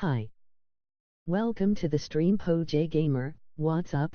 Hi. Welcome to the stream PoJ-Gamer, what's up?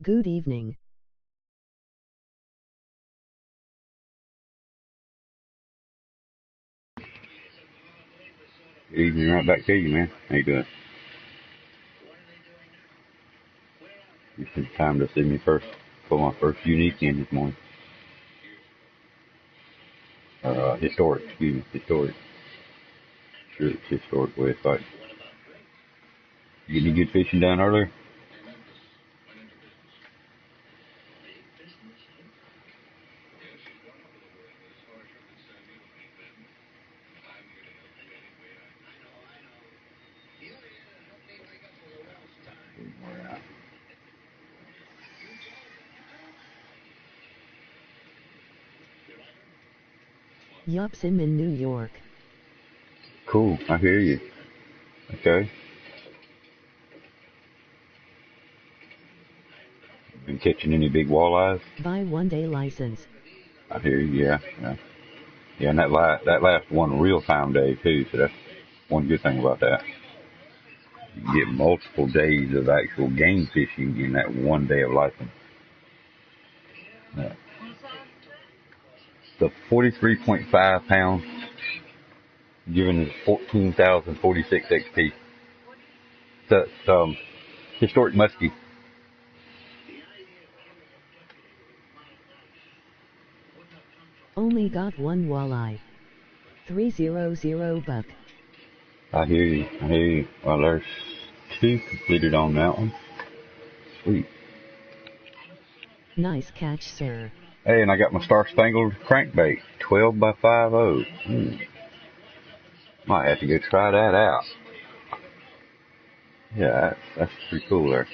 Good evening. Good evening, right back to you, man. How you doing? You took time to see me first, for my first unique in this morning. Historic, excuse me, historic. Sure, it's historic way of fighting. You get any good fishing down earlier? Yups, I'm in New York. Cool, I hear you. Okay. Been catching any big walleyes? Buy 1-day license. I hear you, yeah. Yeah, and that last one real-time day, too, so that's one good thing about that. You can get multiple days of actual game fishing in that one day of license. The 43.5 pounds, giving us 14,046 XP. That's historic muskie. Only got one walleye. 300 buck. I hear you. I hear you. Well, there's 2 completed on that one. Sweet. Nice catch, sir. Hey, and I got my Star Spangled crankbait, 12 by 50. Might have to go try that out. Yeah, that's pretty cool there.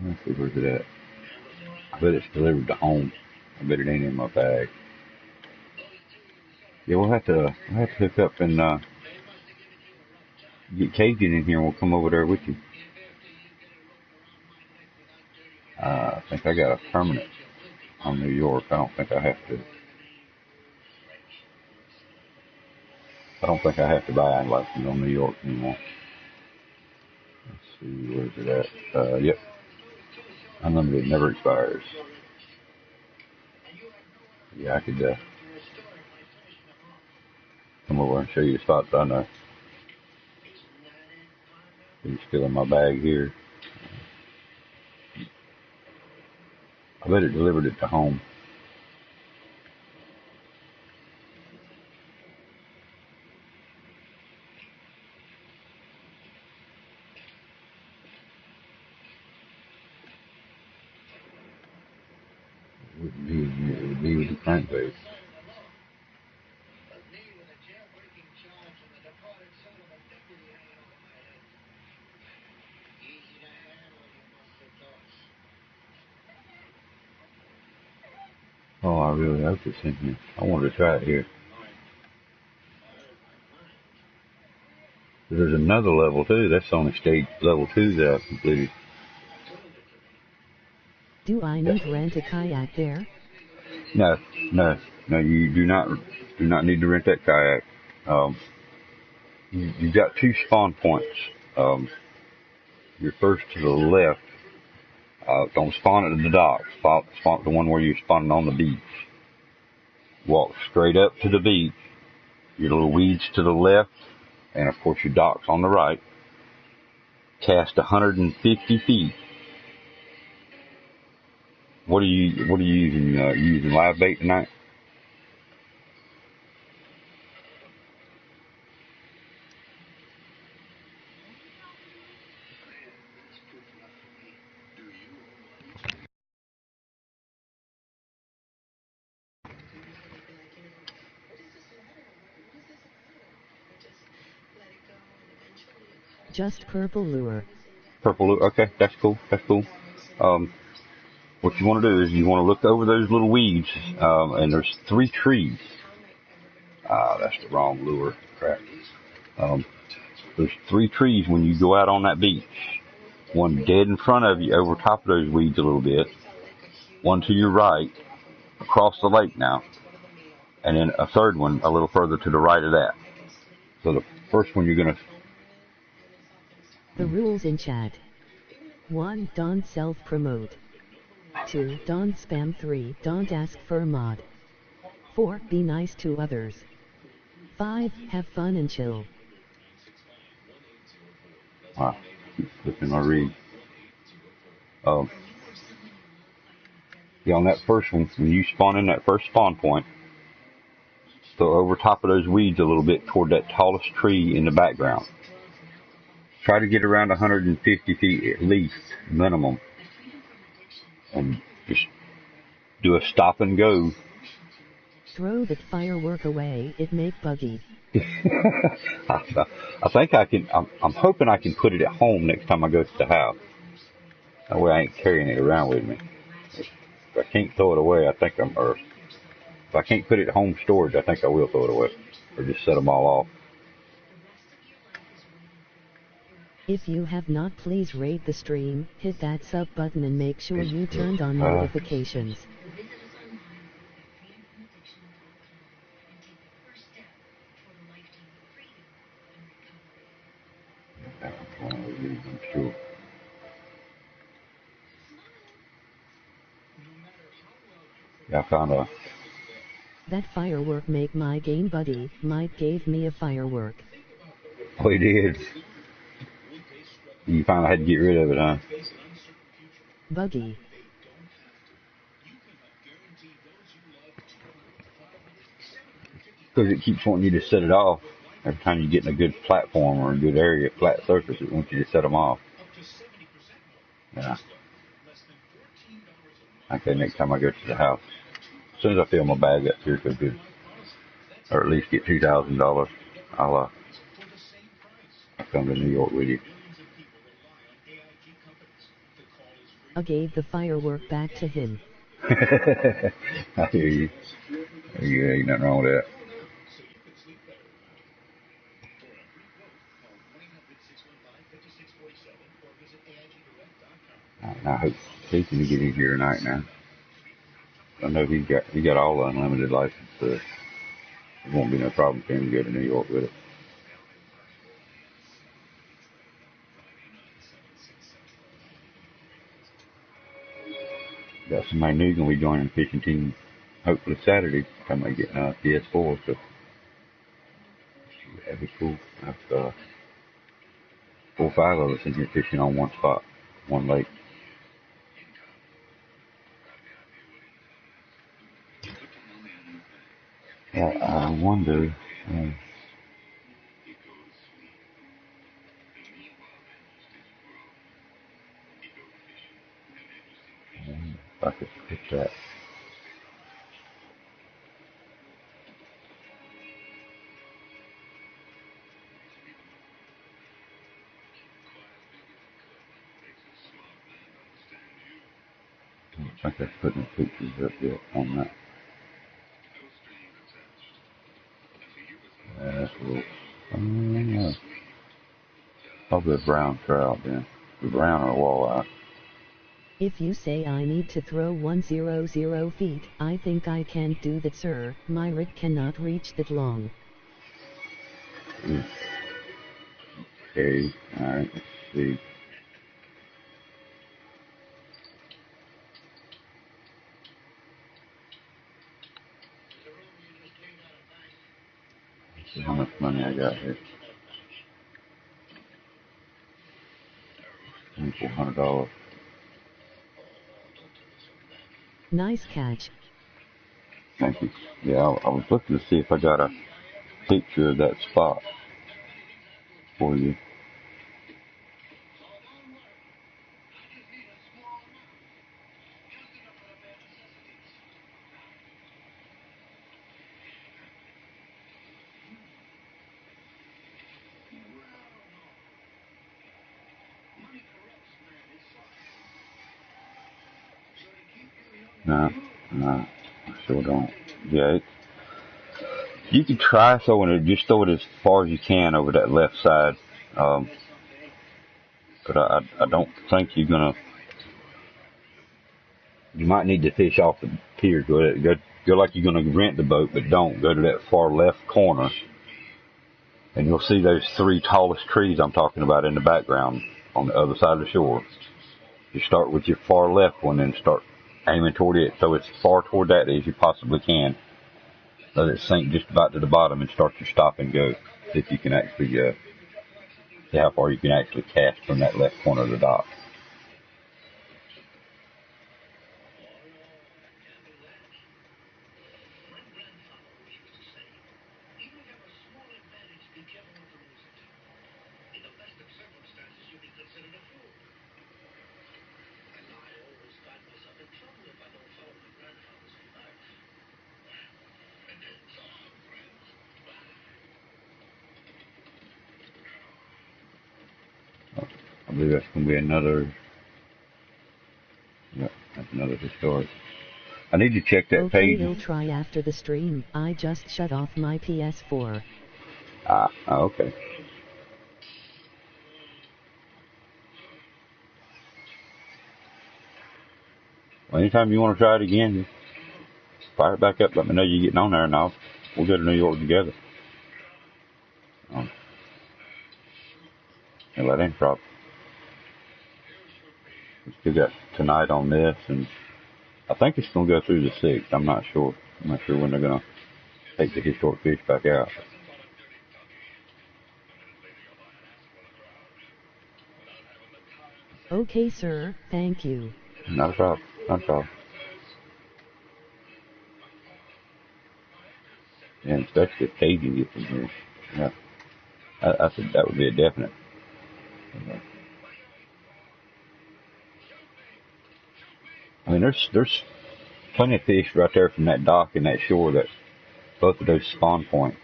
Let's see, where's it at? I bet it's delivered to home. I bet it ain't in my bag. Yeah, we'll have to hook up and get Cajun in here and we'll come over there with you. I think I got a permanent on New York. I don't think I have to buy a license on New York anymore. Let's see, where's it at? Yep. Unlimited never expires. Yeah, I could come over and show you the spots I know. It's still in my bag here. I bet it delivered it to home. It would be with the crankbait. Oh, I really hope it's in here. I wanted to try it here. There's another level too. That's only stage level 2 that I've completed. Do I need to rent a kayak there? No. You do not need to rent that kayak. You've got 2 spawn points. Your first to the left. Don't spawn at the dock. Spawn at the one where you're spawning on the beach. Walk straight up to the beach. Your little weeds to the left, and of course your dock's on the right. Cast 150 feet. What are you using? You using live bait tonight? Just purple lure. Purple lure. Okay, that's cool. What you want to do is you want to look over those little weeds, and there's 3 trees. That's the wrong lure. Crap. There's 3 trees when you go out on that beach. One dead in front of you over top of those weeds a little bit. One to your right, across the lake now. And then a third one a little further to the right of that. So the first one you're going to... The rules in chat. 1. Don't self-promote. 2. Don't spam. 3. Don't ask for a mod. 4. Be nice to others. 5. Have fun and chill. Wow. Keep flipping my read. Yeah, on that first one, when you spawn in that first spawn point, so over top of those weeds a little bit toward that tallest tree in the background. Try to get around 150 feet at least, minimum. And just do a stop and go. Throw that firework away, it make buggy. I think I can, I'm hoping I can put it at home next time I go to the house. That way I ain't carrying it around with me. If I can't throw it away, or if I can't put it at home storage, I think I will throw it away. Or just set them all off. If you have not, please rate the stream, hit that sub button and make sure you turned on notifications. I'm sure. Yeah, I found a... That firework make my game buddy. Mike gave me a firework. Oh, he did. You finally had to get rid of it, huh? Buggy. Because it keeps wanting you to set it off. Every time you get in a good platform or a good area, flat surface, it wants you to set them off. Yeah. Okay, next time I go to the house, as soon as I fill my bag up here, so good, or at least get $2,000, I'll come to New York with you. I gave the firework back to him. I hear you. Yeah, ain't nothing wrong with that. I hope Jason will get in here tonight now. I know he got all the unlimited license, so it won't be no problem for him to go to New York with it. Got somebody new gonna be joining the fishing team hopefully Saturday. Come and get PS4, so that'd be cool. That's 4 or 5 of us in here fishing on one spot, one lake. Yeah, I wonder. If I could pick that. I think I put no pictures up yet on that. That's a little. I don't know. Probably a brown trout then. A brown or a walleye. If you say I need to throw 100 feet, I think I can't do that, sir. My rig cannot reach that long. Okay, alright, let's see. Let's see how much money I got here. $2,400. Nice catch. Thank you. Yeah, I was looking to see if I got a picture of that spot for you. No, I sure don't. Yeah, you can try throwing it, just throw it as far as you can over that left side. But I don't think you're gonna. You might need to fish off the pier. Go like you're gonna rent the boat, but don't go to that far left corner, and you'll see those 3 tallest trees I'm talking about in the background on the other side of the shore. You start with your far left one and start aiming toward it, so it's far toward that as you possibly can. Let it sink just about to the bottom and start your stop and go. See if you can actually see how far you can actually cast from that left corner of the dock. I believe that's going to be another, yep, that's another historic. I need to check that Okay, page. you'll try after the stream. I just shut off my PS4. Okay. Well, anytime you want to try it again, just fire it back up. Let me know you're getting on there, and we'll go to New York together. And that ain't a problem. We still got tonight on this, and I think it's going to go through the 6th. I'm not sure. I'm not sure when they're going to take the historic fish back out. Okay, sir, thank you. Not a problem. Not a problem. And especially if Cage can get from here. Yeah. I said that would be a definite. I mean, there's plenty of fish right there from that dock and that shore that both of those spawn point.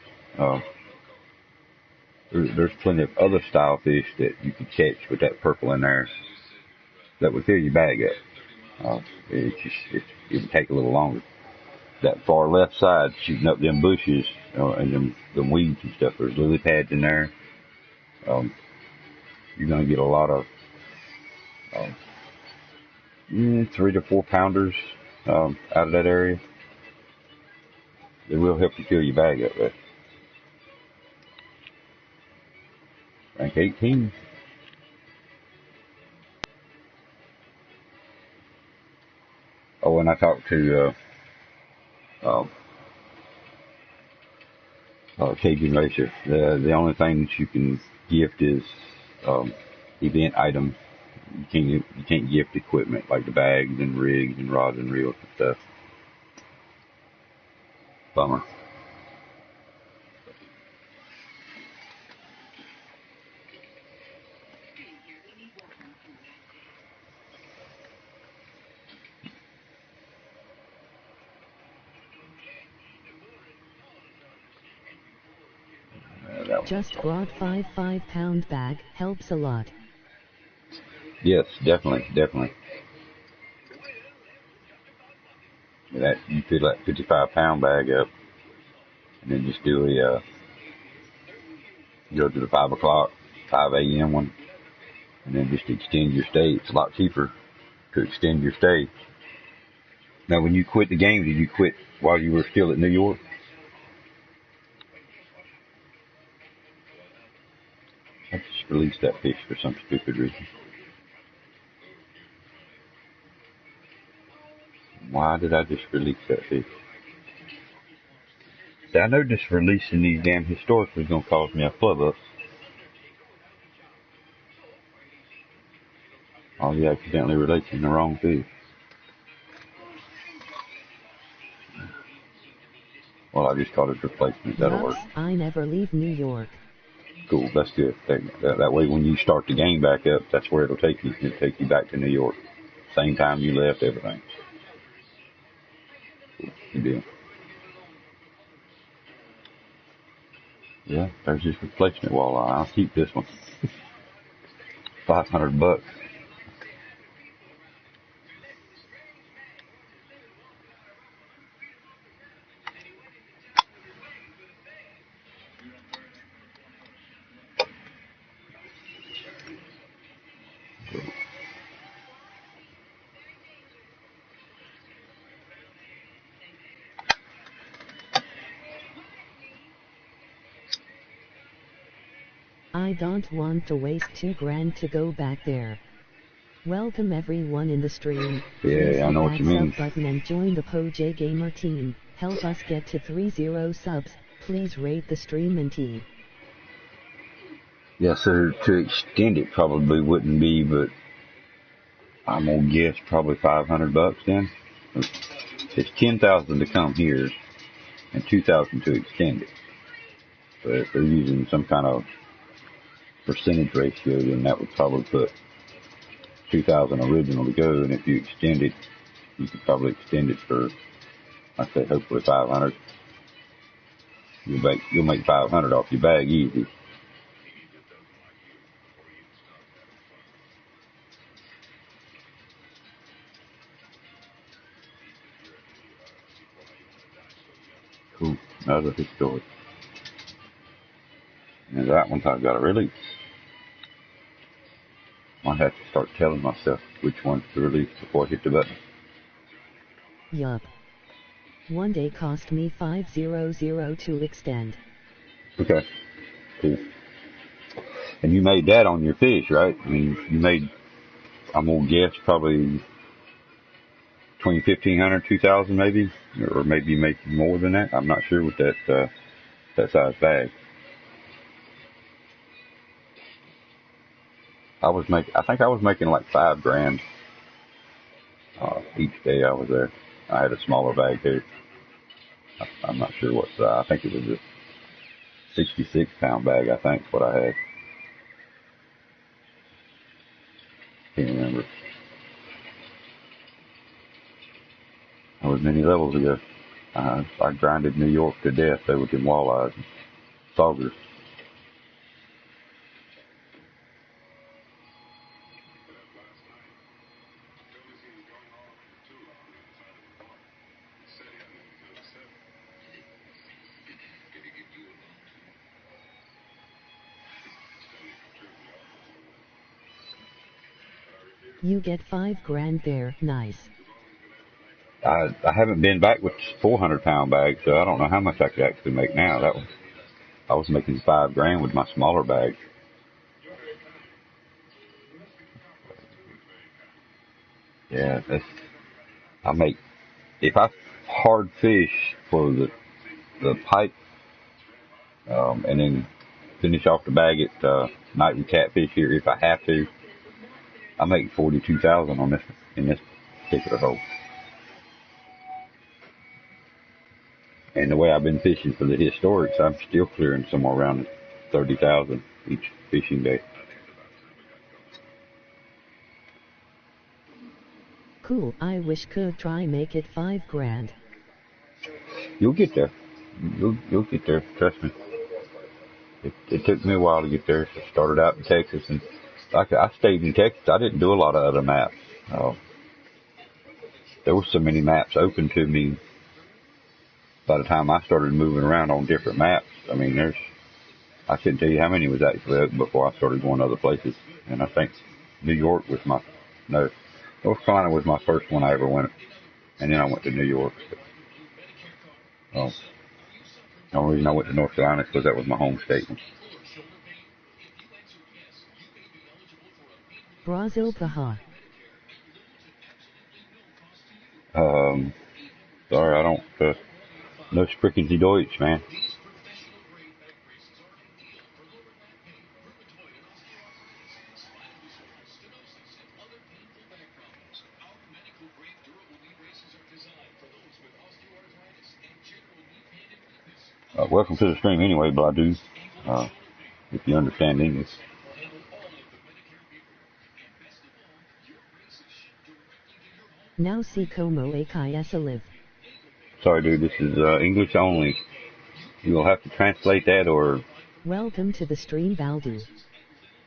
There's plenty of other style fish that you could catch with that purple in there that would fill your bag up. It would take a little longer. That far left side, shooting up them bushes and them weeds and stuff. There's lily pads in there. You're gonna get a lot of 3 to 4 pounders out of that area. They will help you fill your bag up there. Rank 18. Oh, and I talked to Cajun Racer. The only thing that you can gift is event items. You can't gift equipment like the bags and rigs and rods and reels and stuff. Bummer. Just brought 5 5-pound bag, helps a lot. Yes, definitely. That you fill that 55-pound bag up, and then just do go to the 5 a.m. one, and then just extend your stay. It's a lot cheaper to extend your stay. Now, when you quit the game, did you quit while you were still at New York? I just released that fish for some stupid reason. Why did I just release that fish? See, I know just releasing these damn historics was going to cause me a flub up. Oh, you accidentally releasing the wrong fish. Well, I just called it replacement. That'll work. I never leave New York. Cool, that's good. That way, when you start the game back up, that's where it'll take you. It'll take you back to New York. Same time you left, everything. Cool. Good deal. Yeah, there's this replacement walleye. I'll keep this one. $500. I don't want to waste $2,000 to go back there. Welcome everyone in the stream. Yeah, Please I hit know what that you mean. sub button and join the PoJ-Gamer team. Help us get to 30 subs. Please rate the stream and tea. Yeah, so to extend it probably wouldn't be, but I'm gonna guess probably $500 then. It's 10,000 to come here and 2,000 to extend it. But if they're using some kind of percentage ratio, then that would probably put 2,000 original to go, and if you extend it, you could probably extend it for, I say, hopefully 500. You'll make 500 off your bag easy. Cool. Another historic. And that one I've got to release. Might have to start telling myself which ones to release before I hit the button. Yup. One day cost me 500 to extend. Okay. Cool. And you made that on your fish, right? I mean, you made, I'm gonna guess, probably between 1,500, 2,000 maybe, or maybe you make more than that. I'm not sure with that size bag. I think I was making like $5,000 each day I was there. I had a smaller bag too. I'm not sure what size. I think it was a 66-pound bag. I think what I had. Can't remember. That was many levels ago. I grinded New York to death there with them walleyes and saugers. You get $5,000 there, nice. I haven't been back with 400-pound bags, so I don't know how much I could actually make now. I was making $5,000 with my smaller bag. Yeah, if I hard fish for the pike, and then finish off the bag at night with catfish here if I have to, I make 42,000 in this particular hole. And the way I've been fishing for the historics, I'm still clearing somewhere around 30,000 each fishing day. Cool, I wish could try make it $5,000. You'll get there. You'll get there. Trust me. It took me a while to get there. I started out in Texas, and I stayed in Texas. I didn't do a lot of other maps. There were so many maps open to me by the time I started moving around on different maps. I mean, I couldn't tell you how many was actually open before I started going other places. And I think North Carolina was my first one I ever went, and then I went to New York. The only reason I went to North Carolina is because that was my home state. Brazil Baja. Sorry, I don't, no sprechen Sie Deutsch, man. Welcome to the stream anyway, Bladu, if you understand English. Now see como AKS live. Sorry, dude, this is English only. You will have to translate that or... Welcome to the stream, Baldu.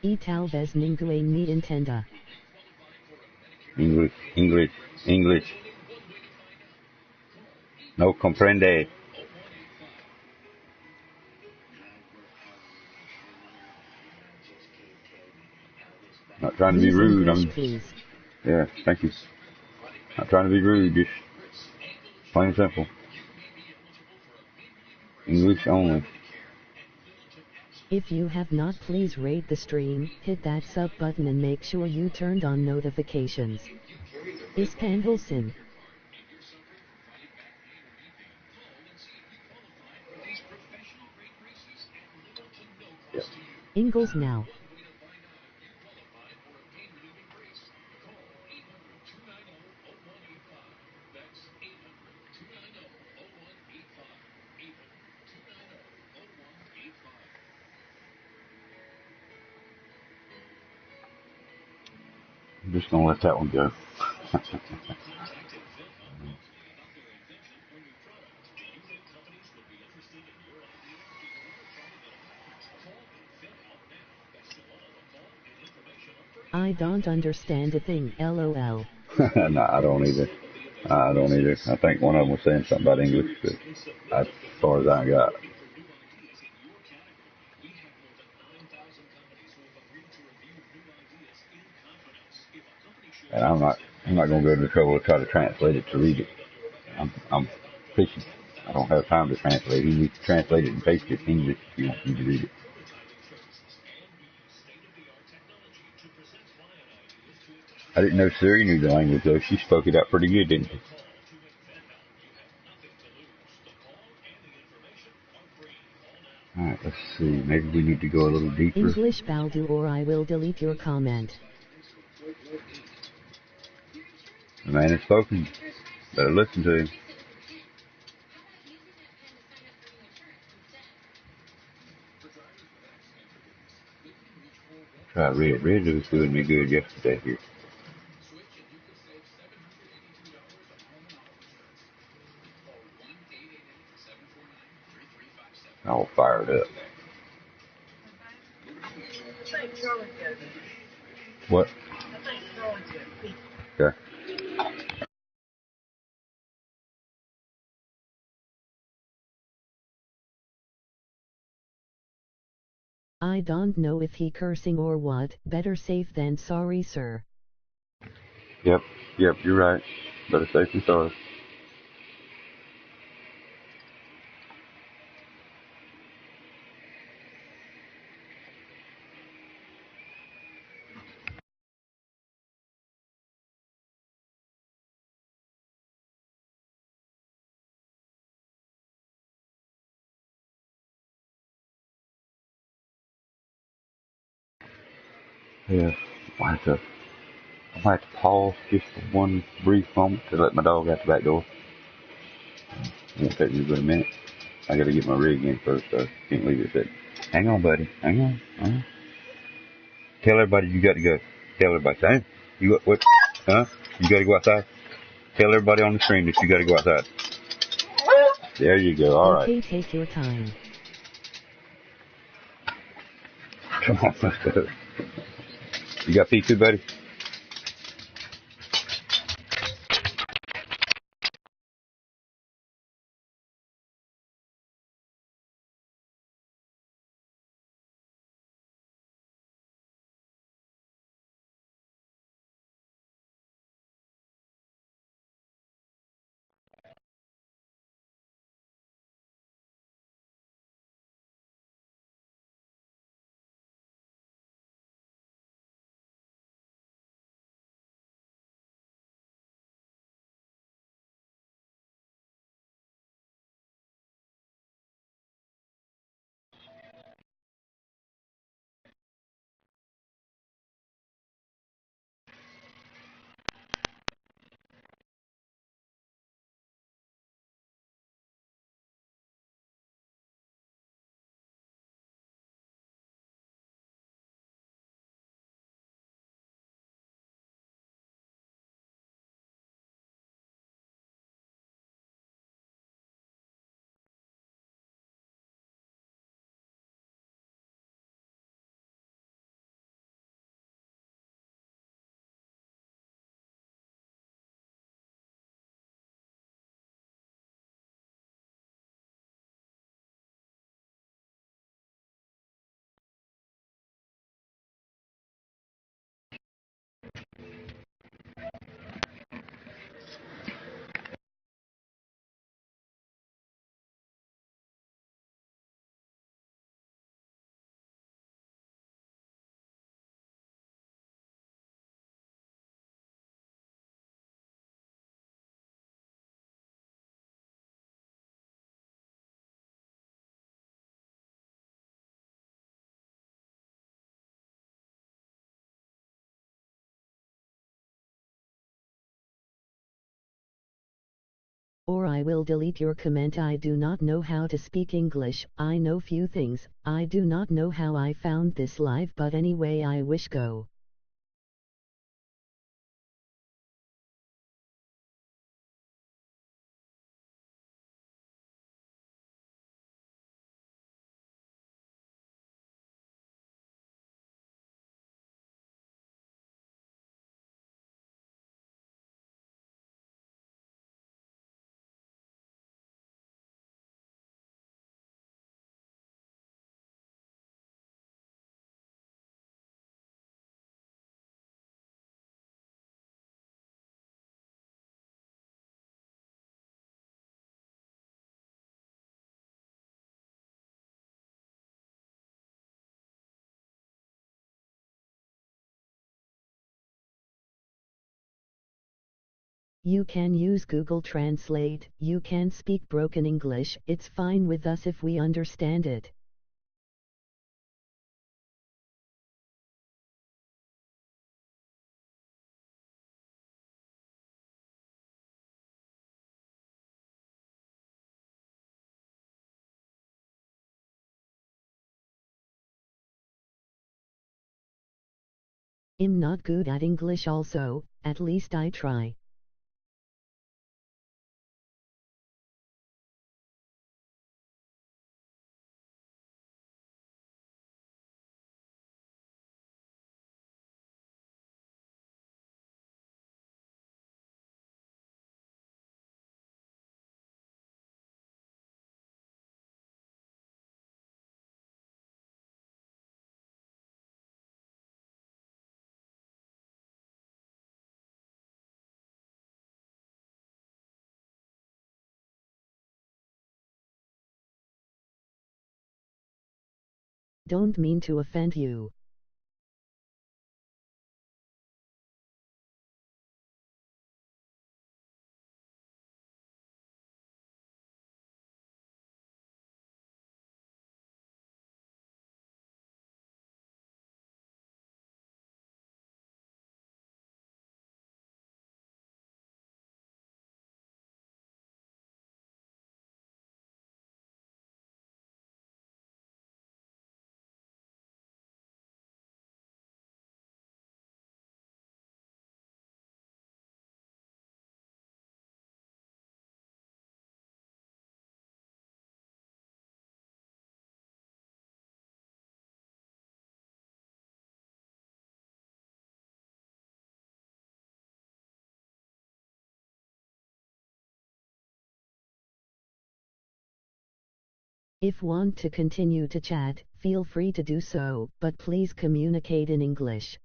E talvez ninguém me entenda. English. No comprende. Not trying to be rude. Please. Yeah, thank you. Not trying to be rude, just plain and simple. English only. If you have not, please rate the stream, hit that sub button and make sure you turned on notifications. Ispanvilson. Yep. Ingalls now. I'm just gonna let that one go. I don't understand a thing, lol. No, I don't either. I don't either. I think one of them was saying something about English, but as far as I got. And I'm not going to go to the trouble to try to translate it to read it. I'm fishing. I don't have time to translate. You need to translate it and paste it in English if you want me to read it. I didn't know Siri knew the language though. She spoke it out pretty good, didn't she? Alright, let's see. Maybe we need to go a little deeper. English Baldu, or I will delete your comment. The man has spoken. Better listen to him. Try Red. Red was doing me good yesterday here. All fired up. What? Okay. I don't know if he cursing or what. Better safe than sorry, sir. Yep, you're right. Better safe than sorry. Yeah, I might have to pause just for one brief moment to let my dog out the back door. It won't take me but a minute. I gotta get my rig in first, though. Can't leave it sitting. Hang on, buddy. Hang on. Tell everybody you got to go. Tell everybody. Hey, you got what? Huh? You got to go outside. Tell everybody on the stream that you got to go outside. There you go. All right. Okay, take your time. Come on, let's go. You got pee too, buddy? Or I will delete your comment. I do not know how to speak English. I know few things. I do not know how I found this live, but anyway I wish go. You can use Google Translate. You can speak broken English. It's fine with us if we understand it. I'm not good at English also, at least I try. Don't mean to offend you. If want to continue to chat, feel free to do so, but please communicate in English.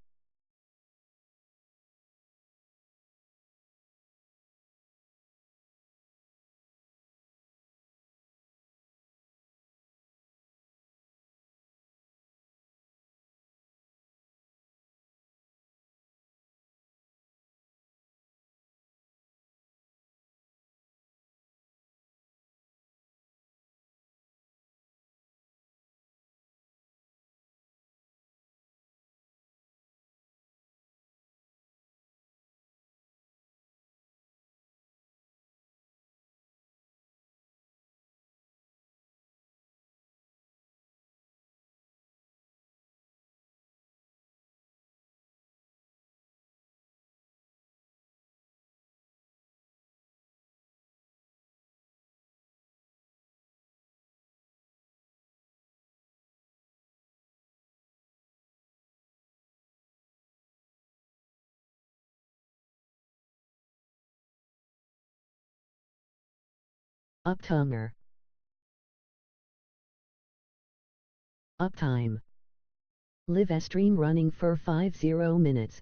Uptimer. Uptime. Live stream running for 50 minutes.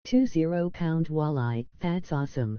20 walleye, that's awesome.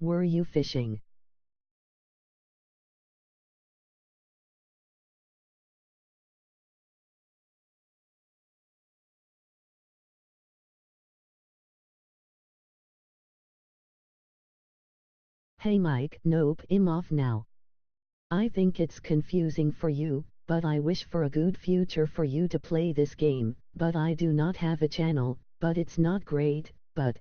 Were you fishing? Hey Mike, nope, I'm off now. I think it's confusing for you, but I wish for a good future for you to play this game, but I do not have a channel, but it's not great, but...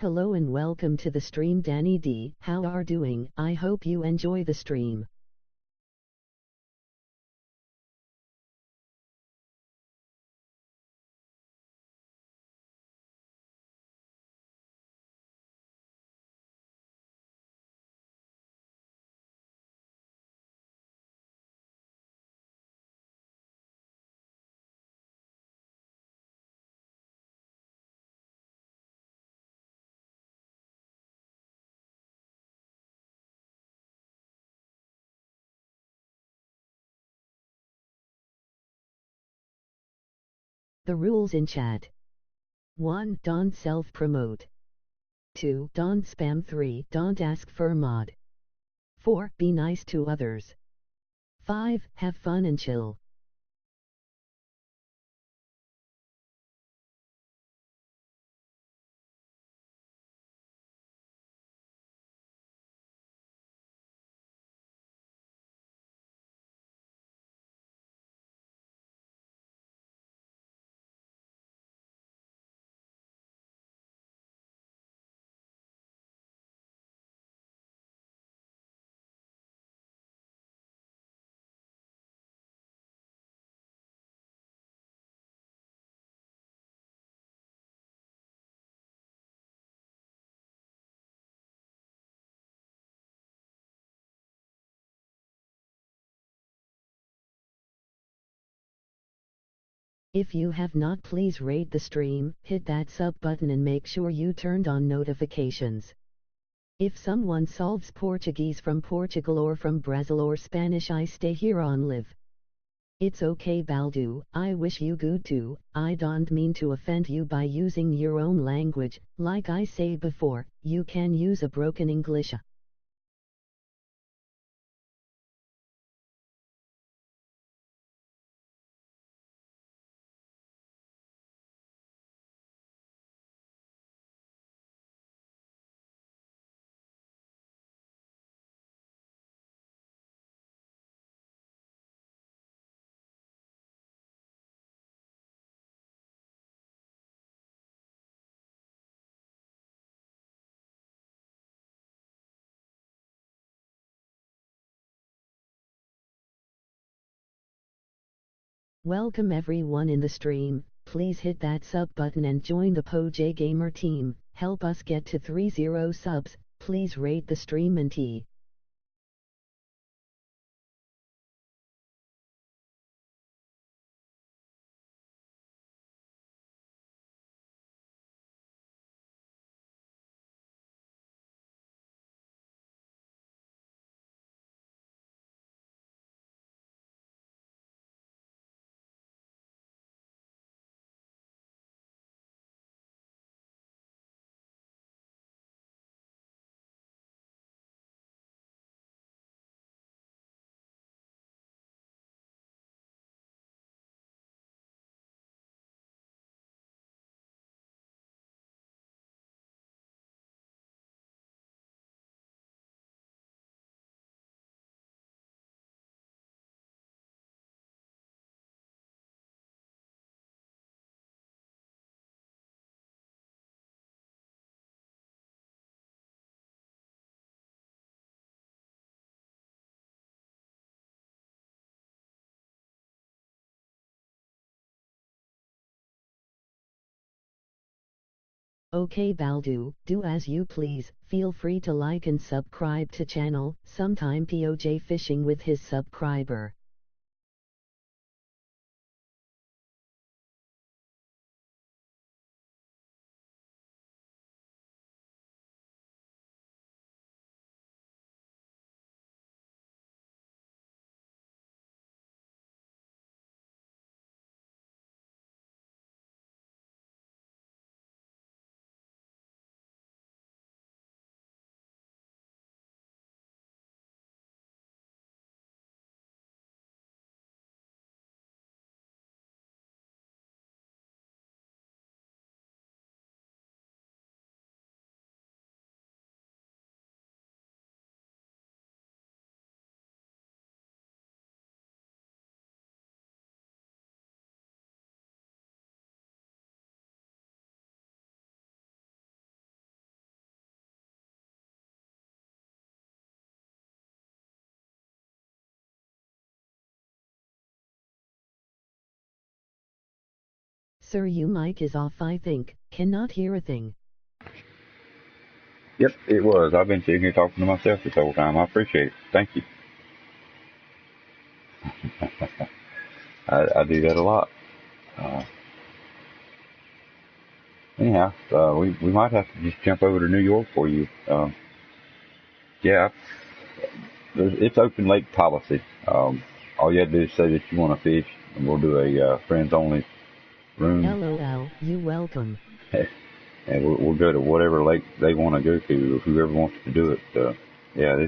Hello and welcome to the stream Danny D, how are doing? I hope you enjoy the stream. The rules in chat. 1. Don't self-promote. 2. Don't spam. 3. Don't ask for mod. 4. Be nice to others. 5. Have fun and chill. If you have not, please rate the stream, hit that sub button and make sure you turned on notifications. If someone solves Portuguese from Portugal or from Brazil or Spanish, I stay here on live. It's okay Baldu, I wish you good too. I don't mean to offend you by using your own language, like I say before, you can use a broken English. Welcome everyone in the stream, please hit that sub button and join the PoJ-Gamer team, help us get to 30 subs, please rate the stream and T. Okay Baldu, do as you please, feel free to like and subscribe to channel, sometime PoJ fishing with his subscriber. Sir, your mic is off, I think. Cannot hear a thing. Yep, it was. I've been sitting here talking to myself this whole time. I appreciate it. Thank you. I do that a lot. Anyhow, we might have to just jump over to New York for you. Yeah, it's open lake policy. All you have to do is say that you want to fish, and we'll do a friends only room. LOL, you welcome. And we'll go to whatever lake they want to go to, whoever wants to do it. Yeah,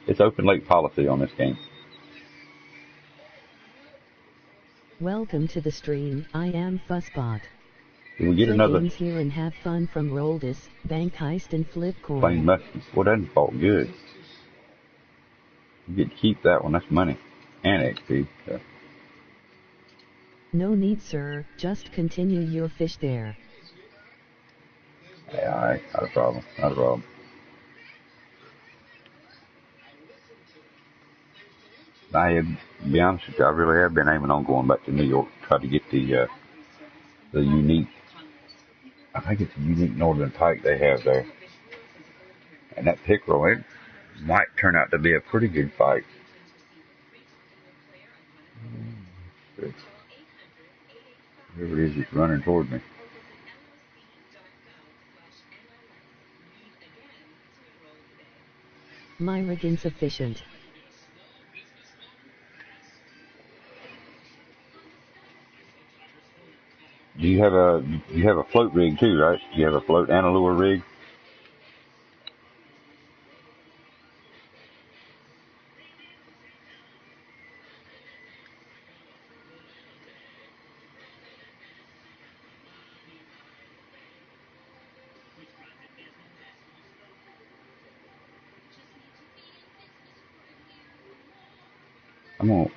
it's open lake policy on this game. Welcome to the stream, I am Fussbot. Did we get Play another games here and have fun from Roldus, Bank Heist and Flip Coin. plain musky? Well, that felt good. You get to keep that one. That's money and XP. So. No need sir, just continue your fish there. Yeah, alright, not a problem. Not a problem. To be honest with you, I really have been aiming on going back to New York to try to get the unique, I think it's a unique northern pike they have there. And that pickerel, it might turn out to be a pretty good fight. Whoever it is running toward me. My rig insufficient. You have a float rig too, right? You have a float and a lure rig.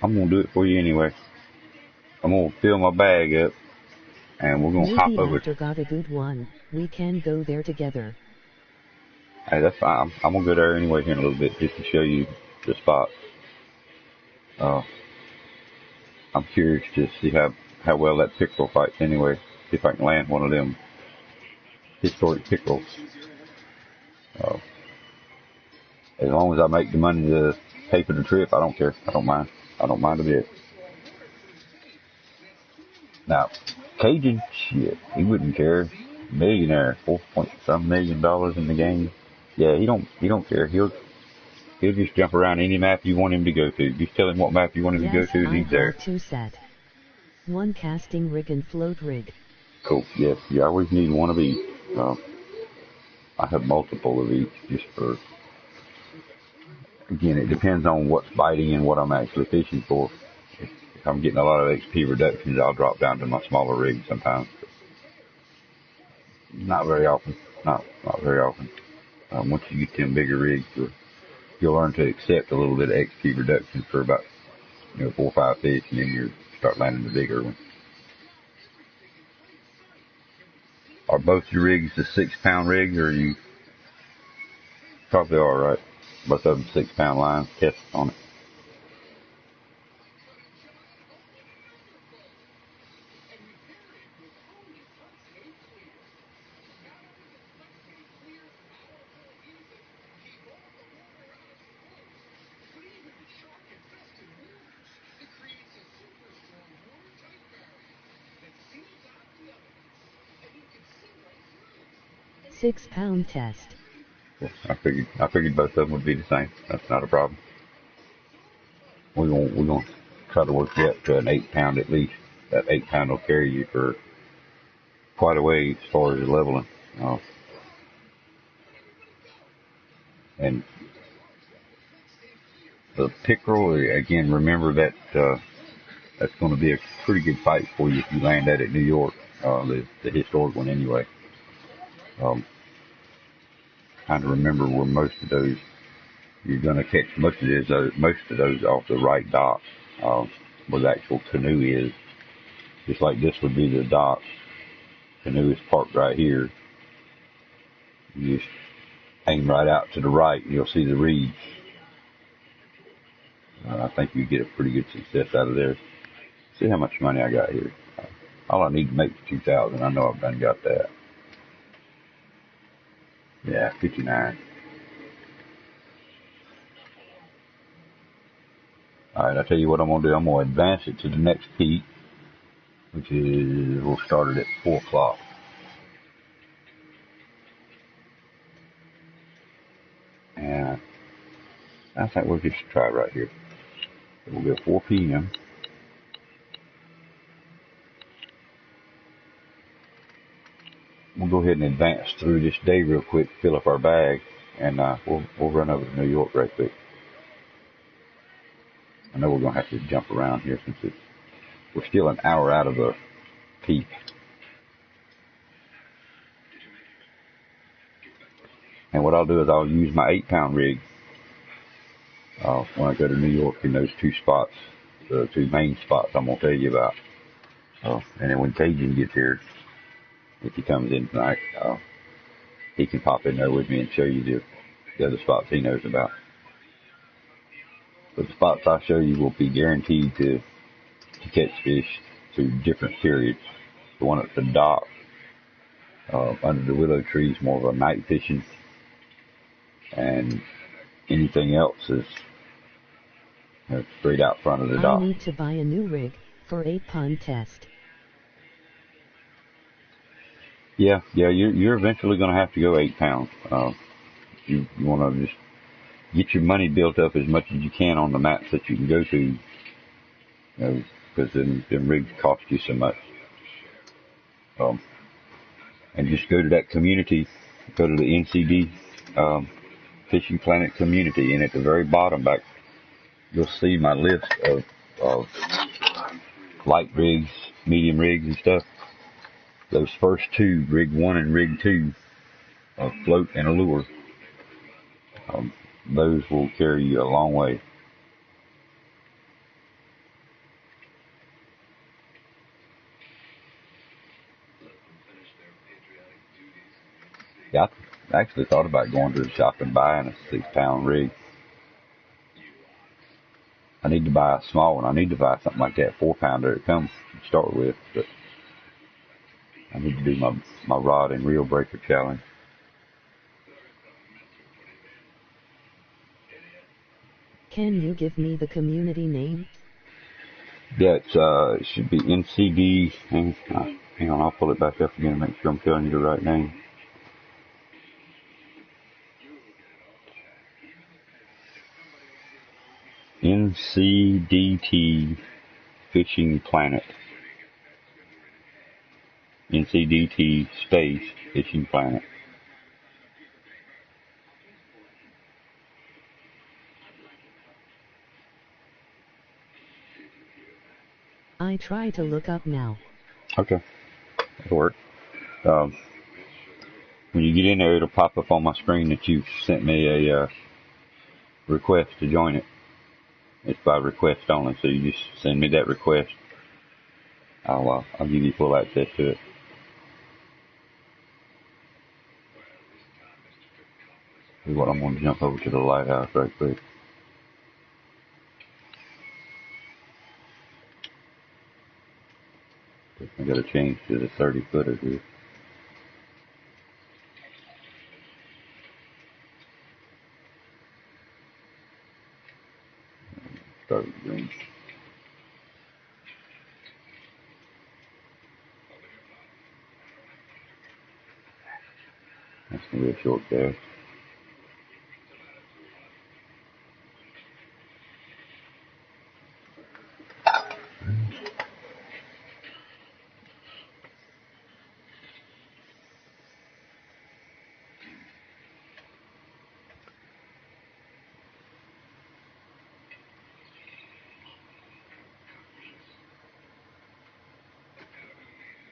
I'm gonna do it for you anyway. I'm gonna fill my bag up, and we're gonna hop Maybe over. after got a good one, we can go there together. Hey, that's fine. I'm gonna go there anyway here in a little bit just to show you the spot. I'm curious to see how well that pickerel fights anyway. See if I can land one of them historic pickerels. As long as I make the money to pay for the trip, I don't care. I don't mind. I don't mind a bit. Now, Cajun, shit, he wouldn't care. Millionaire, $4.some million in the game. Yeah, he don't care. He'll just jump around any map you want him to go to. Just tell him what map you want him to go to, and he's there. I have 2 set. 1 casting rig and float rig. Cool. Yes, you always need one of each. I have multiple of each just for. Again, it depends on what's biting and what I'm actually fishing for. If I'm getting a lot of XP reductions, I'll drop down to my smaller rig sometimes. Not very often. Not very often. Once you get them bigger rigs, you'll learn to accept a little bit of XP reduction for about 4 or 5 fish, and then you start landing the bigger one. Are both your rigs the 6-pound rigs, or are you? Probably are, right? Both of them 6-pound lines, test on it. 6-pound test. Yeah, I figured both of them would be the same. That's not a problem. We're gonna try to work you up to an 8-pound at least. That 8-pound will carry you for quite a way as far as leveling. And the pickerel, again, remember that that's going to be a pretty good fight for you if you land that at New York, the historic one anyway. Trying to remember where most of those you're going to catch most of those off the right dock, where the actual canoe is. Just like this would be the dock. Canoe is parked right here. You just aim right out to the right, and you'll see the reeds. I think you get a pretty good success out of there. See how much money I got here. All I need to make is 2,000. I know I've done got that. Yeah, 59. Alright, I'll tell you what I'm going to do. I'm going to advance it to the next peak, which is, we'll start it at 4 o'clock. And I think we'll just try right here. We'll go 4 p.m. We'll go ahead and advance through this day real quick, fill up our bag, and we'll run over to New York right quick. I know we're going to have to jump around here since we're still an hour out of the peak. And what I'll do is I'll use my 8-pound rig when I go to New York in those 2 spots, the 2 main spots I'm going to tell you about. And then when Cajun gets here, if he comes in tonight, he can pop in there with me and show you the other spots he knows about. But the spots I show you will be guaranteed to catch fish through different periods. The one at the dock, under the willow tree, is more of a night fishing, and anything else is straight out front of the dock. I need to buy a new rig for 8-pond test. Yeah, you're eventually going to have to go 8 pounds. You want to just get your money built up as much as you can on the maps that you can go to, because them rigs cost you so much. And just go to that community, go to the NCD Fishing Planet community, and at the very bottom back, you'll see my list of light rigs, medium rigs, and stuff. Those first 2, rig 1 and rig 2, float and a lure, those will carry you a long way. Yeah, I actually thought about going to the shop and buying a 6-pound rig. I need to buy a small one. I need to buy something like that 4-pounder it comes to start with, but I need to do my rod and reel breaker challenge. Can you give me the community name? Yeah, it should be NCD. Hang on, I'll pull it back up again and make sure I'm telling you the right name. NCDT Fishing Planet. NCDT space Fishing Planet. I try to look up now. Okay, that'll work. When you get in there, it'll pop up on my screen that you've sent me a request to join it. It's by request only, so you just send me that request. I'll give you full access to it. Here's what I'm going to jump over to the lighthouse right quick. I got to change to the 30-footer here. Start with green. gonna be a short cast.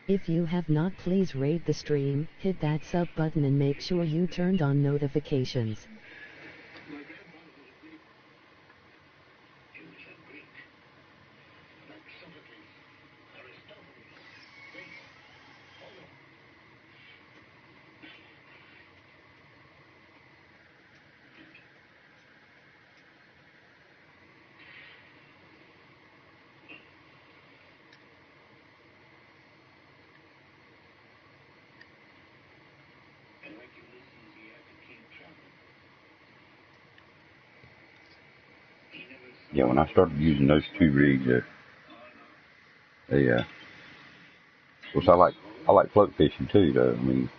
If you have not, please rate the stream, hit that sub button and make sure you turned on notifications. Yeah, when I started using those two rigs, of course I like float fishing too, though. I mean,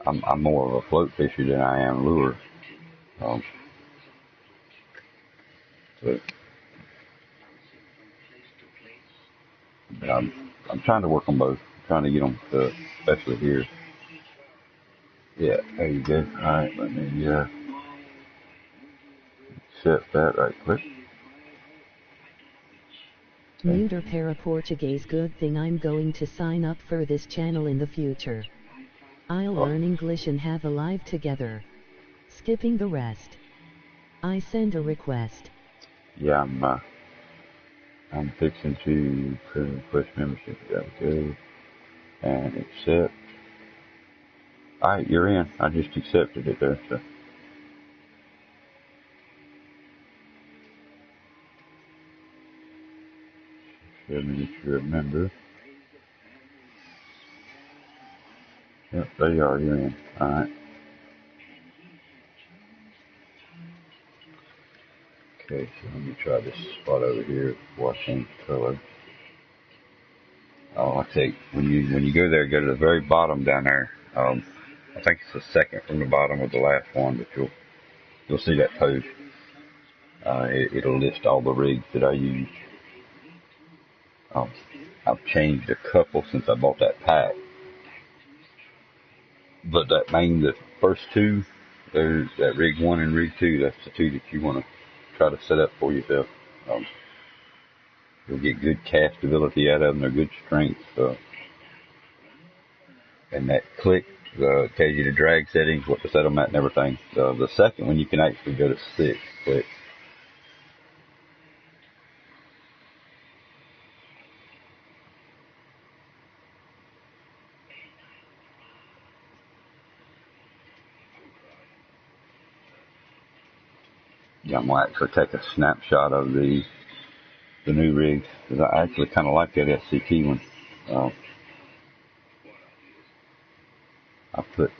I'm more of a float fisher than I am lure. But I'm trying to work on both. I'm trying to get them, especially here. Yeah, there you go. All right, let me accept that right quick. Neuter para Portuguese. Good thing I'm going to sign up for this channel in the future. I'll learn English and have a live together. Skipping the rest. I send a request. Yeah, I'm fixing to request membership. There we go. And accept. Alright, you're in. I just accepted it there, so. 7 minutes to remember. Yep, there you are, you're in. Alright. Okay, so let me try this spot over here before I change the color. Oh, I take when you go there, go to the very bottom down there. I think it's the second from the bottom of the last one, but you'll see that post. It'll list all the rigs that I use. I've changed a couple since I bought that pack, but the first two, there's that rig 1 and rig 2. That's the two that you want to try to set up for yourself. You'll get good castability out of them. They're good strength. And that click tells you the drag settings, what to set them at, and everything. The second one, you can actually go to 6 click. Yeah, I'm going to actually take a snapshot of the new rig, because I actually kind of like that SCT one. I put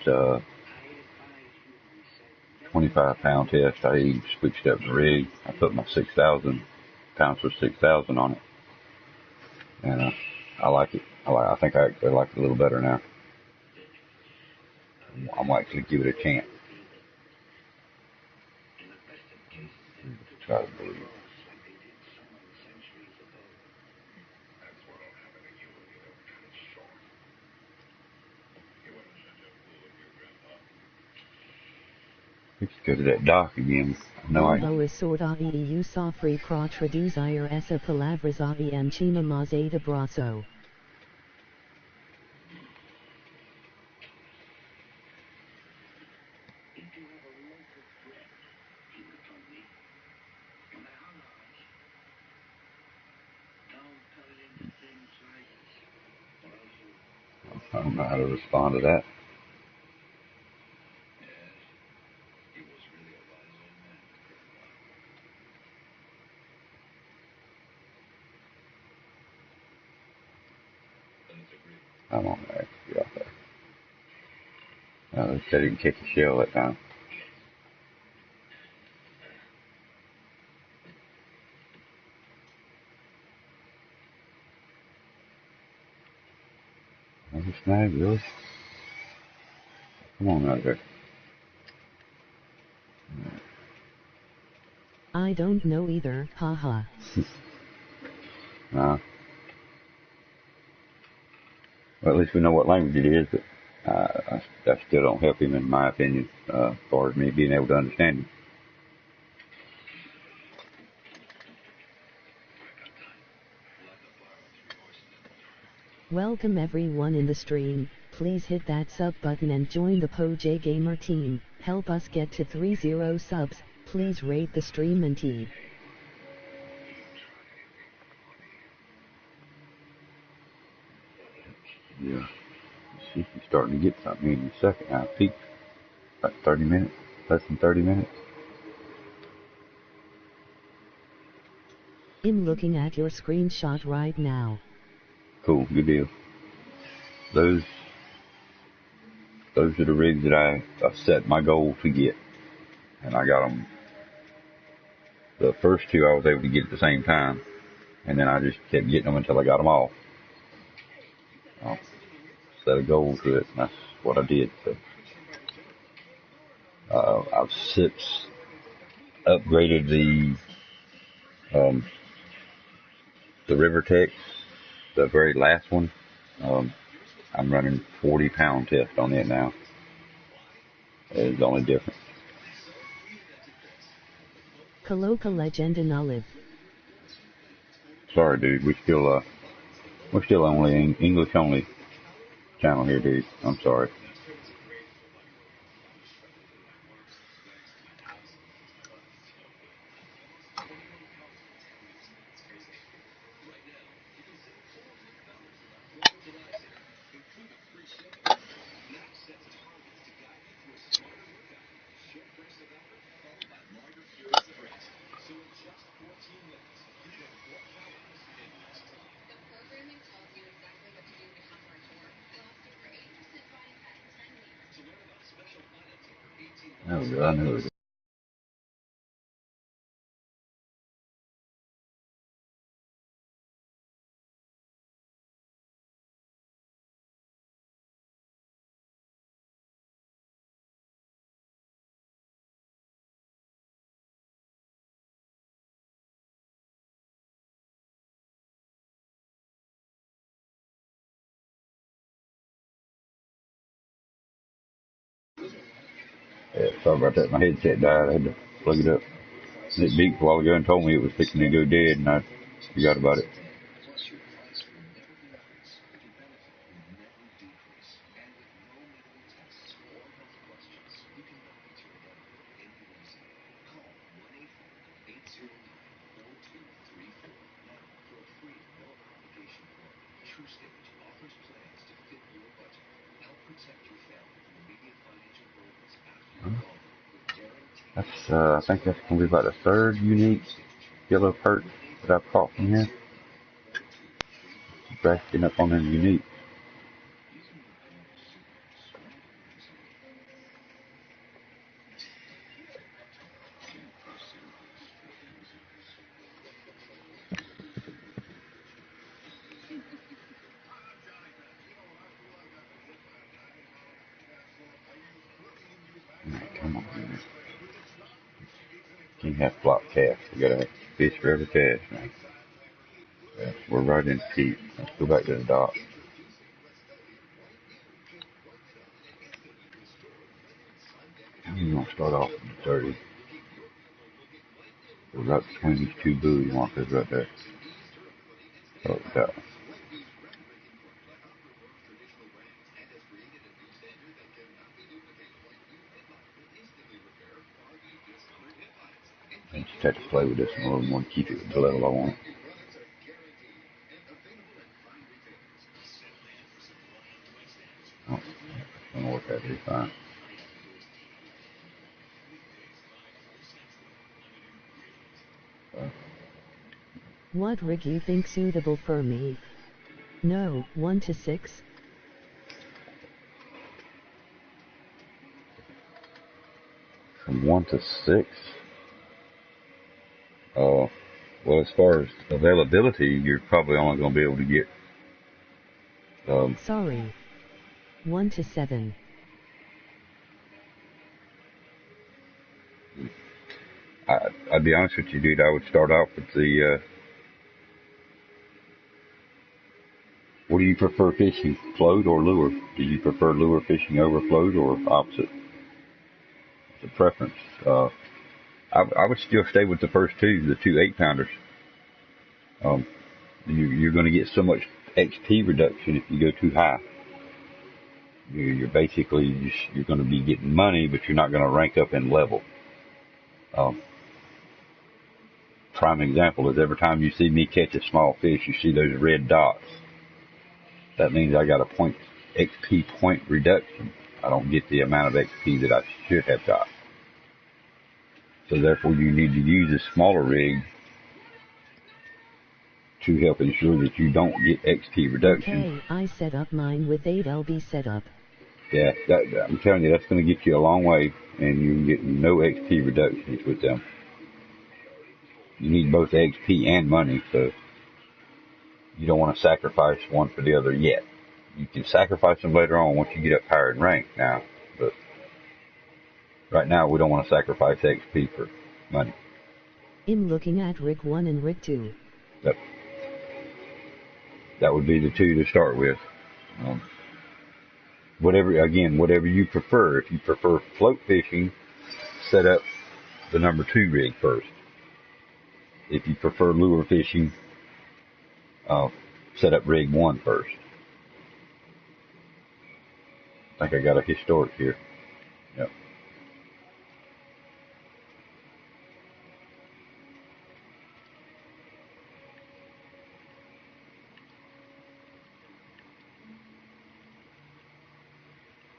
25-pound test. I switched up the rig. I put my 6,000 pounds for 6,000 on it, and I like it. I think I actually like it a little better now. I'm actually give it a chance. Try to believe it. We could go to that dock again. No, I. Eu sofri para traduzir essa palavras em China mas de braço. I don't know how to respond to that. I'm on there. Get off there. No, they said he can kick a shell that time. Another snag, really? Come on out there. I don't know either, haha. Well, at least we know what language it is, but that still don't help him, in my opinion, as far as me being able to understand him. Welcome everyone in the stream. Please hit that sub button and join the PoJ-Gamer team. Help us get to 30 subs. Please rate the stream and tea. Yeah. See if he's starting to get something in a second. I peeked. About 30 minutes. Less than 30 minutes. I'm looking at your screenshot right now. Cool. Good deal. Those are the rigs that I set my goal to get. And I got them. The first two I was able to get at the same time. And then I just kept getting them until I got them all. Set a goal to it, and that's what I did. So, I've since upgraded the River Tex, the very last one. I'm running 40-pound test on it now. It's the only difference. Coloca Legend and Olive. Sorry, dude. We're still only English only channel here, dude. I'm sorry. There we go. I knew it. Yeah, sorry about that. My headset died. I had to plug it up. It beeped a while ago and told me it was fixing to go dead, and I forgot about it. I think that's going to be about the third unique yellow perch that I've caught from here. Drafting up on them unique. Come on, man. Can't have flop cast. We gotta have fish for every cast, man. Yeah, we're right in peak. Let's go back to the dock. I'm gonna start off with 30. We're right between these two buoy markers right there. Oh, that one. I just have to play with this one a little more and keep it at the level I want. Oh, it's gonna work out pretty fine. What rig you think suitable for me? No, 1 to 6? From 1 to 6. Well, as far as availability, you're probably only going to be able to get. Sorry. 1 to 7. I'd be honest with you, dude. I would start off with the. What do you prefer fishing, float or lure? Do you prefer lure fishing over float or opposite? It's a preference. I would still stay with the first two, the two 8-pounders. You're going to get so much XP reduction if you go too high. You're basically you're going to be getting money, but you're not going to rank up in level. Prime example is every time you see me catch a small fish, you see those red dots. That means I got a XP point reduction. I don't get the amount of XP that I should have got. So therefore, you need to use a smaller rig to help ensure that you don't get XP reduction. Okay, I set up mine with 8LB setup. Yeah, I'm telling you, that's going to get you a long way, and you can get no XP reductions with them. You need both XP and money, so you don't want to sacrifice one for the other yet. You can sacrifice them later on once you get up higher in rank now, but right now we don't want to sacrifice XP for money. I'm looking at rig 1 and rig 2. Yep. That would be the two to start with. Whatever you prefer. If you prefer float fishing, set up the number 2 rig first. If you prefer lure fishing, set up rig 1 first. I think I got a historic here. Yep.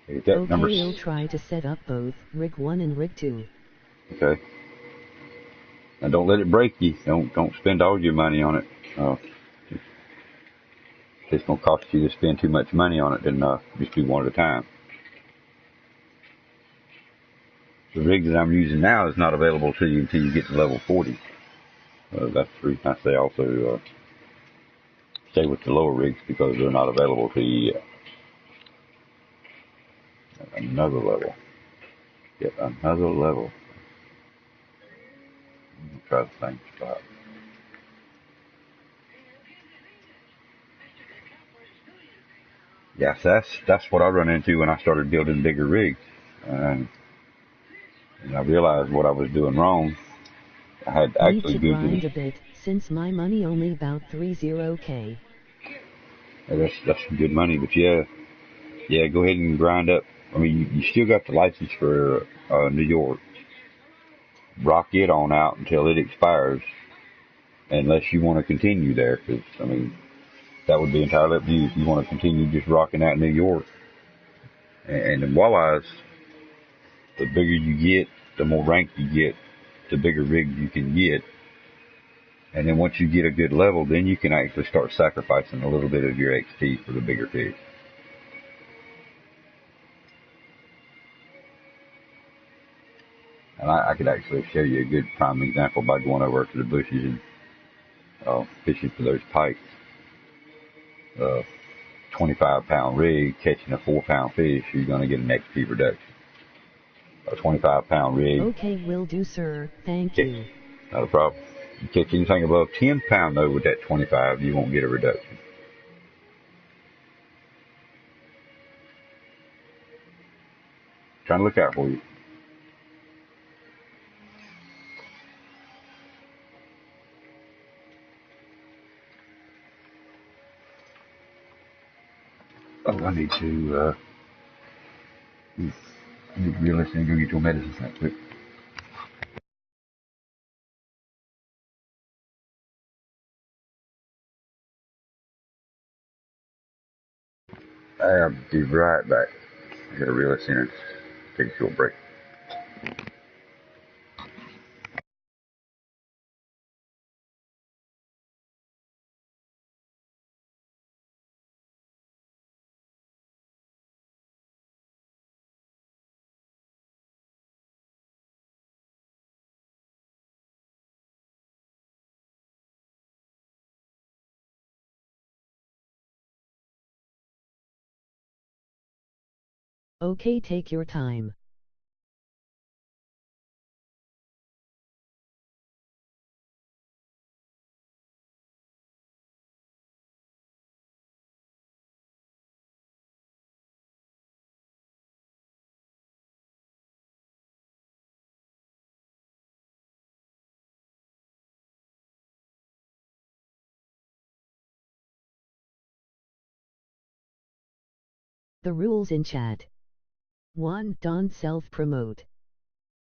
Okay, we'll try to set up both rig 1 and rig 2. Okay. Now don't let it break you. Don't spend all your money on it. It's going to cost you to spend too much money on it, then just do one at a time. The rig that I'm using now is not available to you until you get to level 40. That's the reason I say also stay with the lower rigs, because they're not available to you yet. Another level. Get another level. Try the same spot. Yes, that's what I run into when I started building bigger rigs. And I realized what I was doing wrong. I had to actually need to grind a bit, since my money only about 30K. Yeah, that's some good money, but yeah, go ahead and grind up. I mean, you still got the license for New York. Rock it on out until it expires, unless you want to continue there, because, I mean, that would be entirely up to you if you want to continue just rocking out in New York. And the walleyes, the bigger you get, the more rank you get, the bigger rigs you can get. And then once you get a good level, then you can actually start sacrificing a little bit of your XP for the bigger fish. And I could actually show you a good prime example by going over to the bushes and fishing for those pikes. 25-pound rig catching a 4-pound fish, you're going to get an XP reduction. A 25-pound rig. Okay, will do, sir. Thank you. Not a problem. You catch anything above 10 pound though with that 25, you won't get a reduction. Trying to look out for you. Oh, I need to reel and go get your medicine that quick. I'll be right back. I gotta reel this in and take a short break. Okay, take your time. The rules in chat. 1. Don't self-promote.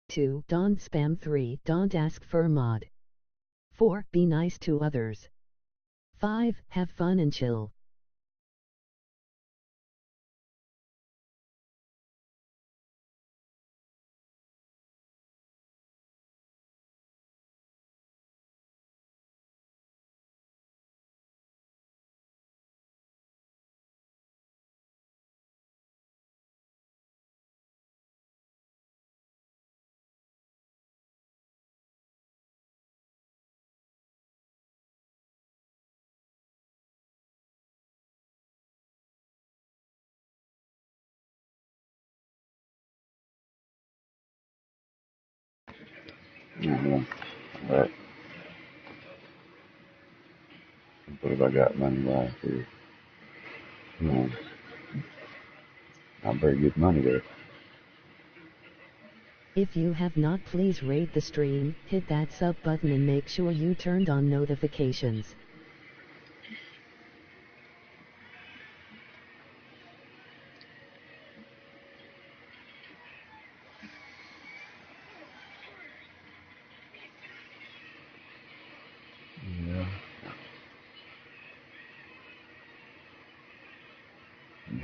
2. Don't spam. 3. Don't ask for mod. 4. Be nice to others. 5. Have fun and chill. Alright. What have I got money wise here? Not very good money there. If you have not, please rate the stream, hit that sub button and make sure you turned on notifications. Yeah.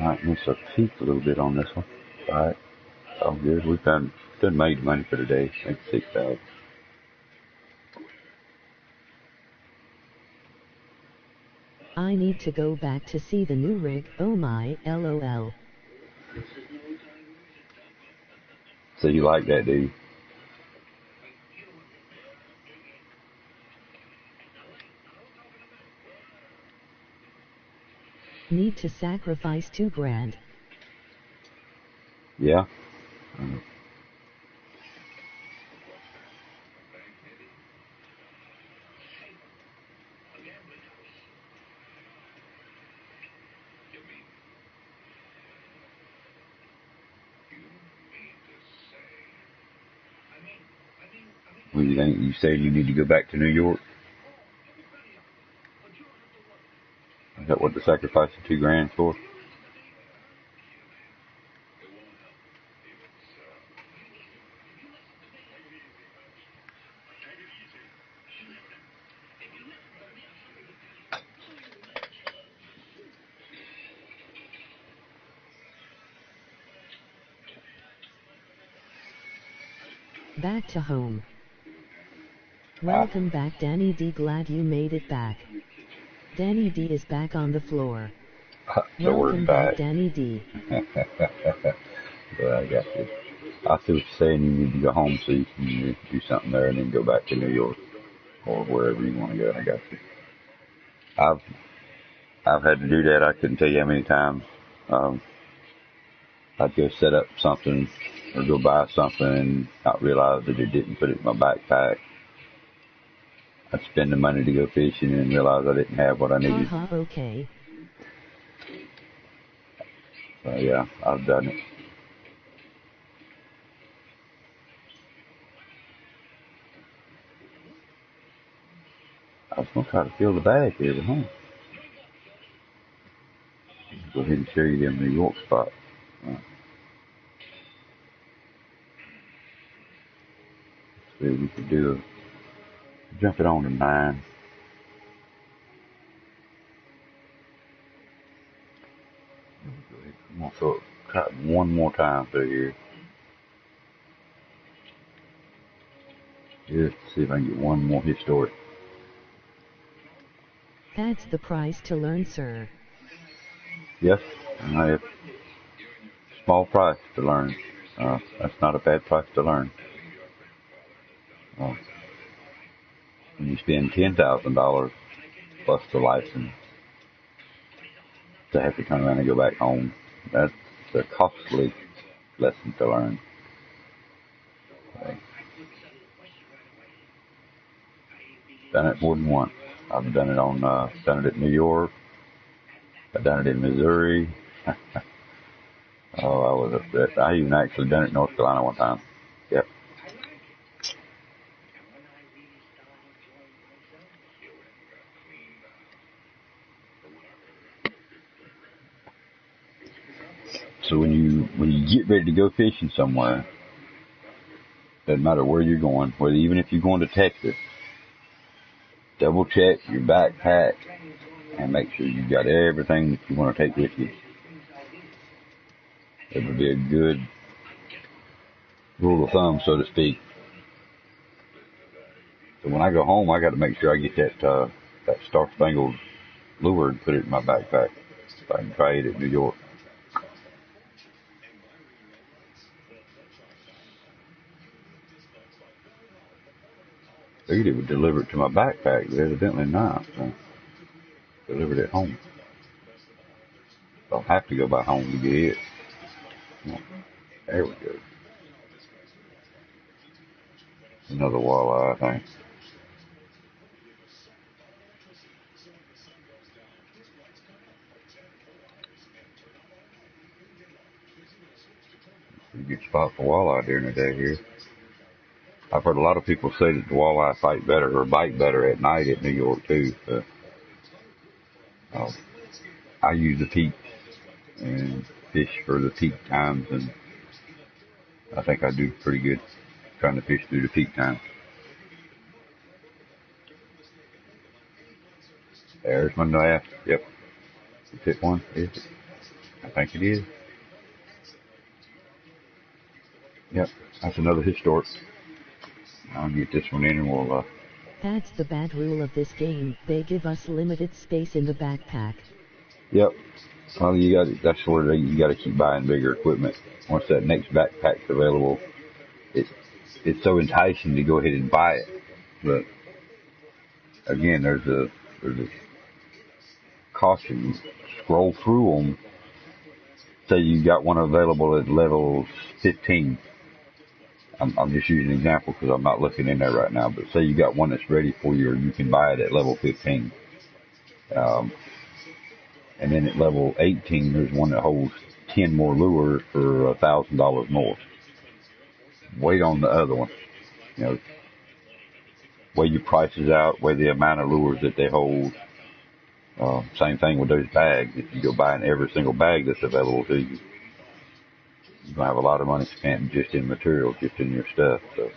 Might miss a peak a little bit on this one. Alright. All good. We've done made money for today. I think 6,000. I need to go back to see the new rig, oh my, lol. So you like that, do you? Need to sacrifice $2,000. Yeah. Well, you said you need to go back to New York? Is that what the sacrifice of $2,000 for? Back to home. Welcome back, Danny D. Glad you made it back. Danny D is back on the floor. So Welcome back, Danny D. Yeah, I got you. I see what you're saying. You need to go home so you can do something there and then go back to New York or wherever you want to go. I got you. I've had to do that. I couldn't tell you how many times. I'd go set up something or go buy something and not realize that it didn't put it in my backpack. I'd spend the money to go fishing and realize I didn't have what I needed. Okay. So yeah, I've done it. I was going to try to fill the bag here, but go ahead and show you them New York spots. See, we could jump it on to 9. I'm going to try it one more time through here. Just see if I can get one more historic. That's the price to learn, sir. Yes, I have small price to learn. That's not a bad price to learn. When you spend $10,000 plus the license to have to turn around and go back home, that's a costly lesson to learn. Done it more than once. I've done it done it at New York. I've done it in Missouri. Oh, I was upset. I even actually done it in North Carolina one time. Yep. So when you get ready to go fishing somewhere, doesn't matter where you're going, whether even if you're going to Texas, double check your backpack and make sure you got everything that you want to take with you. It would be a good rule of thumb, so to speak. So when I go home, I got to make sure I get that Star Spangled lure and put it in my backpack so I can try it at New York. Figured it would deliver it to my backpack, but evidently not. So delivered it home. I'll have to go by home to get it. There we go. Another walleye, I think. A good spot for walleye during the day here. I've heard a lot of people say that the walleye fight better or bite better at night at New York too. So, I use the peak and fish for the peak times, and I think I do pretty good trying to fish through the peak time. There's my knife. Yep. Is it one? Is it? I think it is. Yep. That's another historic. I'll get this one in and we'll... That's the bad rule of this game. They give us limited space in the backpack. Yep. Well, that's where you got to keep buying bigger equipment. Once that next backpack's available, it's so enticing to go ahead and buy it. But again, there's a caution. Scroll through them. Say you got one available at level 15. I'm just using an example because I'm not looking in there right now. But say you got one that's ready for you, or you can buy it at level 15. And then at level 18, there's one that holds 10 more lures for $1,000 more. Wait on the other one. Weigh your prices out, weigh the amount of lures that they hold. Same thing with those bags. If you go buying every single bag that's available to you, you're going to have a lot of money spent just in materials, just in your stuff. So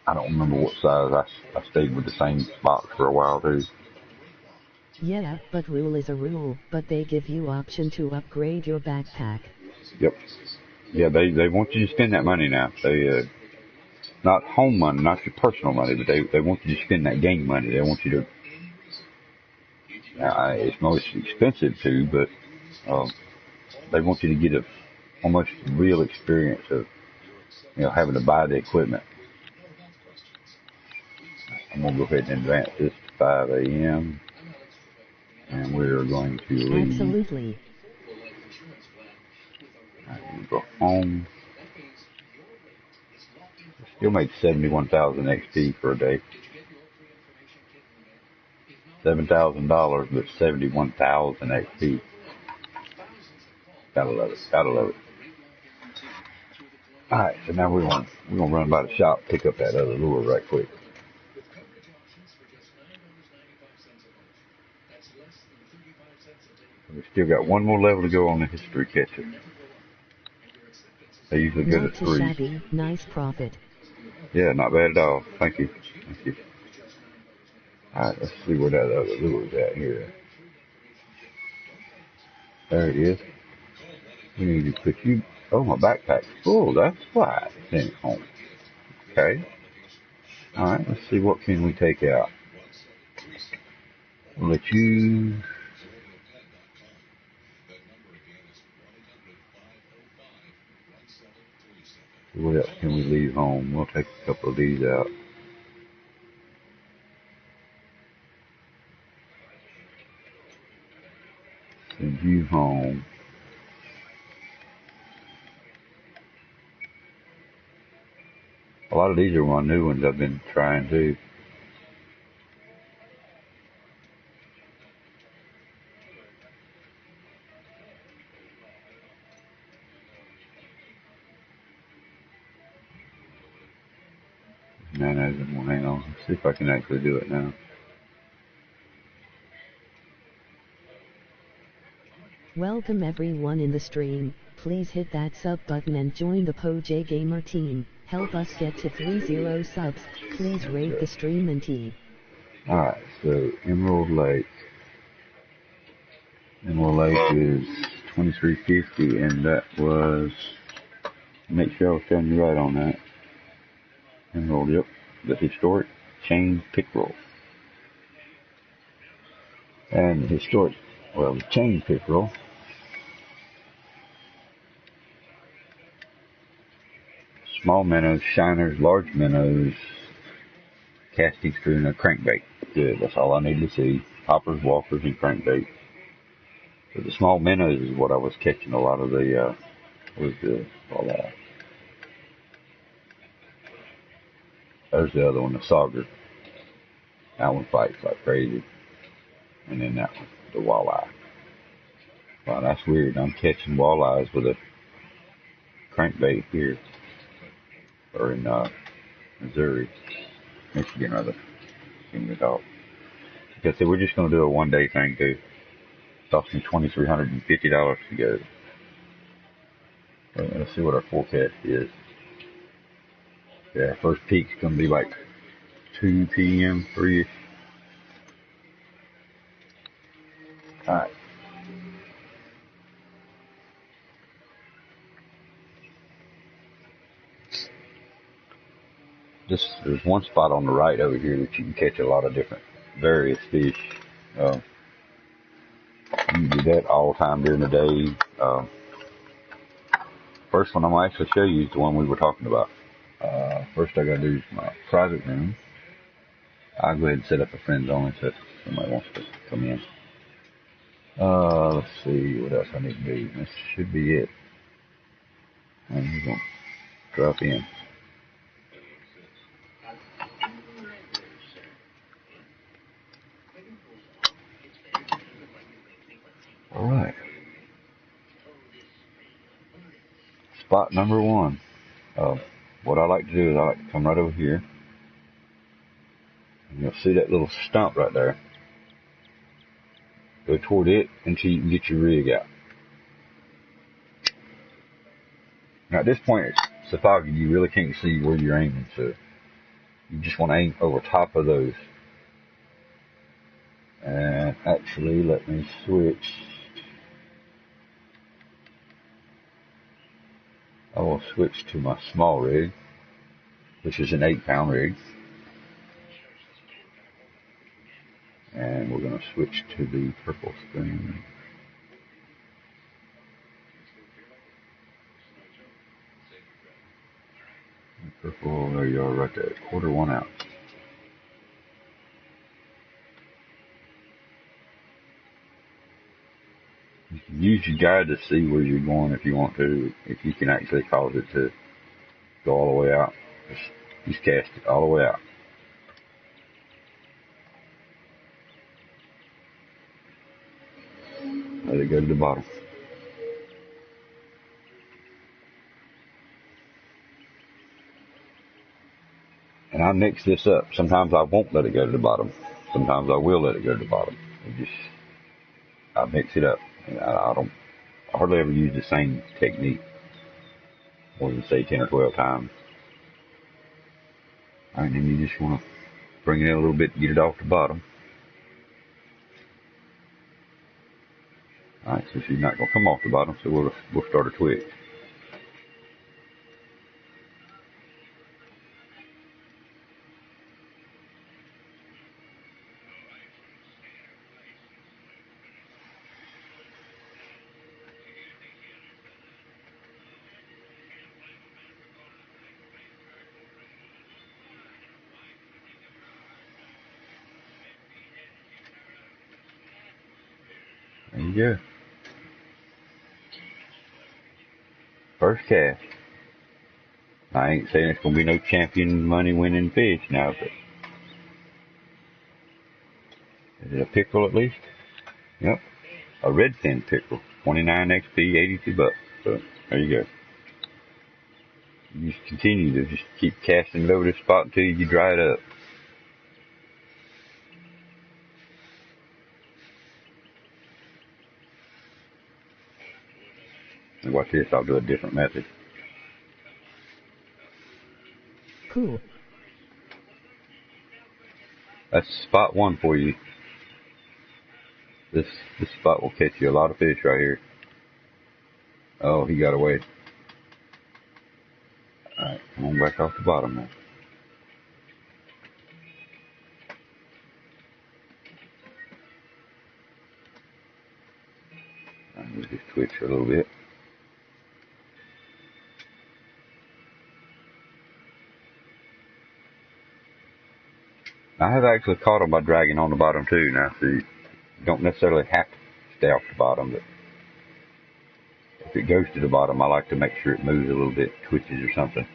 I don't remember what size. I stayed with the same box for a while too. Yeah, but rule is a rule, but they give you option to upgrade your backpack. Yep. Yeah, they want you to spend that money now. They not home money, not your personal money, but they want you to spend that game money. They want you to. It's most expensive too, but they want you to get a almost real experience of having to buy the equipment. I'm gonna go ahead and advance this to 5 a.m. and we're going to leave. Absolutely. We'll go home. Still make 71,000 XP for a day. $7,000, but 71,000 XP. Gotta love it. Gotta love it. All right, so now we're gonna run by the shop, pick up that other lure right quick. We still got one more level to go on the history catcher. They usually go to 3. Shabby, nice profit. Yeah, not bad at all. Thank you. Thank you. All right, let's see where that other lure's at here. There it is. We need to put you. Oh, my backpack's full. That's why I sent it home. Okay. All right, let's see what can we take out. We'll let you. What else can we leave home? We'll take a couple of these out. Send you home. A lot of these are my new ones I've been trying too. Nanos and one. Hang on. Let's see if I can actually do it now. Welcome everyone in the stream. Please hit that sub button and join the PoJ-Gamer team. Help us get to 30 subs. Please rate the stream and tea. Alright, so Emerald Lake. Emerald Lake is $23.50, and that was, make sure I was telling you right on that. Emerald, yep, the historic chain pickerel. And the historic, well, the chain pickerel, small minnows, shiners, large minnows, casting screw, and a crankbait. Good, that's all I need to see. Hoppers, walkers, and crankbait. So the small minnows is what I was catching a lot of the, there's the other one, the sauger. That one fights like crazy. And then that one, the walleye. Wow, that's weird. I'm catching walleyes with a crankbait here. Or in Missouri. Michigan, rather. In the dog. Like I said, we're just going to do a one-day thing, too. It cost me $2,350 to go. Let's see what our forecast is. Yeah, our first peak's going to be like 2 p.m., 3-ish. Alright. There's one spot on the right over here that you can catch a lot of different various fish. You can do that all the time during the day. First one I'm going to actually show you is the one we were talking about. First I got to do my private room. I'll go ahead and set up a friends only so if somebody wants to come in. Let's see what else I need to do. This should be it. And we're going to drop in. Alright. Spot number one. What I like to do is I like to come right over here. And you'll see that little stump right there. Go toward it until you can get your rig out. Now at this point it's so foggy you really can't see where you're aiming, so you just want to aim over top of those. And actually let me switch. I will switch to my small rig, which is an 8-pound rig. And we're going to switch to the purple screen. The purple, there you are right there, 1/4 ounce. You can use your guide to see where you're going if you want to, if you can actually cause it to go all the way out. Just cast it all the way out. Let it go to the bottom. And I mix this up. Sometimes I won't let it go to the bottom. Sometimes I will let it go to the bottom. I mix it up. And I hardly ever use the same technique more than say 10 or 12 times. Alright, then you just want to bring it in a little bit to get it off the bottom. Alright, so she's not going to come off the bottom, so we'll start a twitch. There you go. First cast. I ain't saying it's going to be no champion money winning fish now, but is it a pickerel at least? Yep. A redfin pickerel. 29 XP, 82 bucks. So there you go. You just continue to just keep casting it over this spot until you dry it up. Watch this, I'll do a different method. Cool. That's spot one for you. This spot will catch you a lot of fish right here. Oh, he got away. Alright, come on back off the bottom now. We'll just twitch a little bit. I have actually caught them by dragging on the bottom too. Now, so you don't necessarily have to stay off the bottom, but if it goes to the bottom, I like to make sure it moves a little bit, twitches or something.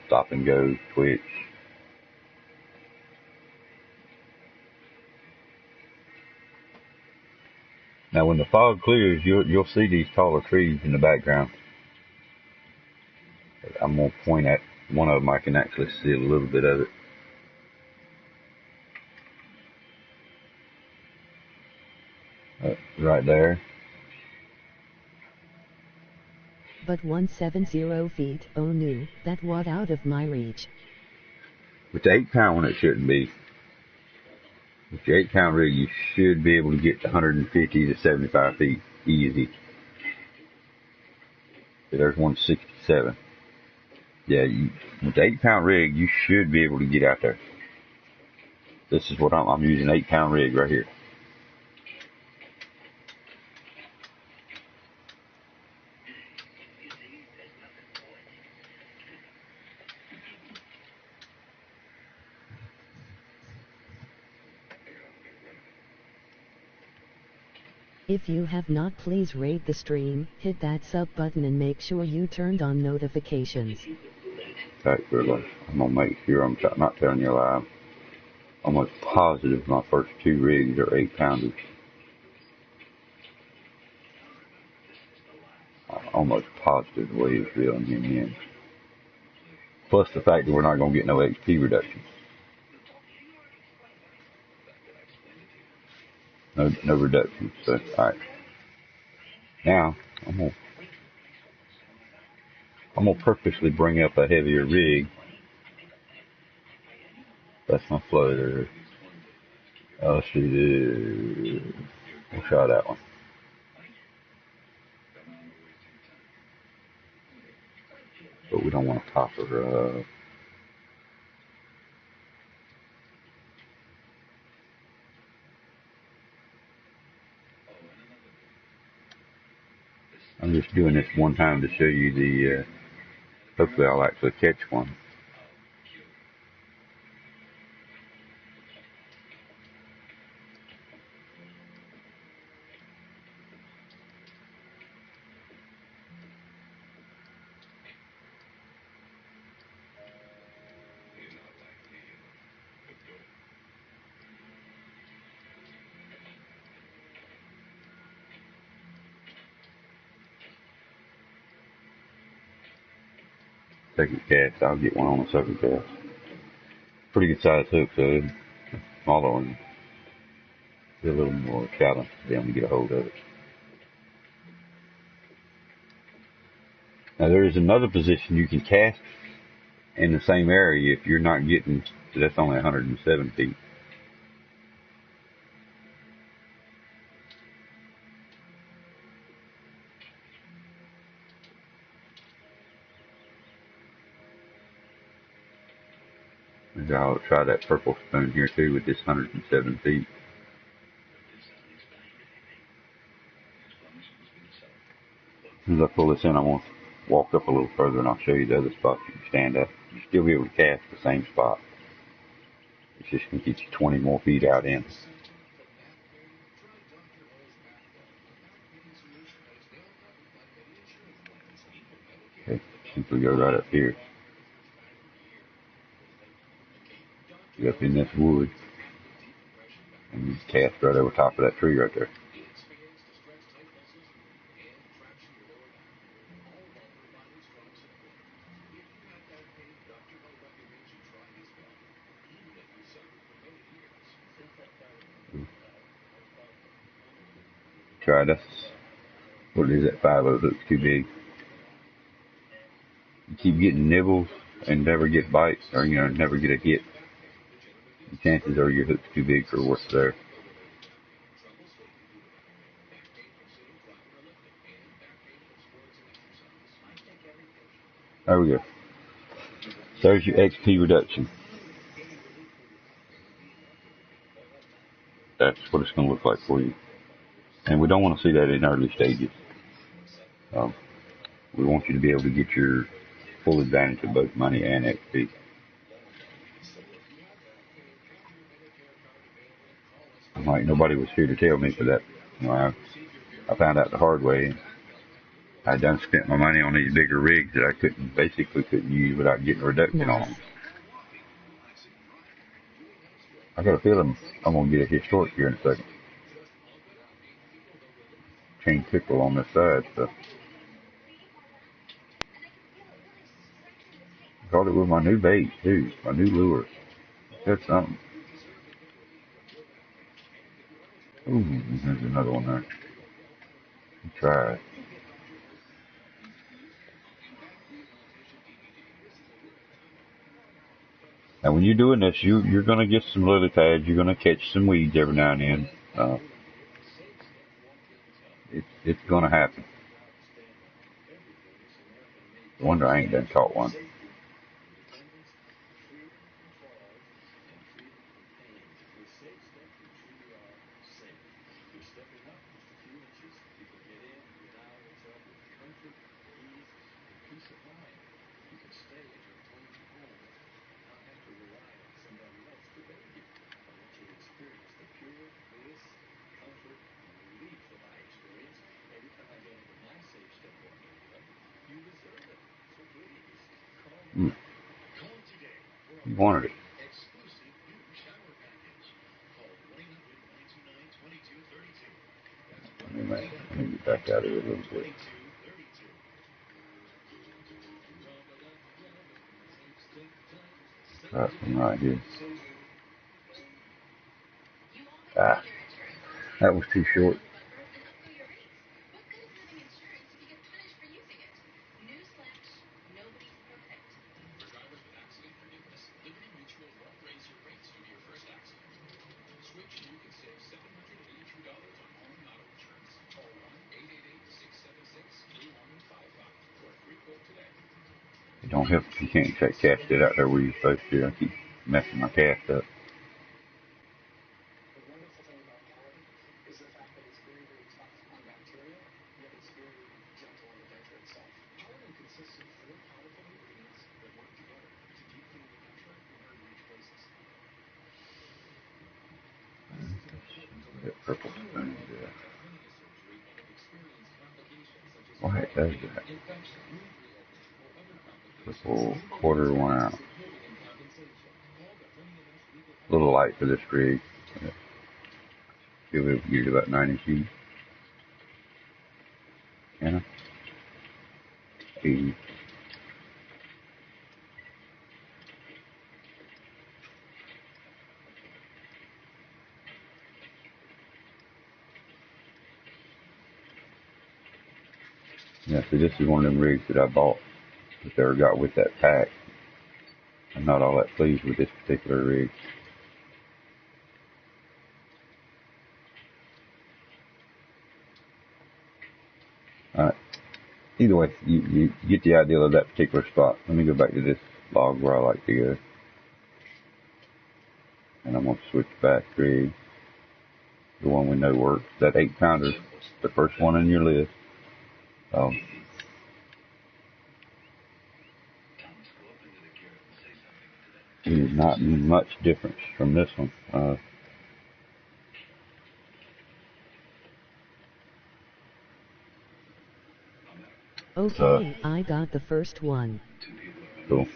Stop and go, twitch. Now, when the fog clears, you'll see these taller trees in the background. I'm gonna point at one of them. I can actually see a little bit of it. Right there. But 170 feet, oh no, that was out of my reach. With the 8-pound one, it shouldn't be. With the 8-pound rig, you should be able to get to 150 to 75 feet easy. There's 167. Yeah, with the 8-pound rig, you should be able to get out there. This is what I'm using, 8-pound rig right here. If you have not, please rate the stream, hit that sub button and make sure you turned on notifications. Alright, I'm gonna make sure I'm not telling you a lie. I'm almost positive my first 2 rigs are 8-pounders. I'm almost positive the way it's reeling him in. Plus the fact that we're not gonna get no XP reduction. No reduction. So, alright. Now, I'm gonna purposely bring up a heavier rig. That's my floater. Let's see we'll try that one. But we don't want to pop her up. I'm just doing this one time to show you the, hopefully I'll actually catch one. Second cast, I'll get one on the second cast. Pretty good size hook, so smaller one. Be a little more challenge for them to get a hold of it. Now there is another position you can cast in the same area if you're not getting, so that's only 107 feet. Maybe I'll try that purple spoon here too with this 107 feet. As soon as I pull this in, I'm going to walk up a little further and I'll show you the other spots you can stand up. You'll still be able to cast the same spot. It's just going to get you 20 more feet out in. Okay, simply go right up here. Get up in this wood and you cast right over top of that tree right there. Try this. What is that 5/0 hook's too big. you keep getting nibbles and never get bites, or never get a hit, the chances are your hook's too big for what's there. There we go. There's your XP reduction. That's what it's going to look like for you. And we don't want to see that in early stages. We want you to be able to get your full advantage of both money and XP. Like nobody was here to tell me for that. I found out the hard way. I done spent my money on these bigger rigs that I basically couldn't use without getting a reduction on them. I got a feeling I'm going to get a historic here in a second. Chain pickle on this side, so. I caught it with my new bait, too. My new lure. That's something. Ooh, there's another one there. Let's try it. Now, when you're doing this, you're going to get some lily pads. You're going to catch some weeds every now and then. It's going to happen. No wonder I ain't done caught one. You wanted it. Let me get back out of it a little bit. Try some right here. Ah, that was too short. It don't help if you can't cast it out there where you're supposed to. I keep messing my cast up. That purple thing there. Why it does that? Purple quarter 1 ounce. A little light for this rig. Feel it get about 90 feet. Yeah. 80. Yeah, so this is one of them rigs that I bought that they got with that pack. I'm not all that pleased with this particular rig. Alright. Either way, you get the idea of that particular spot. Let me go back to this log where I like to go. And I'm going to switch back rig. The one we know works. That 8-pounder, the first one on your list. There's not much difference from this one. Okay, I got the first one. Cool.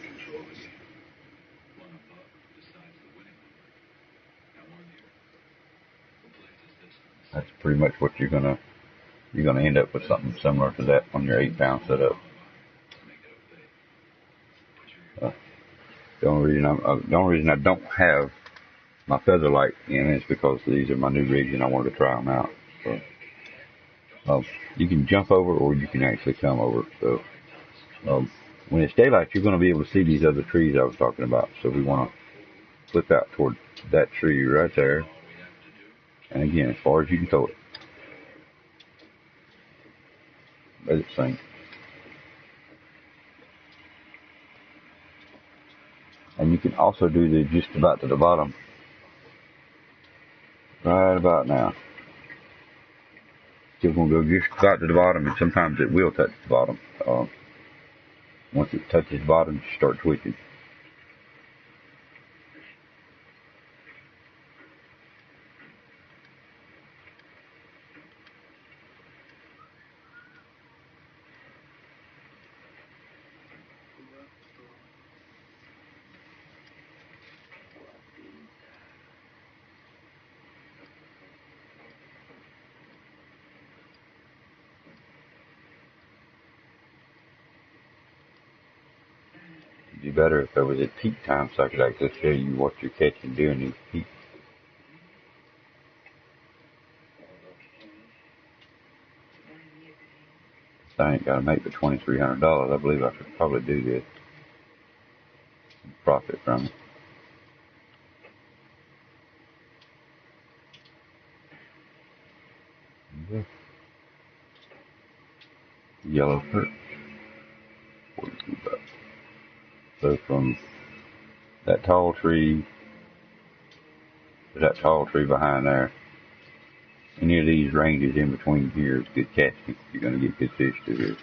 That's pretty much what you're gonna end up with, something similar to that on your 8-pound setup. The only reason I don't have my feather light in is because these are my new rigs and I wanted to try them out. So, you can jump over or you can actually come over. So when it's daylight, you're going to be able to see these other trees I was talking about. So we want to flip out toward that tree right there. And again, as far as you can throw it. Let it sink. And you can also do the just about to the bottom. Right about now. Still going to go just about to the bottom, and sometimes it will touch the bottom. Once it touches the bottom, you start twitching. It'd be better if it was at peak time so I could actually show you what you're catching during these peaks. I ain't got to make the $2,300. I believe I could probably do this and profit from it. Yeah. Yellow perch. 42 bucks. So from that tall tree to that tall tree behind there, any of these ranges in between here is good casting. You're going to get good fish through here.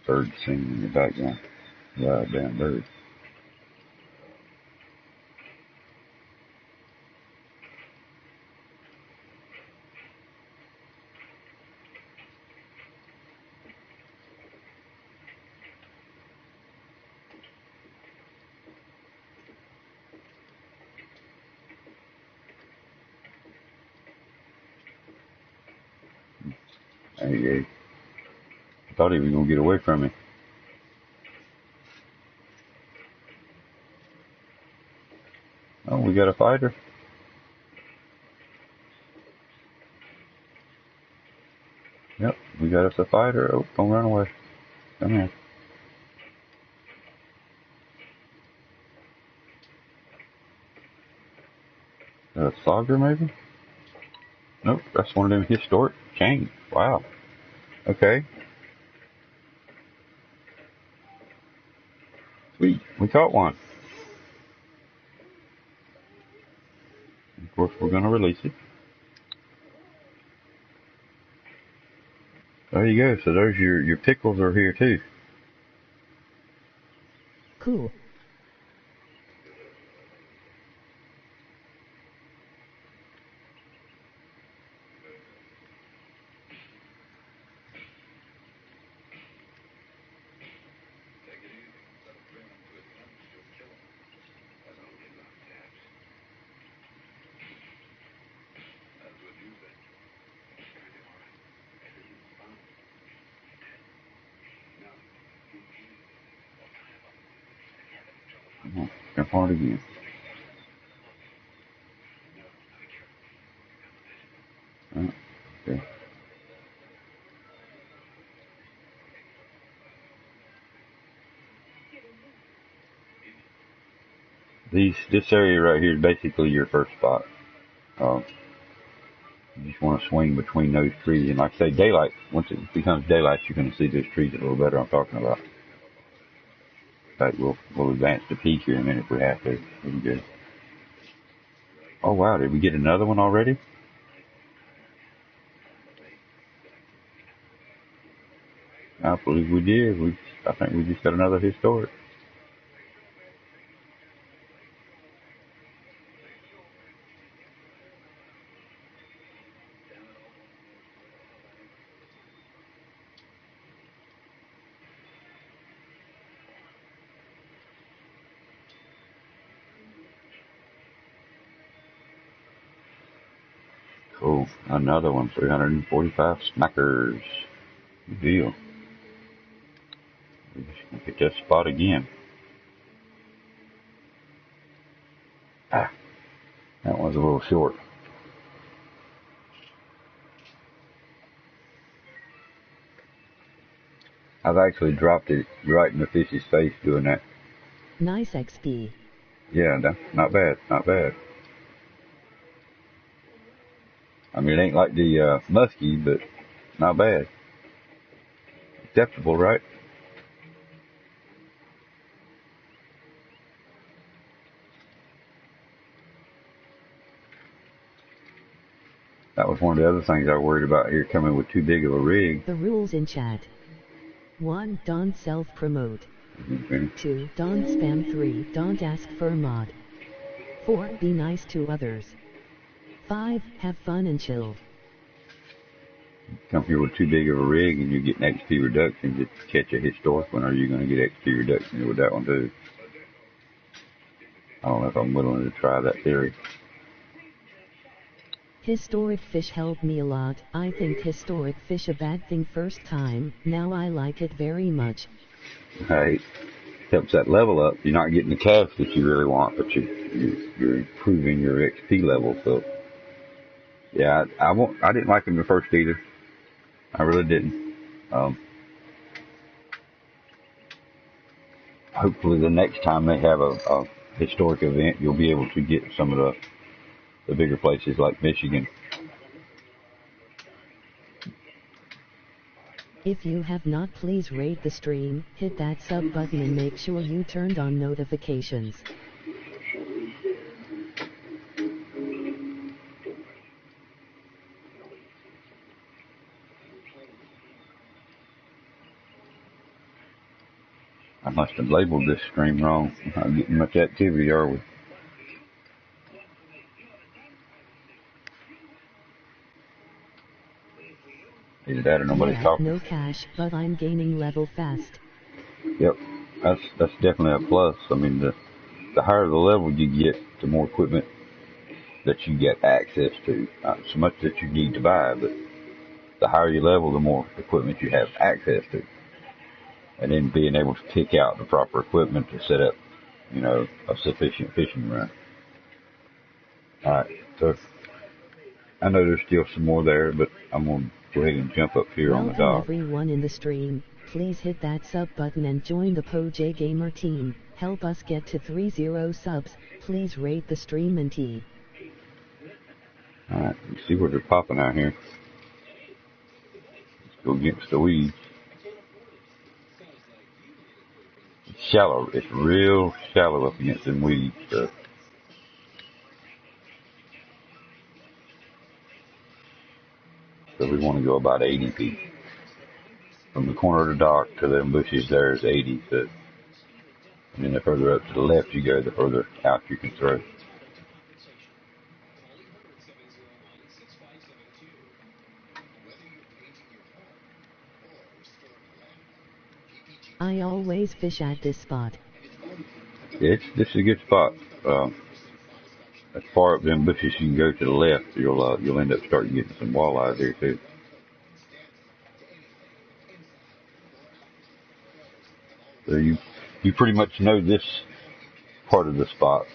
Bird singing in the background. Wild damn bird. There you go. I thought he was going to get away from me. Oh, we got a fighter. Yep, we got us a fighter. Oh, don't run away. Come here. A sauger, maybe? Nope, that's one of them historic chains. Wow. Okay. Sweet. We caught one. Of course, we're going to release it. There you go. So there's your pickles are here too. Cool. Come on, jump on it again. Okay. This area right here is basically your first spot. You just want to swing between those trees, and like I say, daylight. Once it becomes daylight, you're going to see those trees a little better. I'm talking about. In fact, we'll advance the peak here in a minute if we have to. Here we go. Oh wow, did we get another one already? I believe we did. I think we just got another historic. Oh, another one, 345 smackers. Good deal. We're just gonna hit that spot again. Ah, that one's a little short. I've actually dropped it right in the fish's face doing that. Nice XP. Yeah, not bad, not bad. I mean, it ain't like the muskie, but not bad. Acceptable, right? That was one of the other things I worried about here, coming with too big of a rig. The rules in chat. 1. Don't self-promote. Okay. 2. Don't spam. 3. Don't ask for mod. 4. Be nice to others. 5. Have fun and chill. Come here with too big of a rig and you're getting XP reduction to catch a historic one, or are you going to get XP reduction with that one too? I don't know if I'm willing to try that theory. Historic fish helped me a lot. I think historic fish a bad thing first time. Now I like it very much. Right. Helps that level up. You're not getting the catch that you really want, but you're improving your XP level. So yeah, I didn't like them at first either. I really didn't. Hopefully the next time they have a historic event, you'll be able to get some of the bigger places like Michigan. If you have not, please rate the stream, hit that sub button and make sure you turned on notifications. I must have labeled this stream wrong. We're not getting much activity, are we? Either that or nobody's talking. No cash, but I'm gaining level fast. Yep, that's definitely a plus. I mean, the higher the level you get, the more equipment that you get access to. Not so much that you need to buy, but the higher your level, the more equipment you have access to. And then being able to pick out the proper equipment to set up, a sufficient fishing run. Alright, so I know there's still some more there, but I'm going to go ahead and jump up here on the dock. Welcome everyone in the stream. Please hit that sub button and join the PoJ-Gamer team. Help us get to 30 subs. Please rate the stream and T. Alright, you see where they're popping out here. Let's go against the weeds. It's shallow. It's real shallow up against them weeds. So we want to go about 80 feet. From the corner of the dock to them bushes there is 80 feet. And then the further up to the left you go, the further out you can throw. I always fish at this spot. This is a good spot. As far up them bushes you can go to the left, you'll end up starting getting some walleyes there too. So you pretty much know this part of the spot.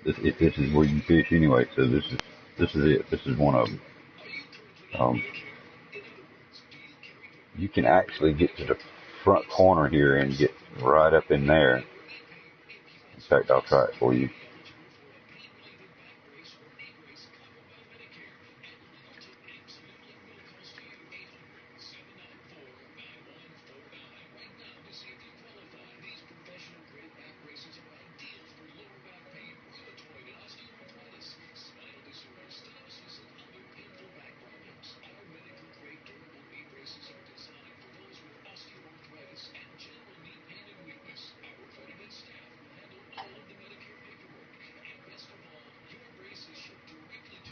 This is where you fish anyway. So this is it. This is one of them. You can actually get to the front corner here and get right up in there. In fact, I'll try it for you.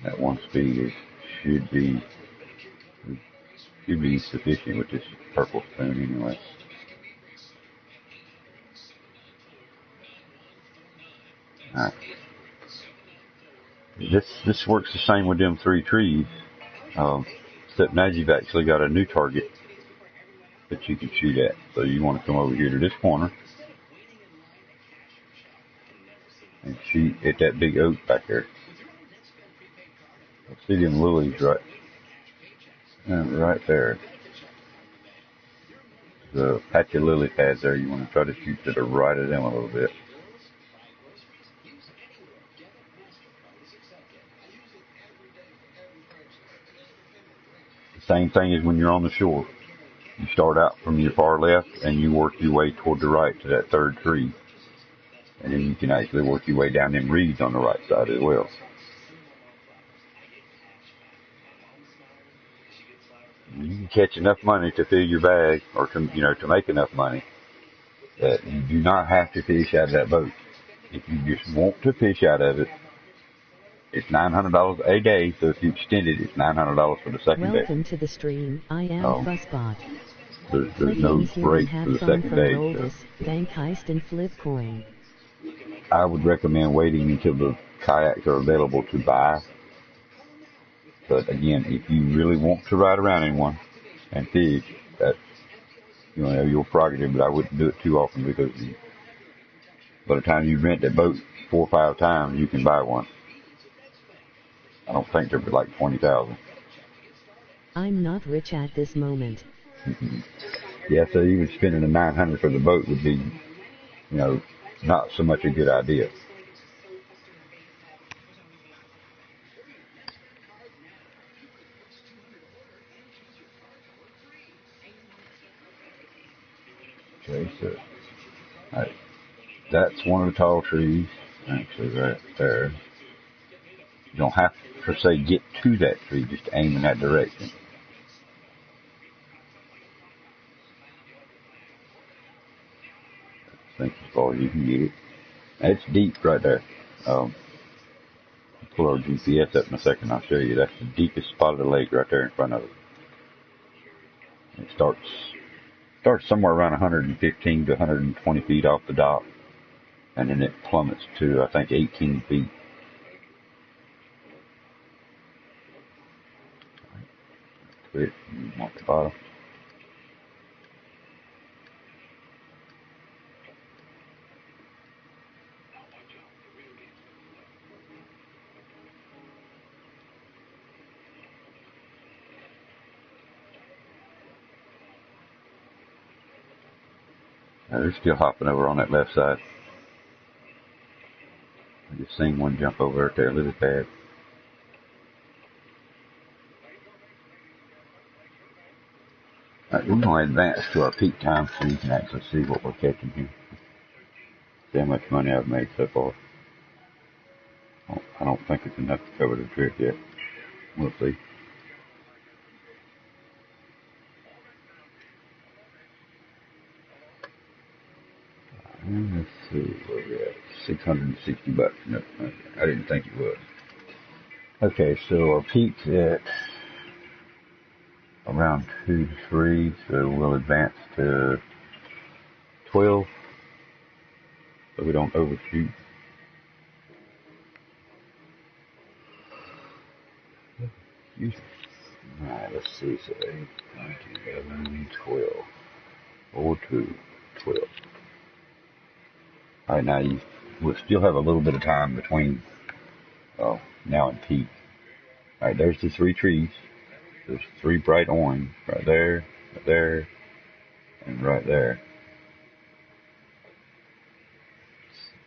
At one speed, should be sufficient with this purple spoon anyway. Alright. This works the same with them 3 trees, except now you've actually got a new target that you can shoot at. So you want to come over here to this corner and shoot at that big oak back there. I see them lilies right there. The patch of lily pads there. You want to try to shoot to the right of them a little bit. The same thing as when you're on the shore. You start out from your far left and you work your way toward the right to that 3rd tree. And then you can actually work your way down them reeds on the right side as well. You can catch enough money to fill your bag, or to make enough money that you do not have to fish out of that boat. If you just want to fish out of it, it's $900 a day. So if you extend it, it's $900 for the second day. Welcome to the stream. I am Fussbot. There's no break for the second day. So. Bank heist and flip coin. I would recommend waiting until the kayaks are available to buy. But again, if you really want to ride around in one and fish, that's your prerogative. But I wouldn't do it too often, because by the time you rent that boat 4 or 5 times, you can buy one. I don't think they're like $20,000. I'm not rich at this moment. Yeah, so even spending the $900 for the boat would be, not so much a good idea. Okay, so that's one of the tall trees, actually right there. You don't have to, per se, get to that tree, just aim in that direction. I think as far as you can get it. It's deep right there. Pull our GPS up in a second, I'll show you. That's the deepest spot of the lake right there in front of it. It starts somewhere around 115 to 120 feet off the dock, and then it plummets to, I think, 18 feet. Quit, mark the bottom. They're still hopping over on that left side. I just seen one jump over right there, lily pad. Alright, we're going to advance to our peak time so you can actually see what we're catching here. See how much money I've made so far. I don't think it's enough to cover the trip yet. We'll see. Let's see, where we at? $660. No, I didn't think it was. Okay, so our peak's at around 2 to 3, so we'll advance to 12, so we don't overshoot. Alright, let's see, so 8, 9, 11, 12, 4, 2, 12. Alright, now we'll still have a little bit of time between now and peak. Alright, there's the 3 trees. There's 3 bright orange right there, and right there.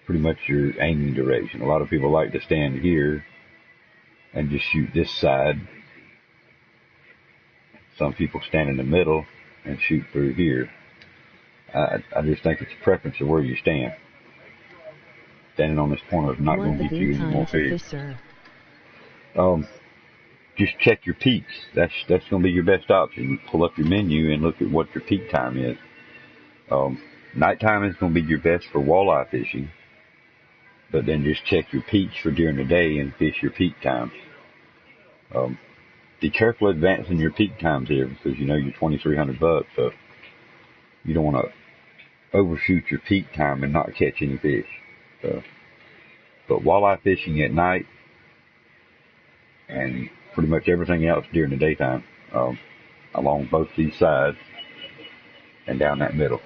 Pretty much your aiming direction. A lot of people like to stand here and just shoot this side. Some people stand in the middle and shoot through here. I just think it's a preference of where you stand. Standing on this corner is not going to get you any more fish. Just check your peaks. That's going to be your best option. Pull up your menu and look at what your peak time is. Nighttime is going to be your best for walleye fishing, but then just check your peaks for during the day and fish your peak times. Be careful advancing your peak times here, because you're $2,300, so you don't want to overshoot your peak time and not catch any fish. But walleye fishing at night, and pretty much everything else during the daytime, along both these sides and down that middle.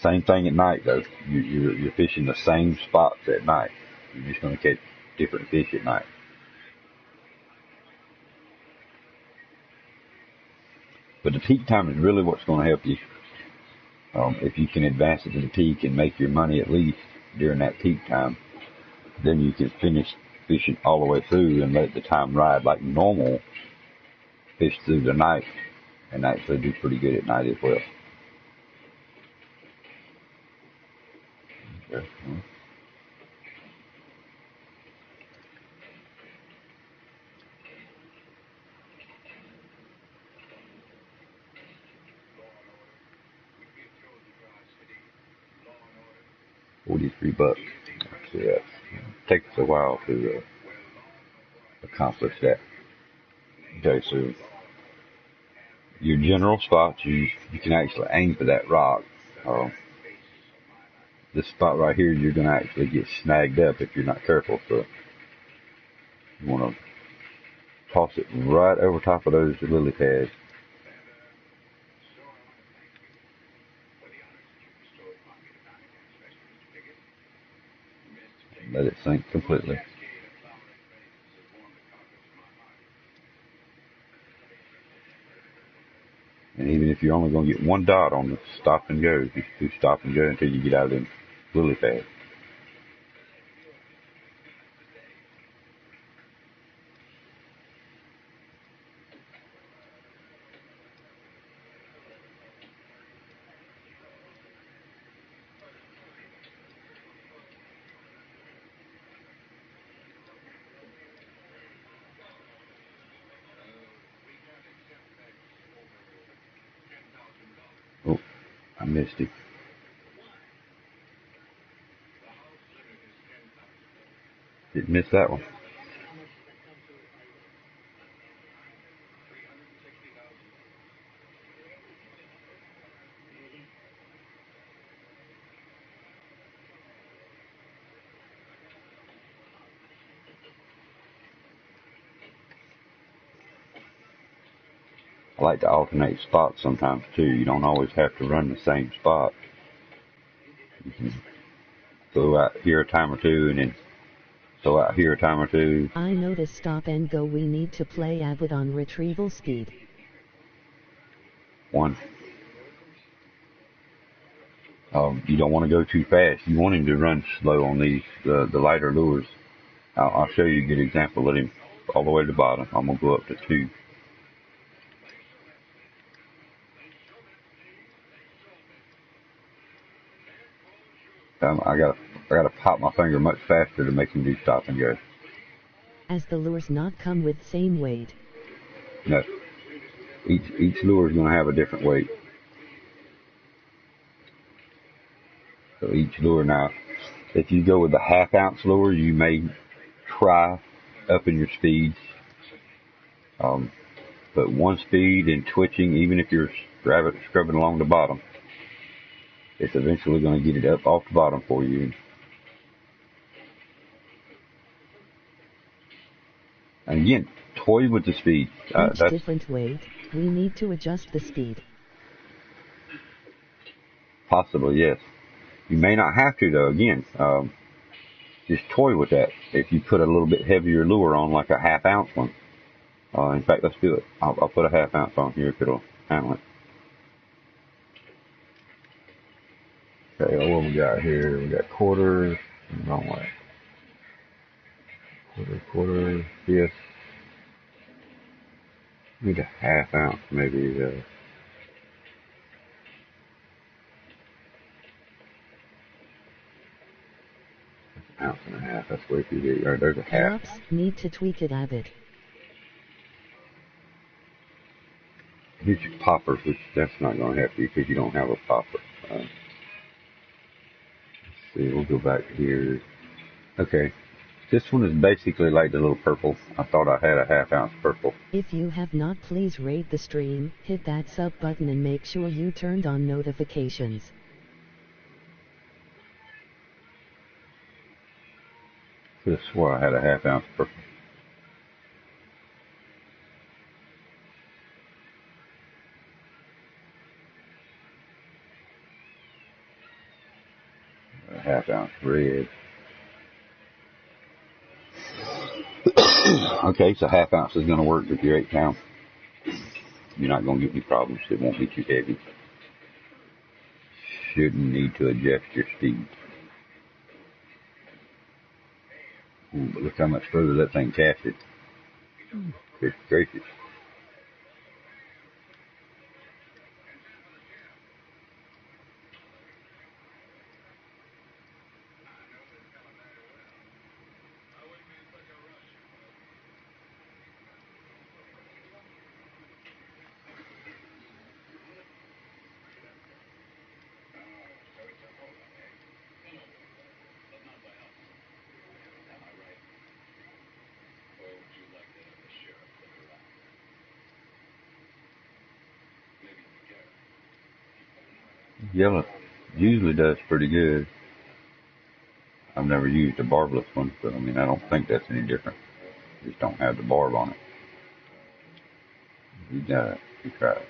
Same thing at night though. You're fishing the same spots at night. You're just going to catch different fish at night. But the peak time is really what's going to help you. If you can advance it to the peak and make your money at least during that peak time, then you can finish fishing all the way through and let the time ride like normal fish through the night and actually do pretty good at night as well. Okay. 43 bucks. So yeah, it takes a while to accomplish that. Okay, so your general spots, you can actually aim for that rock. This spot right here, you're going to actually get snagged up if you're not careful. So you want to toss it right over top of those lily pads. Let it sink completely. And even if you're only going to get one dot on the stop and go, just do stop and go until you get out of them lily pads. Oh, I missed it. Didn't miss that one. I like to alternate spots sometimes too. You don't always have to run the same spot. You can go out here a time or two and then go out here a time or two. I notice stop and go we need to play avid on retrieval speed. 1. You don't want to go too fast. You want him to run slow on these, the lighter lures. I'll show you a good example. Let him all the way to the bottom. I'm going to go up to 2. I gotta pop my finger much faster to make him do stop and go. As the lures not come with same weight. No. Each lure is going to have a different weight. So each lure now, if you go with a half-ounce lure, you may try upping your speeds. But 1 speed and twitching, even if you're scrubbing along the bottom, it's eventually going to get it up off the bottom for you. And again, toy with the speed. Each different weight, we need to adjust the speed. Possibly, yes. You may not have to though, again. Just toy with that. If you put a little bit heavier lure on, like a half-ounce one. In fact, let's do it. I'll put a half-ounce on here if it'll handle it. Okay, what we got here? We got quarter, wrong way. Quarter, yes. Need a half-ounce, maybe. Ounce and a half. That's way too big. Right, there's a half. Drops need to tweak it a bit. Here's your poppers, which that's not going to help you because you don't have a popper. Let's see, we'll go back here. Okay, this one is basically like the little purple. I thought I had a half-ounce purple. If you have not, please rate the stream, hit that sub button and make sure you turned on notifications. Could have swore I had a half-ounce per. A half-ounce red. Okay, so half ounce is going to work with your 8 pound. You're not going to get any problems. It won't be too heavy. Shouldn't need to adjust your speed. Ooh, but look how much further that thing casted. Good gracious. Yellow usually does pretty good. I've never used a barbless one, but I mean, I don't think that's any different. Just don't have the barb on it. You got it. You try it.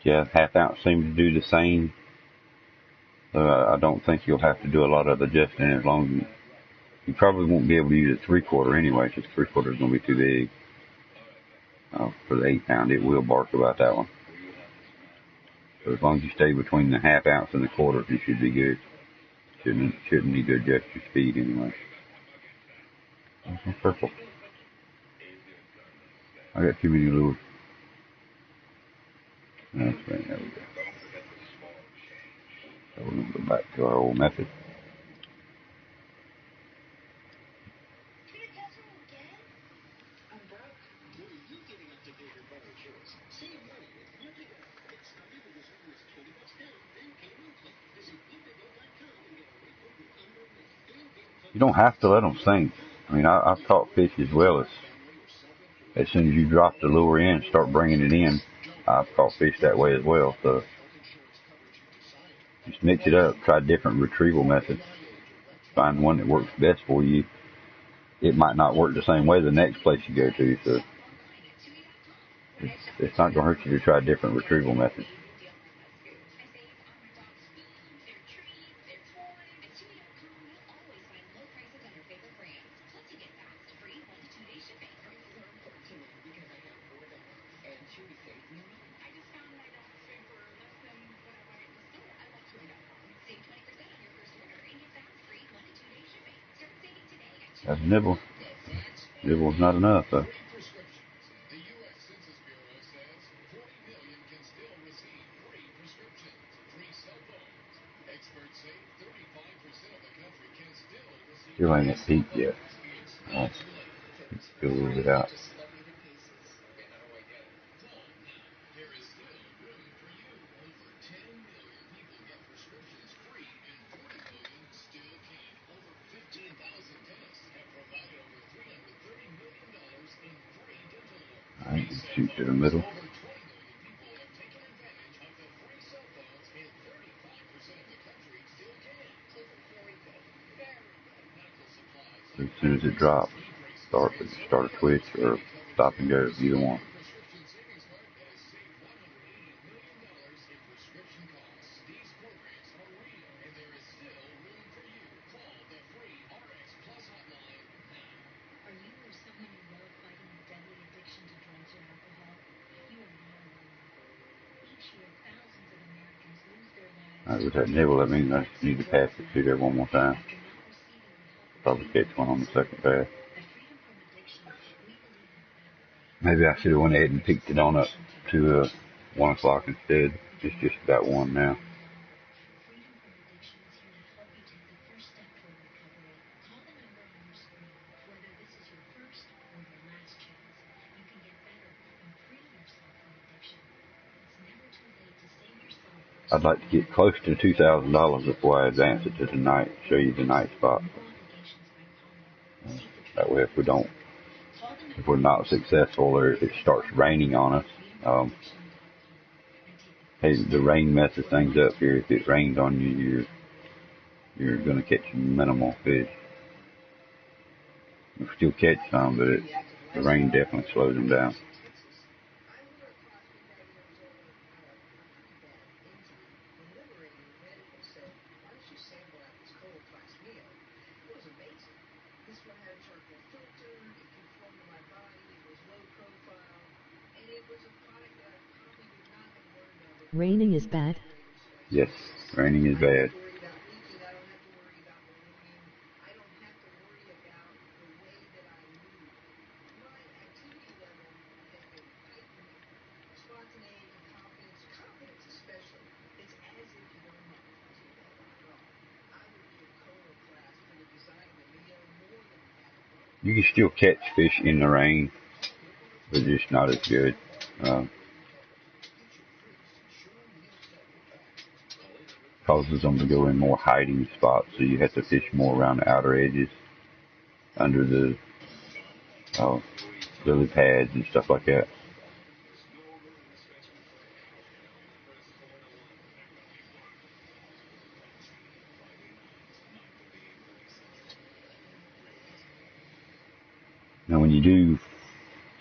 Yeah, half ounce seems to do the same. I don't think you'll have to do a lot of adjusting as long as you probably won't be able to use a 3/4 anyway, because 3/4 is going to be too big. For the 8 pound, it will bark about that one. So as long as you stay between the half ounce and the quarter, you should be good. Shouldn't need to adjust your speed anyway. Purple. I got too many lures. That's right, there we go. So we're going to go back to our old method. You don't have to let them sink. I mean, I've caught fish as well as soon as you drop the lure in and start bringing it in. I've caught fish that way as well. So just mix it up. Try different retrieval methods. Find one that works best for you. It might not work the same way the next place you go to. So it's not going to hurt you to try different retrieval methods. That's a nibble. Nibble's not enough, though. Still ain't at peak yet. Let's go a little bit out. Alright, shoot to the middle. As soon as it drops, start a twitch or stop and go, either one. Alright, with that nibble, that means I need to pass it through there one more time. Probably catch one on the second pass. Maybe I should have went ahead and picked it on up to 1 o'clock instead. It's just about 1 now. I'd like to get close to $2,000 before I advance it to the night, show you the night spot. That way if we're not successful or it starts raining on us, hey, the rain messes things up here. If it rains on you, you're going to catch minimal fish. You'll still catch some, but the rain definitely slows them down. Raining is bad? Yes, raining is bad. You can still catch fish in the rain, but just not as good. Causes them to go in more hiding spots, so you have to fish more around the outer edges, under the lily pads and stuff like that. Now when you do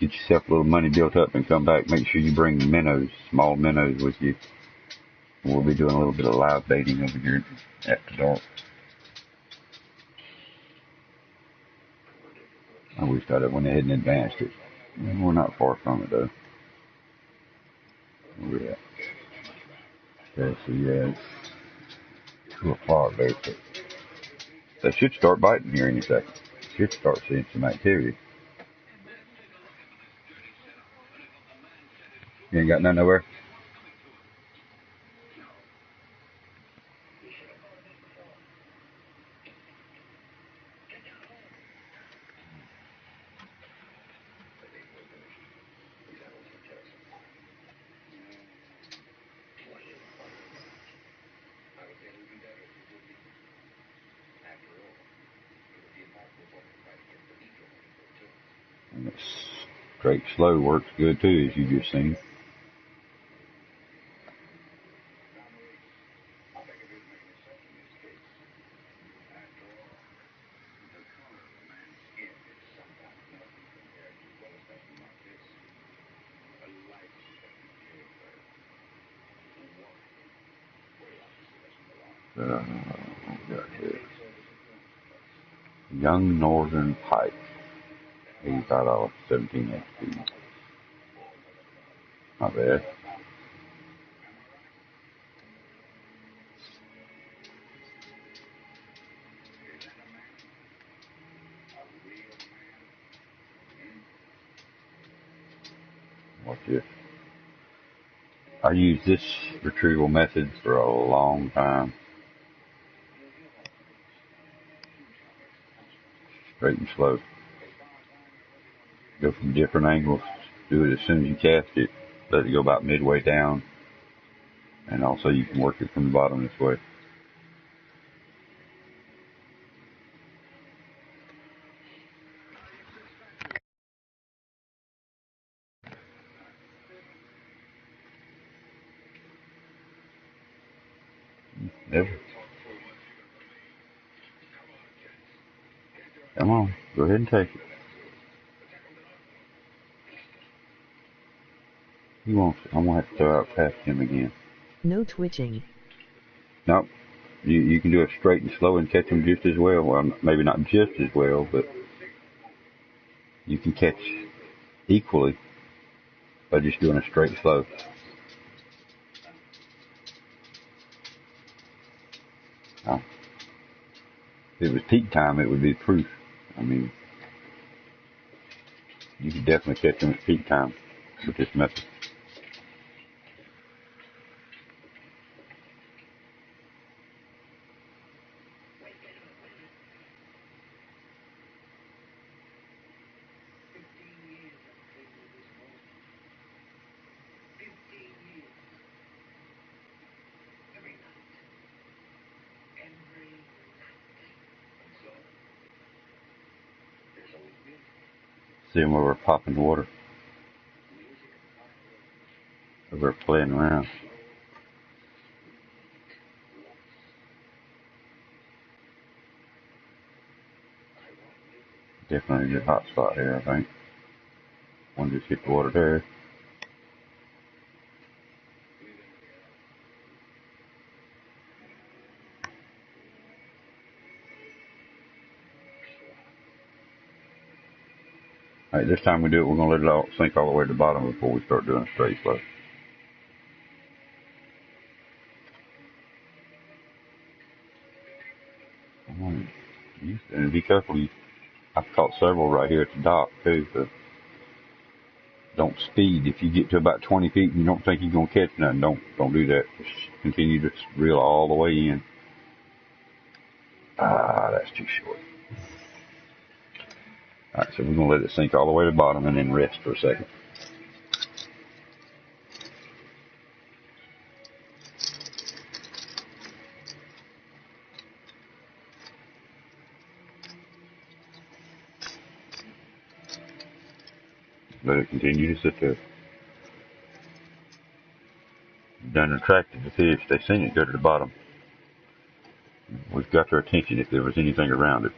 get yourself a little money built up and come back, make sure you bring minnows, small minnows with you. We'll be doing a little bit of live baiting over here after dark. I wish I'd have went ahead and advanced it. We're not far from it though. Where we at? Okay, so yeah, it's 2 o'clock there. So they should start biting here in a second. Should start seeing some activity. You ain't got none nowhere? And the straight slow works good too, as you just seen. Young Northern Pike, $85, 17 XP. Not bad. Watch this. I used this retrieval method for a long time. Straight and slow. Go from different angles. Do it as soon as you cast it. Let it go about midway down. And also you can work it from the bottom this way. Never. Come on, go ahead and take it. He wants it. I'm going to have to throw out past him again. No twitching. Nope. You can do it straight and slow and catch them just as well. Well, maybe not just as well, but you can catch equally by just doing a straight slow. If it was peak time, it would be proof. I mean, you could definitely catch them at peak time with this method. See them over popping the water. Over playing around. Definitely a good hot spot here, I think. One just hit the water there. Alright, this time we do it, we're going to let it all sink all the way to the bottom before we start doing a straight flow. And be careful, I've caught several right here at the dock too, so don't speed. If you get to about 20 feet and you don't think you're going to catch nothing, don't do that. Just continue to reel all the way in. Ah, that's too short. Alright, so we're going to let it sink all the way to the bottom and then rest for a second. Let it continue to sit there. Done attracted the fish. They seen it go to the bottom. We've got their attention if there was anything around it.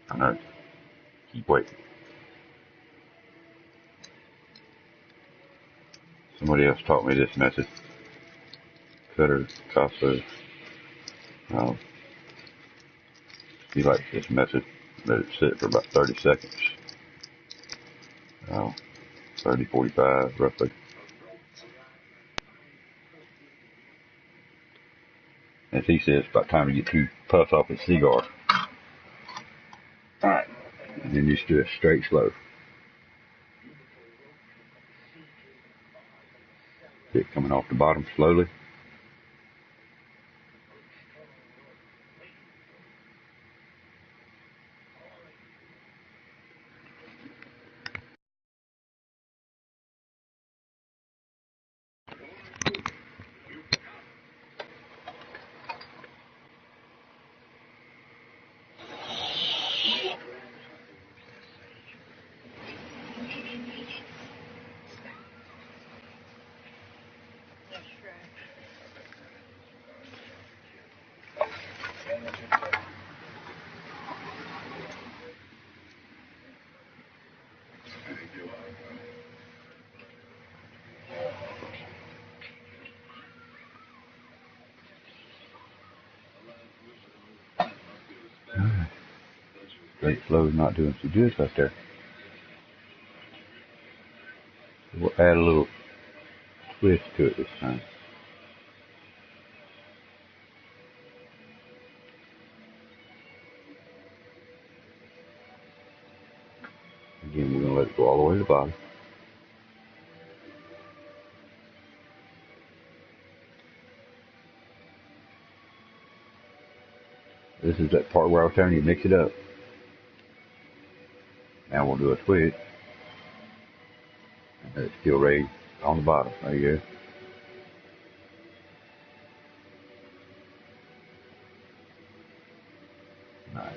I know. Keep waiting. Somebody else taught me this method. Cutter, Casa. He likes this method. Let it sit for about 30 seconds. 30, 45 roughly. As he says, it's about time to get two puffs off his cigar. Alright. And then just do a straight slow. See it coming off the bottom slowly. Straight flow is not doing so good right there. We'll add a little twist to it this time. Again, we're going to let it go all the way to the bottom. This is that part where I was telling you to mix it up. Now we'll do a twist. And let it still raise on the bottom. There you go. Nice.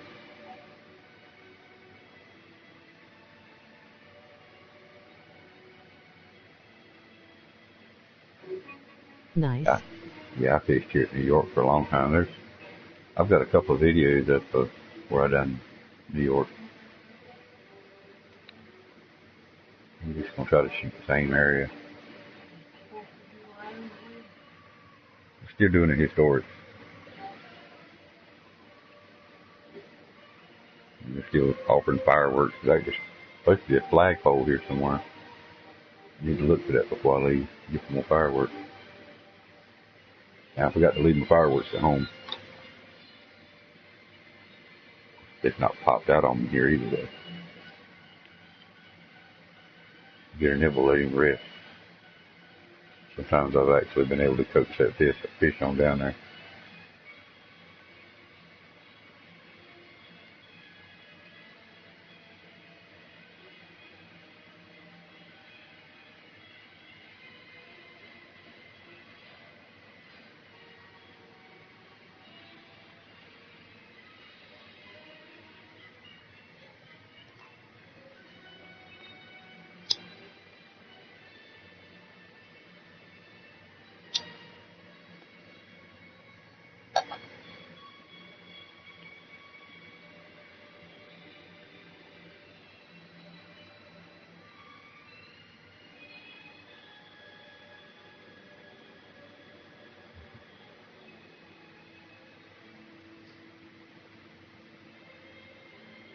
Nice. Yeah, I fished here at New York for a long time. I've got a couple of videos up of where I done New York. I'm just going to try to shoot the same area. I'm still doing it historic. They're still offering fireworks. There's supposed to be a flagpole here somewhere. I need to look for that before I leave. Get some more fireworks. Now I forgot to leave my fireworks at home. It's not popped out on me here either though. Get a nibble, let him rest. Sometimes I've actually been able to coax that fish on down there.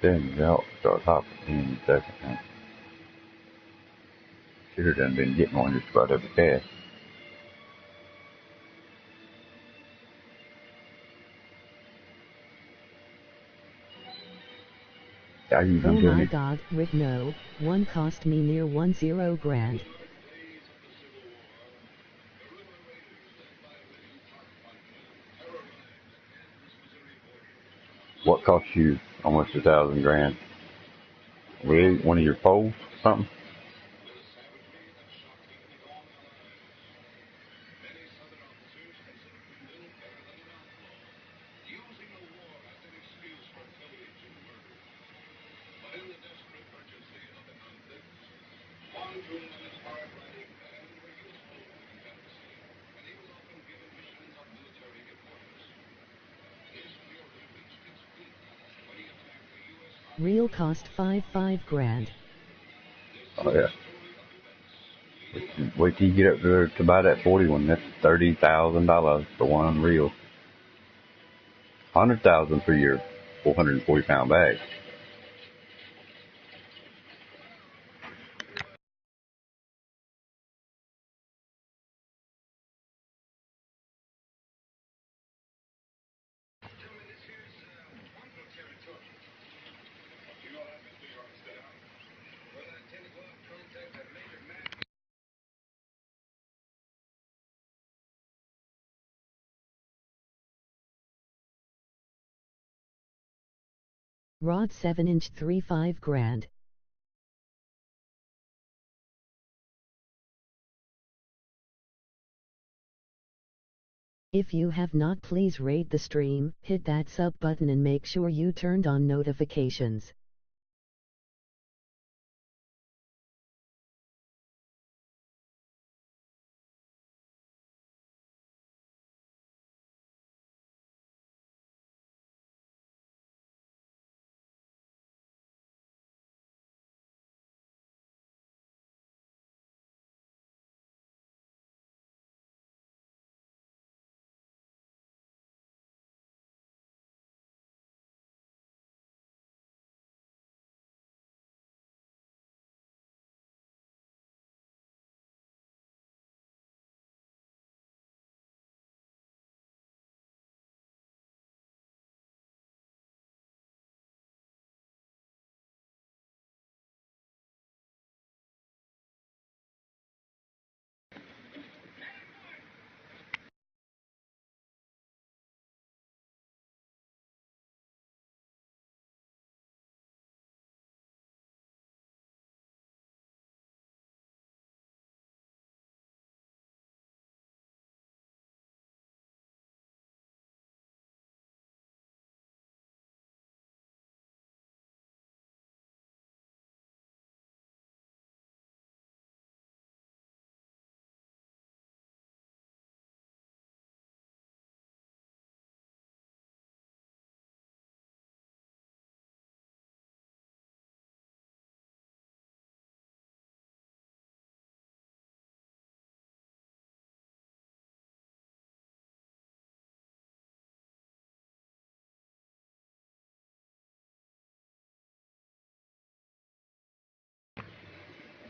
then the out starts hopping in a second. Should have done been getting one just about every cast. Oh my god, Rick, no. One cost me near 10 grand. What cost you almost 1,000 grand? Really? One of your poles? Something? Real cost 5 grand. Oh yeah. Wait till you get up there to buy that 40 one. That's $30,000 for one reel. $100,000 for your 440-pound bag. Rod 7-inch 5 grand. If you have not, please rate the stream, hit that sub button and make sure you turned on notifications.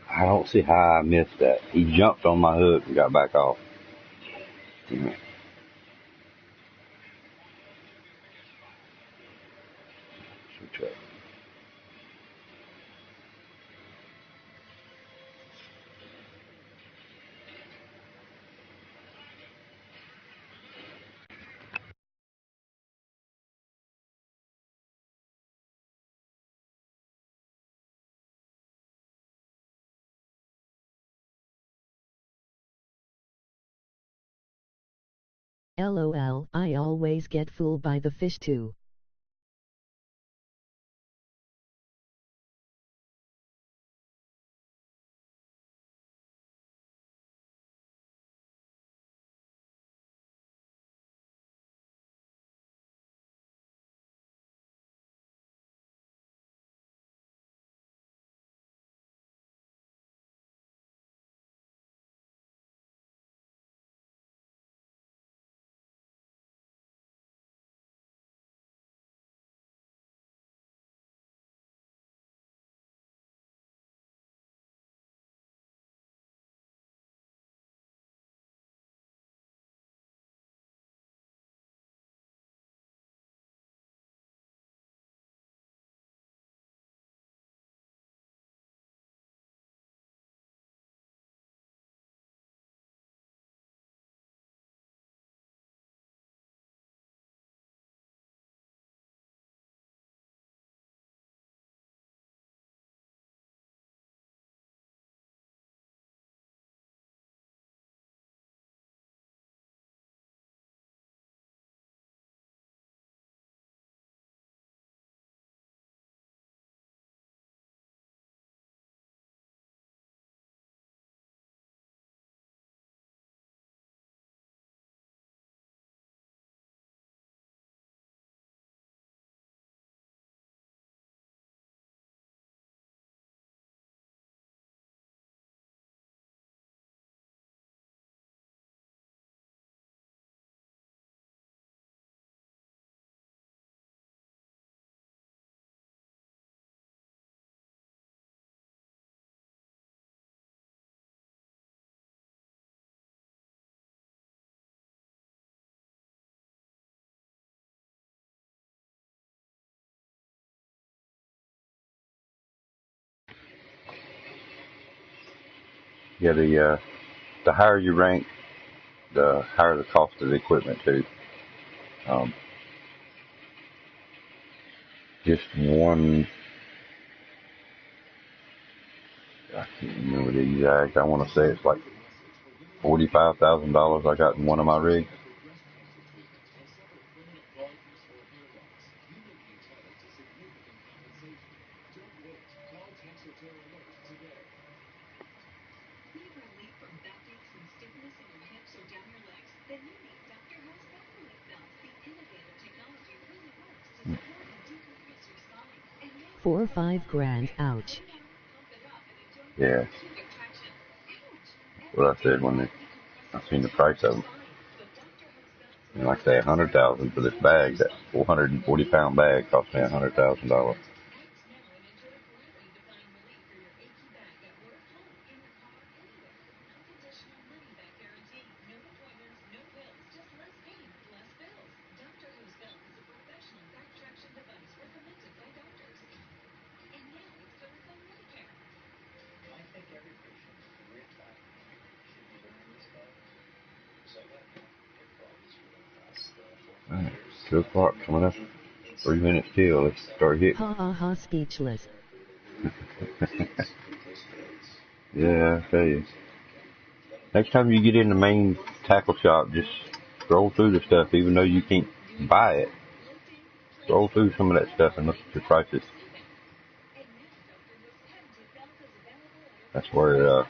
I don't see how I missed that. He jumped on my hook and got back off. Switch up. LOL, I always get fooled by the fish too. Yeah, the higher you rank, the higher the cost of the equipment too. Um, just one, I can't remember the exact. I want to say it's like $45,000 I got in one of my rigs. $4 or $5 grand, ouch. Yeah, what I said when I seen the price of them. And like I say, $100,000 for this bag. That 440-pound bag cost me $100,000. All right, 2 o'clock coming up. 3 minutes till. Let's start hitting. Ha ha ha, speechless. Yeah, I tell you. Next time you get in the main tackle shop, just scroll through the stuff, even though you can't buy it. Scroll through some of that stuff and look at the prices. That's where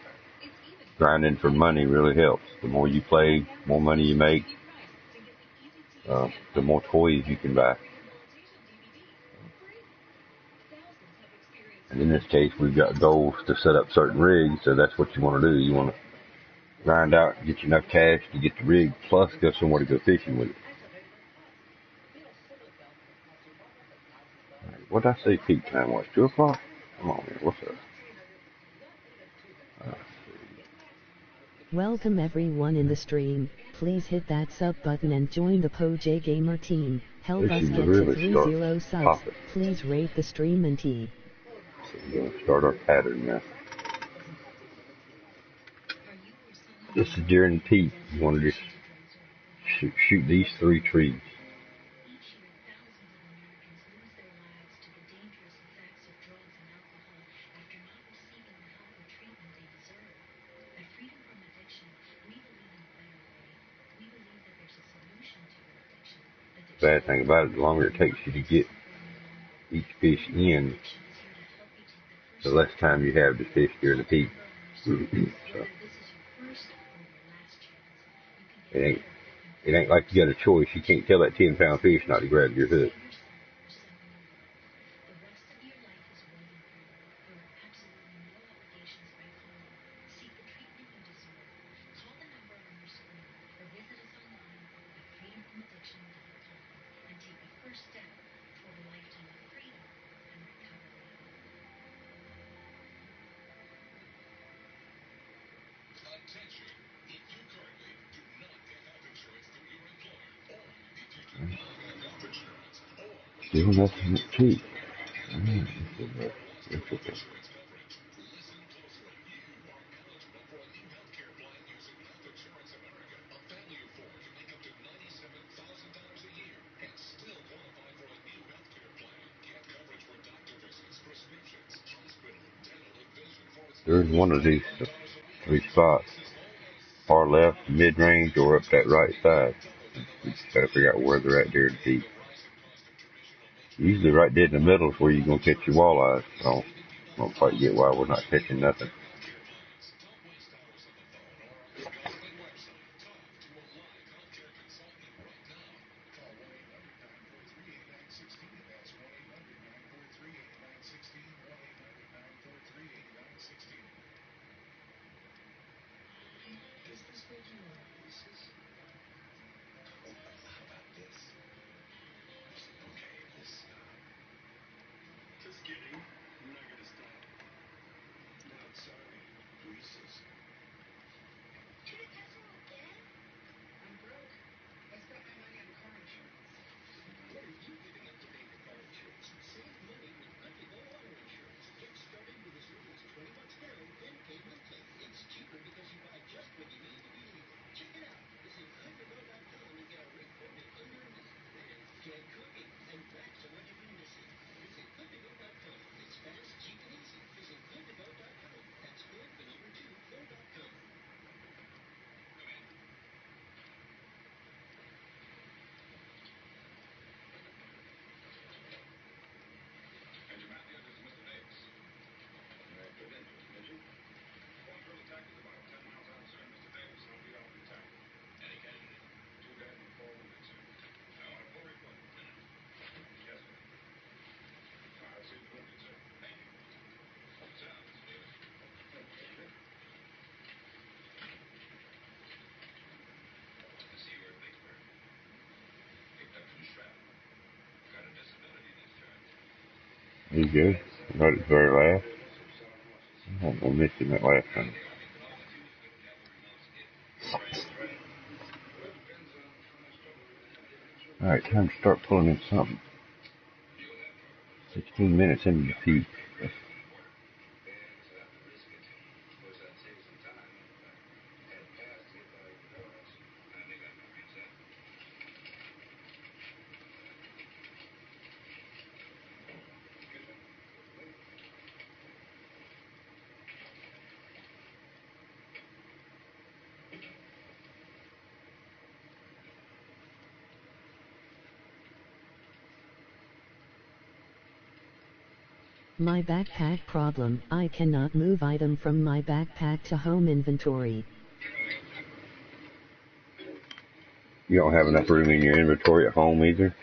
grinding for money really helps. The more you play, more money you make, the more toys you can buy. And in this case, we've got goals to set up certain rigs, so that's what you want to do. You want to grind out, get you enough cash to get the rig, plus go somewhere to go fishing with it. Right, what did I say peak time was? 2 o'clock? Come on, man. What's up? Welcome everyone in the stream. Please hit that sub button and join the PoJ-Gamer team. Help us get to 30 subs. Popping. Please rate the stream and T. So we're going to start our pattern now. This is during peak. You want to just shoot these 3 trees. The bad thing about it, the longer it takes you to get each fish in, the less time you have to fish during the peak. So it ain't like you got a choice. You can't tell that 10-pound fish not to grab your hook. Still nothing at peak. There's one of these 3 spots. Far left, mid-range, or up that right side. We just gotta figure out where they're at during the peak. Usually right dead in the middle is where you're gonna catch your walleyes. I don't quite get why we're not catching nothing. There you go. Right at the very last. I'm gonna miss him that last time. Alright, time to start pulling in something. 16 minutes into the peak. My backpack problem. I cannot move item from my backpack to home inventory. You don't have enough room in your inventory at home either?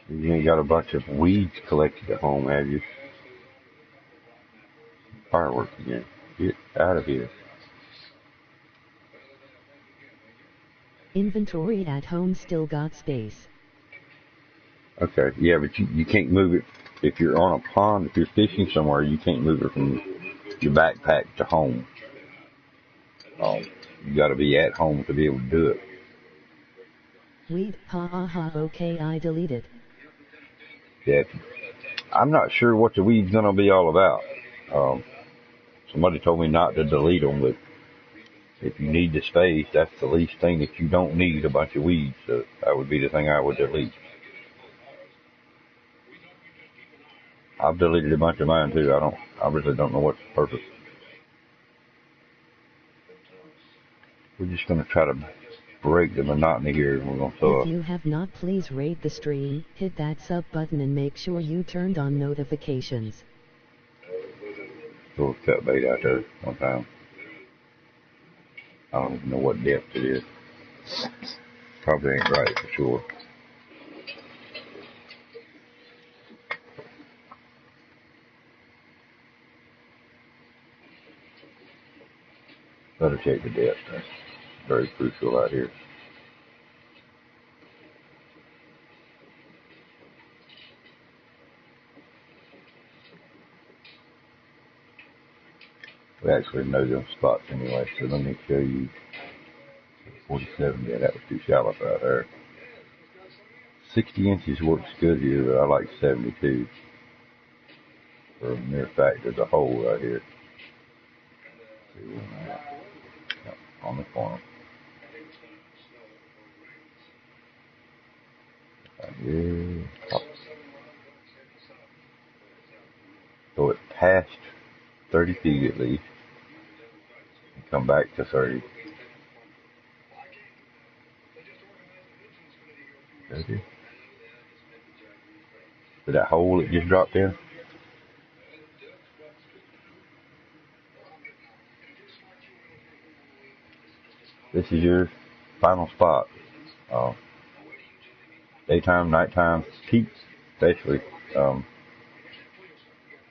You ain't got a bunch of weeds collected at home, have you? Fireworks again. Get out of here. Inventory at home still got space. Okay, yeah, but you can't move it. If you're on a pond, if you're fishing somewhere, you can't move it from your backpack to home. You gotta be at home to be able to do it. Weed, ha ha ha, okay, I deleted. Yeah, I'm not sure what the weed's gonna be all about. Somebody told me not to delete them, but if you need the space, that's the least thing that you don't need, a bunch of weeds. So that would be the thing I would delete. I've deleted a bunch of mine too. I really don't know what's the purpose. We're just gonna try to break the monotony here, and we're gonna throw If you have not, please rate the stream, hit that sub button and make sure you turned on notifications. a cut bait out there one time. I don't even know what depth it is. Probably ain't right for sure. Better check the depth. That's very crucial out here. We actually know them spots anyway, so let me show you 47. Yeah, that was too shallow right there. 60 inches works good here, but I like 72. For a mere fact, there's a hole right here. See where I'm at. Yep, on the corner. Right here. Oh. So it passed 30 feet at least. And come back to 30. Does it? Did that hole it just dropped in? This is your final spot. Daytime, nighttime, peak, especially.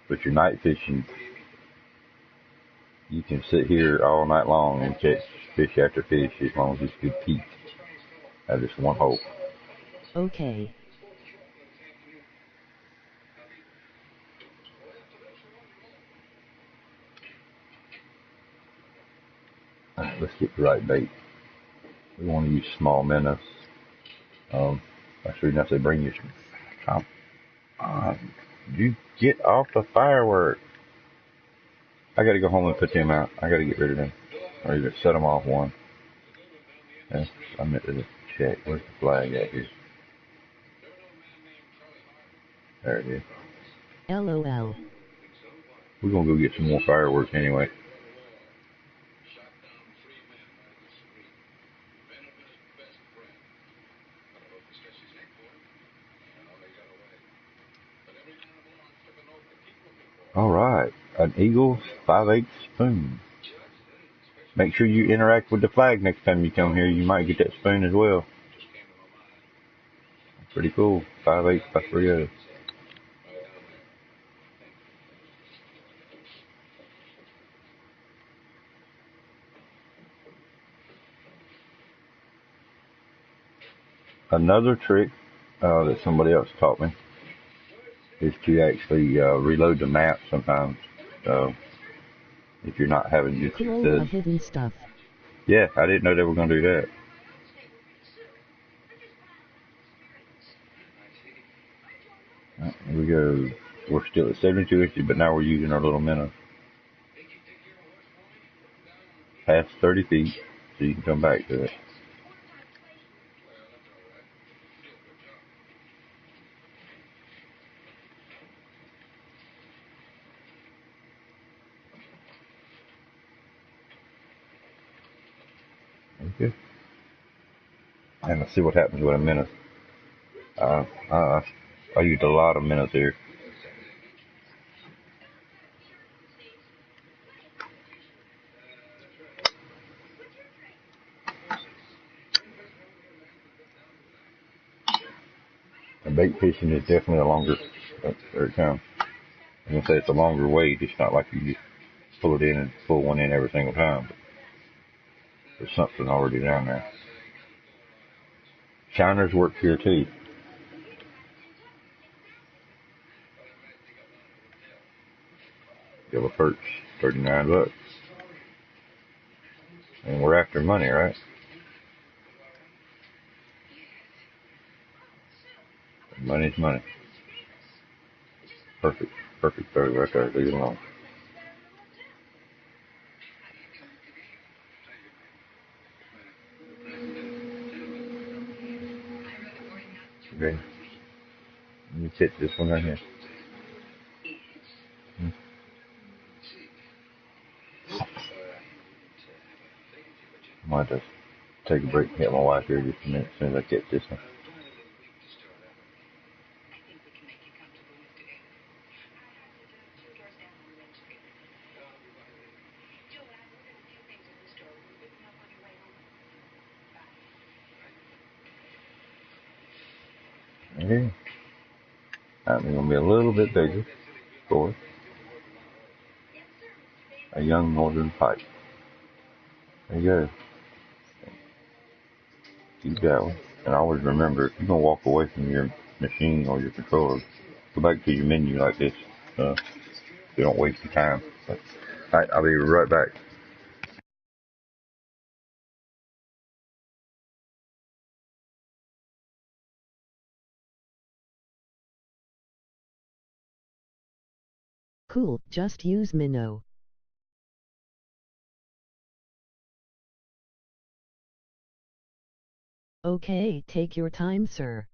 But your night fishing, you can sit here all night long and catch fish after fish as long as it's good peak at this one hole. Okay. Alright, let's get the right bait. We want to use small minnows. That's the reason I say bring you some. Come on. You get off the firework. I gotta go home and put them out. I gotta get rid of them. Or either set them off one. Yeah, I meant to check. Where's the flag at here? There it is. LOL. We're gonna go get some more fireworks anyway. Alright, an Eagle 5/8 spoon. Make sure you interact with the flag next time you come here. You might get that spoon as well. Pretty cool. 5/8 by 3/0. Another trick that somebody else taught me is to actually reload the map sometimes if you're not having good success. Hidden stuff. Yeah, I didn't know they were going to do that. Right, here we go. We're still at 72 inches, but now we're using our little minnow. Past 30 feet, so you can come back to it. Okay. And let's see what happens with a minnow. I used a lot of minnows here. And bait fishing is definitely a longer, there it comes. I'm going to say it's a longer wade. It's not like you just pull it in and pull one in every single time. But there's something already down there. Shiners work here too. Yellow perch, 39 bucks. And we're after money, right? Money's money. Perfect. Perfect throw right there. Leave it alone. Okay. Let me catch this one right here. I might have to take a break and get my wife here just a minute as soon as I catch this one. Okay. I'm going to be a little bit bigger for a young northern pike. There you go. Keep that one. And always remember, if you're going to walk away from your machine or your controller, go back to your menu like this. So you don't waste your time. But, alright, I'll be right back. Cool, just use minnow. Okay, take your time, sir.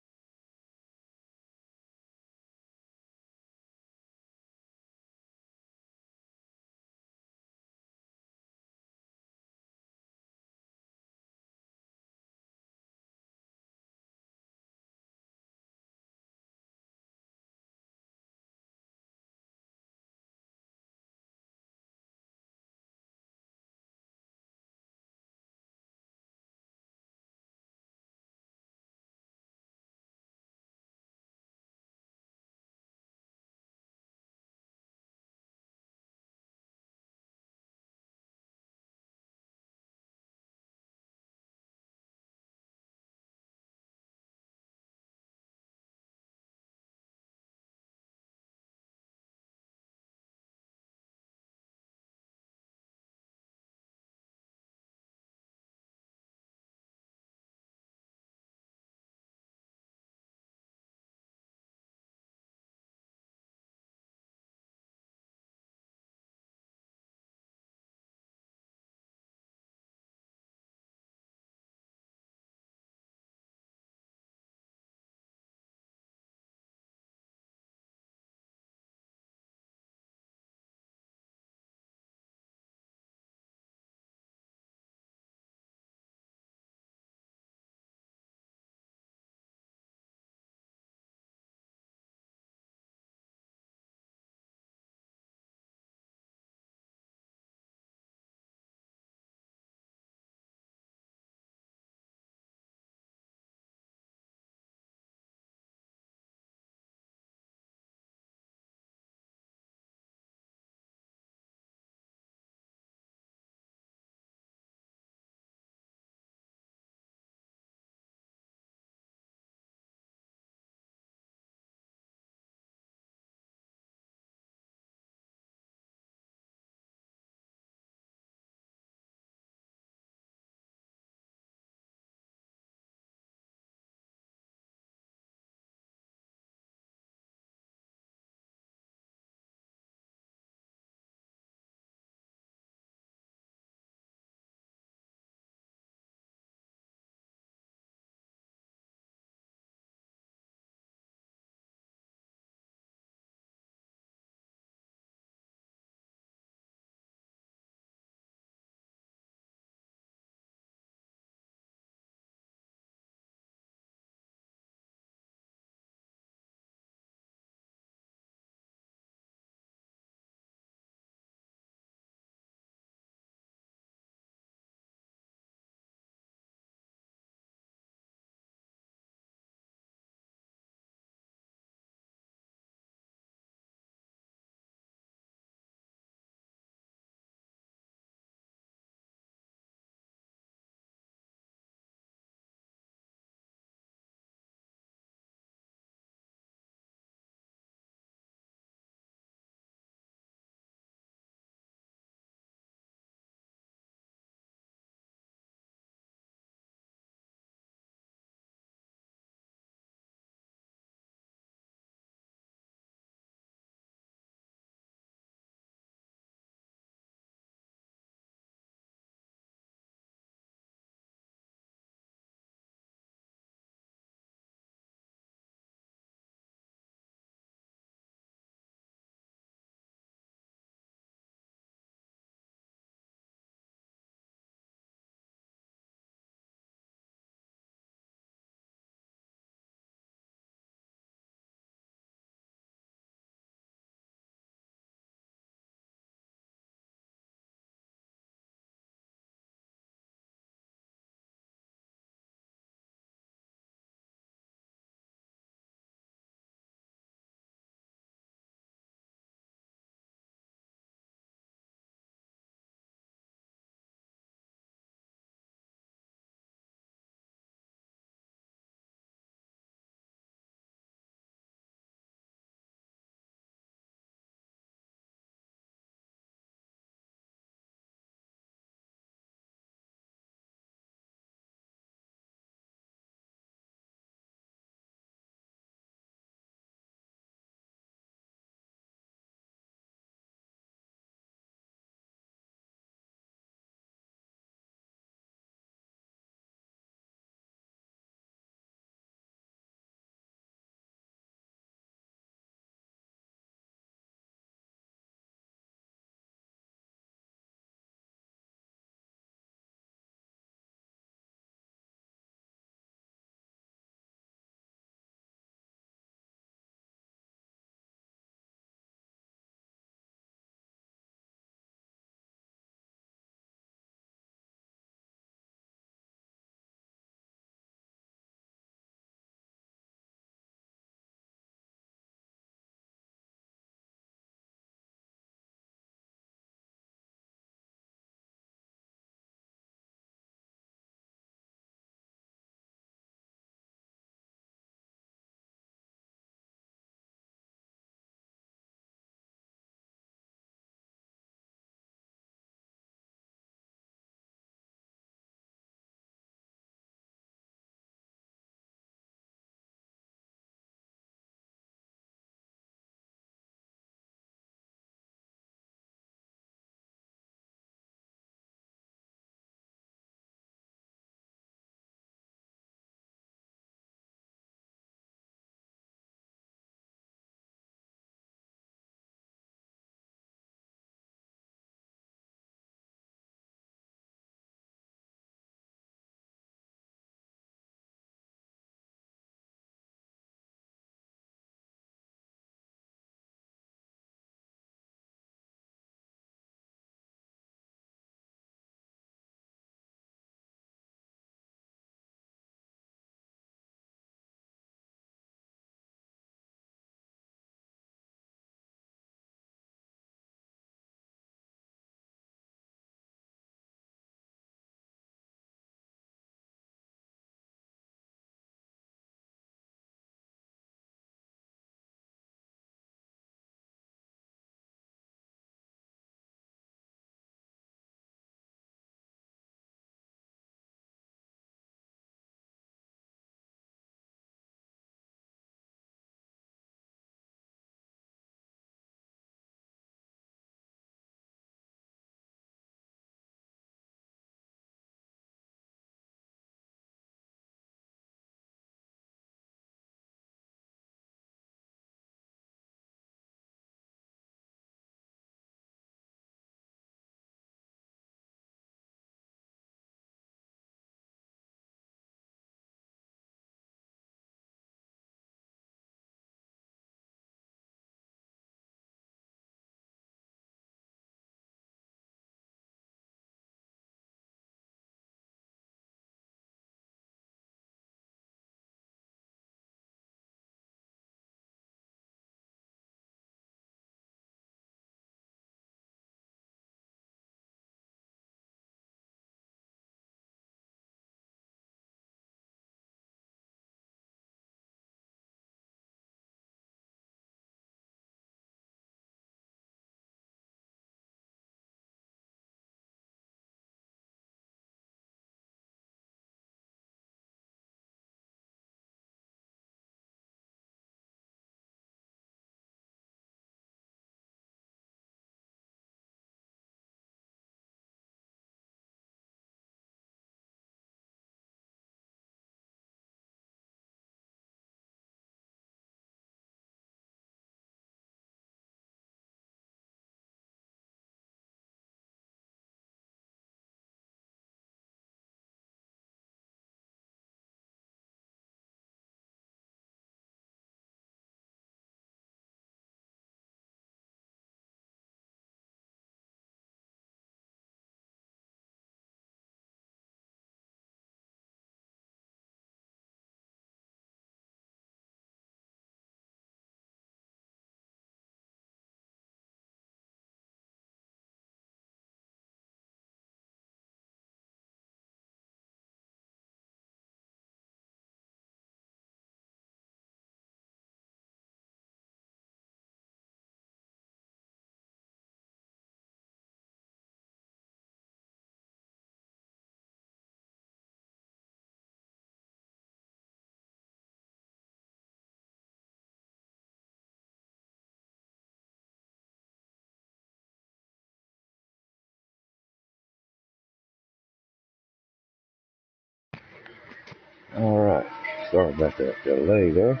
Alright, sorry about that delay there.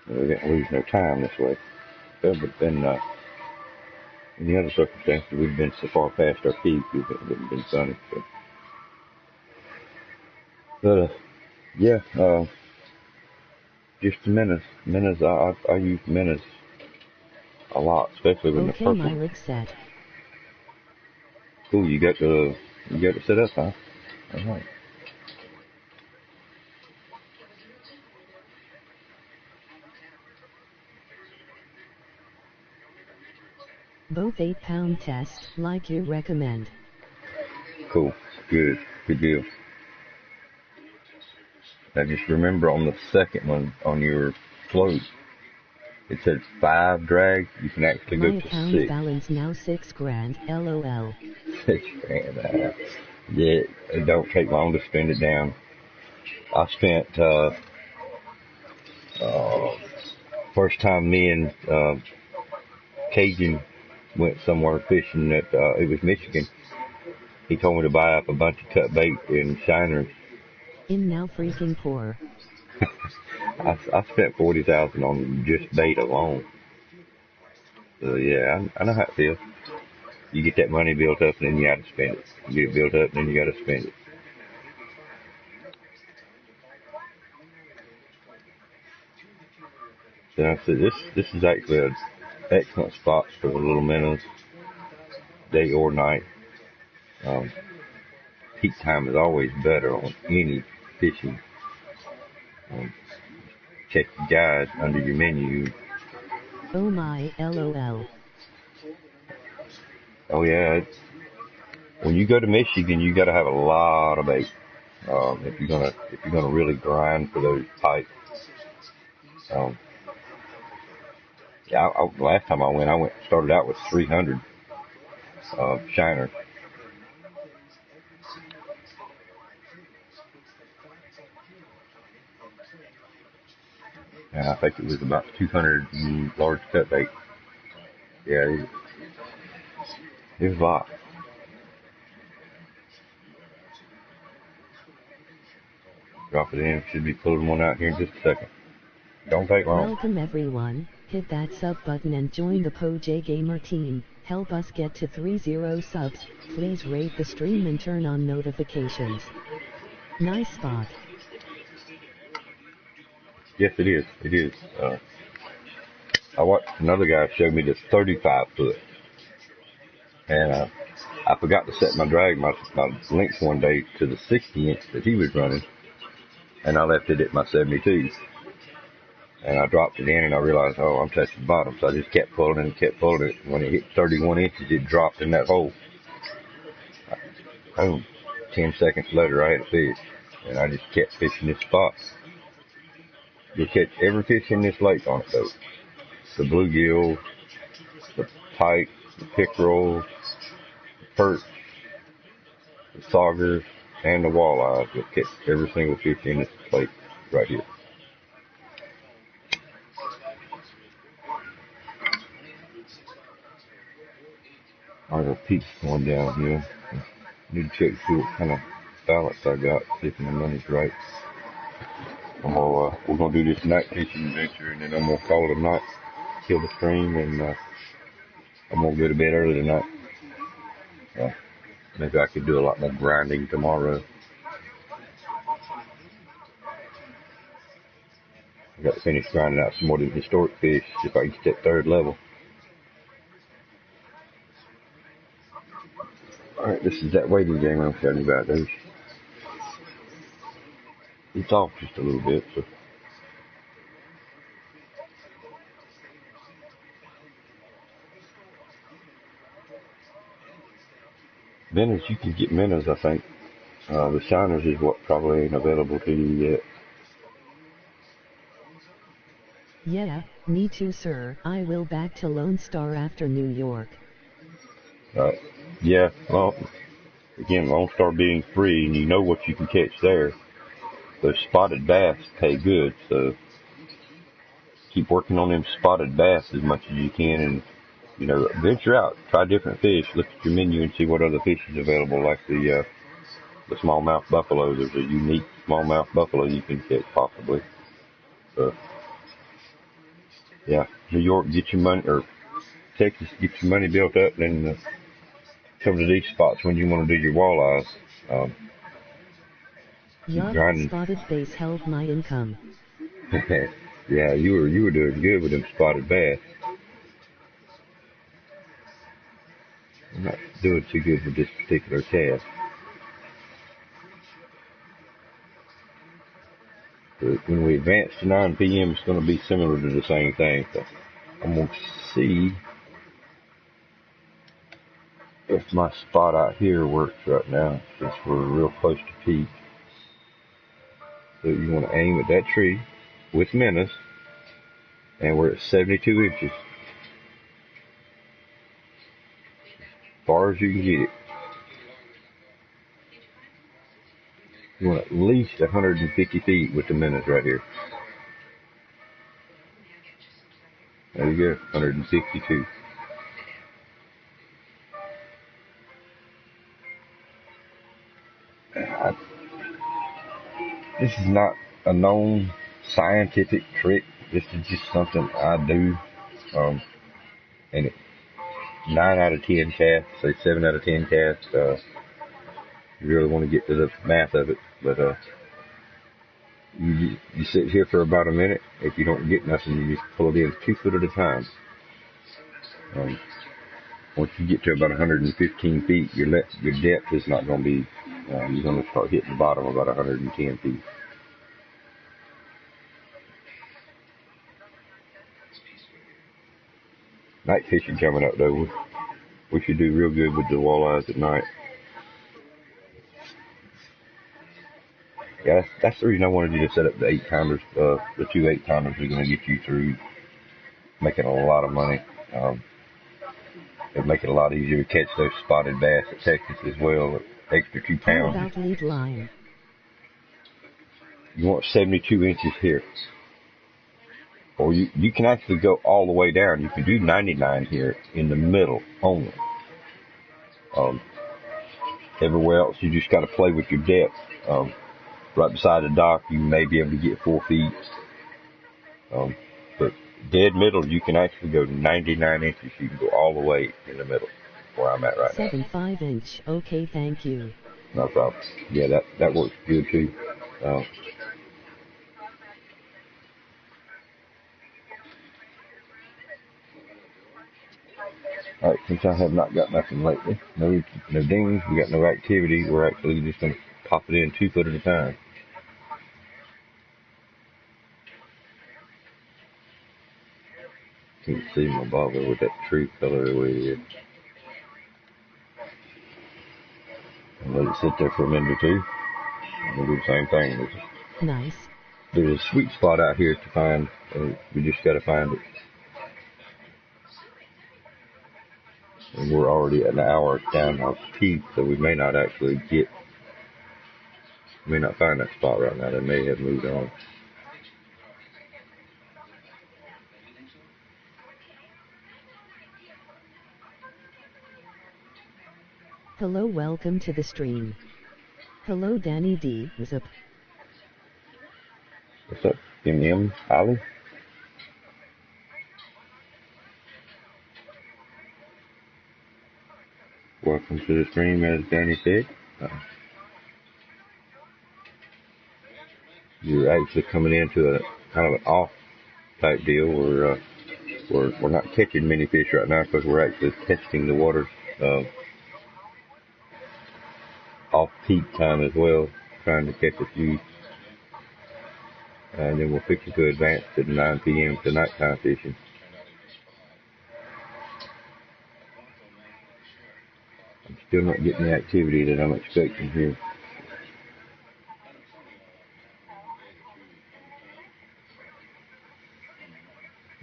We didn't lose no time this way. But then, in the other circumstances, we've been so far past our peak, it would have been sunny. So. But, yeah, just the minnows. I use minnows a lot, especially with the purple. Okay, my rig set. Cool, you got to set up, huh? Alright. Both 8-pound test, like you recommend. Cool, good deal. Now just remember on the second one, on your float, it said 5 drag. You can actually go to 6. My account balance now $6,000, LOL. $6,000. Yeah, it don't take long to spend it down. I spent, first time me and, Cajun went somewhere fishing at, it was Michigan. He told me to buy up a bunch of cut bait and shiners. In now freaking poor. I spent $40,000 on just bait alone. So yeah, I know how it feels. You get that money built up and then you gotta spend it. You get it built up and then you gotta spend it. So I said, this is actually an excellent spot for the little minnows, day or night. Peak time is always better on any fishing. Check the guide under your menu. Oh my, LOL. Oh yeah, when you go to Michigan, you got to have a lot of bait. If you're gonna really grind for those pike. Yeah, last time I started out with 300 shiners. And I think it was about 200 large cut bait. Yeah, it was a lot. Drop it in. Should be pulling one out here in just a second. Don't take long. Welcome everyone. Hit that sub button and join the PoJ-Gamer team. Help us get to 30 subs. Please rate the stream and turn on notifications. Nice spot. Yes, it is. It is. I watched another guy show me this 35 foot. And I forgot to set my drag, my length one day to the 60 inch that he was running. And I left it at my 72. And I dropped it in and I realized, oh, I'm touching the bottom. So I just kept pulling it and kept pulling it. When it hit 31 inches, it dropped in that hole. Boom. 10 seconds later, I had a fish. And I just kept fishing this spot. You'll catch every fish in this lake on it, though. The bluegill, the pike, the pickerel, the perch, the saugers, and the walleyes. You'll catch every single fish in this lake right here. I got peeps going down here. Need to check to see what kind of balance I got, see if my money's right. We're gonna do this night fishing adventure, and then I'm gonna call it a night, kill the stream, and I'm gonna go to bed early tonight. Maybe I could do a lot more grinding tomorrow. I got to finish grinding out some more of the historic fish, see if I can get that 3rd level. Alright, this is that wading game I'm telling you about. Those. It's off just a little bit, so. Minnows, you can get minnows, I think. The shiners is what probably ain't available to you yet. Yeah, me too, sir. I will back to Lone Star after New York. Yeah, well, again, Lone Star being free, and you know what you can catch there. Those spotted bass pay good, so keep working on them spotted bass as much as you can, and venture out, try different fish, look at your menu and see what other fish is available, like the the smallmouth buffalo. There's a unique smallmouth buffalo you can catch possibly. So, yeah, New York, get your money, or Texas, get your money built up, and then come to these spots when you want to do your walleyes. Yup, Grinding. spotted bass held my income. Yeah, you were doing good with them spotted bass. I'm not doing too good with this particular cast. But when we advance to 9 p.m., it's going to be similar to the same thing. So I'm going to see if my spot out here works right now, since we're real close to peak. So you want to aim at that tree with minnows, and we're at 72 inches. As far as you can get it. You want at least 150 feet with the minnows right here. There you go, 162. This is not a known scientific trick. This is just something I do. And 9 out of 10 casts, say 7 out of 10 casts, you really want to get to the math of it. But you sit here for about a minute. If you don't get nothing, you just pull it in 2 foot at a time. Once you get to about 115 feet, your depth is not going to be, you're going to start hitting the bottom about 110 feet. Night fishing coming up though. We should do real good with the walleyes at night. Yeah, that's the reason I wanted you to set up the 8-pounders. The 2 8-pounders are going to get you through making a lot of money. It'll make it a lot easier to catch those spotted bass at Texas as well. Extra 2 pounds. How about lead line? You want 72 inches here. Or you can actually go all the way down. You can do 99 here in the middle only. Everywhere else, you just got to play with your depth. Right beside the dock, you may be able to get 4 feet. But dead middle, you can actually go 99 inches. You can go all the way in the middle, where I'm at right now. 7.5 inch. Okay, thank you. No problem. Yeah, that works good too. Alright, since I have not got nothing lately, no dings, we got no activity, we're actually just going to pop it in 2 foot at a time. Can't see my bobber with that tree color the way it is. I'll let it sit there for a minute or two. We'll do the same thing. Nice. There's a sweet spot out here to find. We just got to find it. And we're already an hour down off peak, so we may not actually find that spot right now. They may have moved on. Hello, welcome to the stream. Hello, Danny D. What's up? What's up, M.M. Ollie? Welcome to the stream, as Danny said. You're actually coming into a kind of an off type deal where we're not catching many fish right now because we're actually testing the waters off peak time as well, trying to catch a few. And then we'll fix it to advance to the 9 p.m. to nighttime fishing. I'm still not getting the activity that I'm expecting here.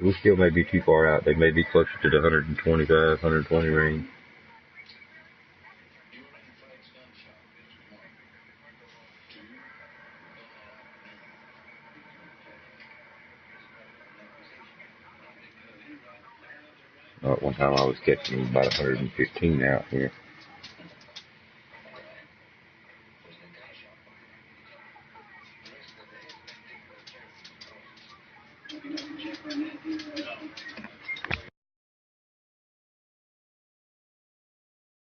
We still may be too far out. They may be closer to the 125, 120 range. At one time I was catching about 115 out here.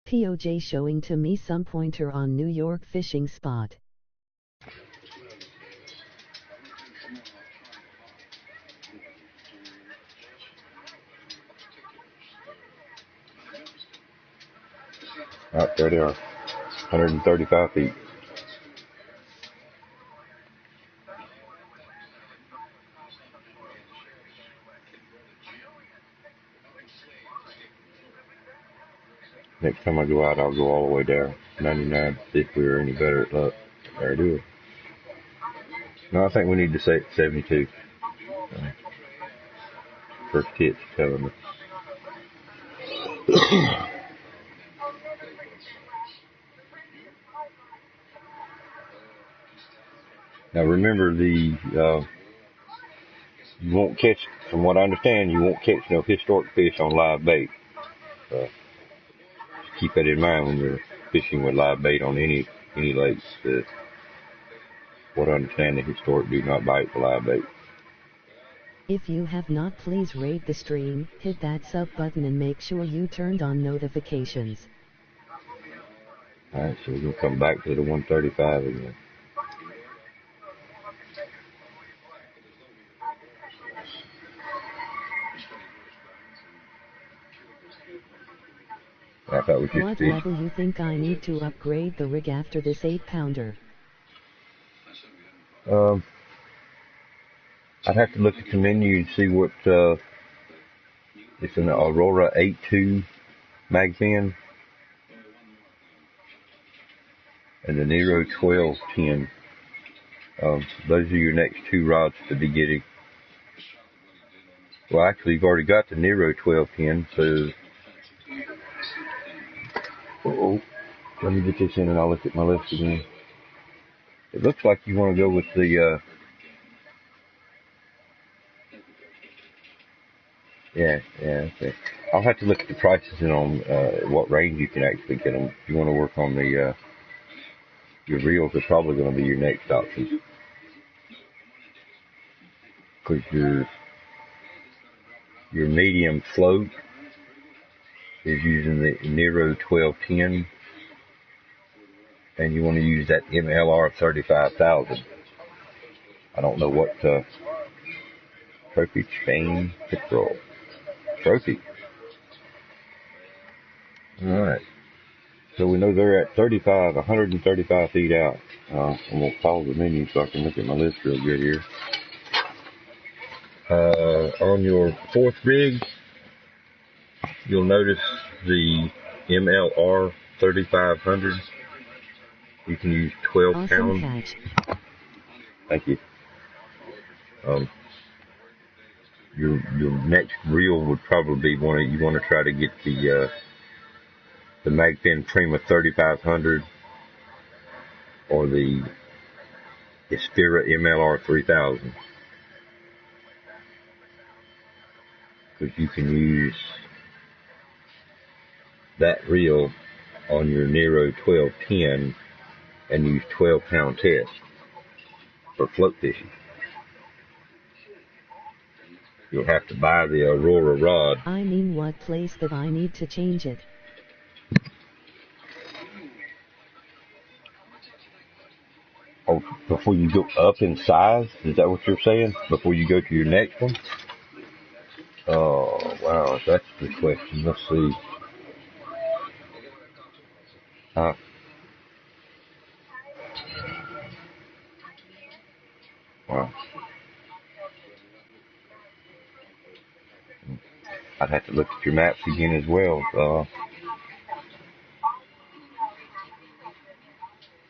PoJ showing to me some pointer on New York fishing spot. Right there they are, 135 feet. Next time I go out, I'll go all the way down 99 to see if we're any better at luck. There it is. No, I think we need to say 72. First hit's telling me. Now remember, you won't catch, from what I understand, you won't catch no historic fish on live bait. Keep that in mind when you're fishing with live bait on any lakes. What I understand, the historic do not bite the live bait. If you have not, please rate the stream, hit that sub button and make sure you turned on notifications. Alright, so we're going to come back to the 135 again. I thought we What level you think I need to upgrade the rig after this 8-pounder? I'd have to look at the menu and see what, it's an Aurora 8.2 mag fin and the Nero 12.10. Those are your next two rods to be getting. Well, actually, you've already got the Nero 12.10, so let me get this in and I'll look at my list again. It looks like you want to go with the, okay. I'll have to look at the prices and on what range you can actually get them. If you want to work on the, your reels are probably going to be your next option. Because your medium float is using the Nero 12.10. And you want to use that MLR 35,000. I don't know what trophy chain pickerel. Trophy. Alright. So we know they're at 135 feet out. I'm going to pause the menu so I can look at my list real good here. On your fourth rig, you'll notice the MLR 3500. You can use 12 awesome pound. Catch. Thank you. Your next reel would probably be you want to try to get the Magfin Prima 3500 or the Espira MLR 3000, because you can use that reel on your Nero 1210 and use 12 pound test for float fishing. You'll have to buy the Aurora rod. I mean, what place that I need to change it? Oh, before you go up in size? Is that what you're saying? Before you go to your next one? Oh, wow, that's the question. Let's see. Wow. I'd have to look at your maps again as well.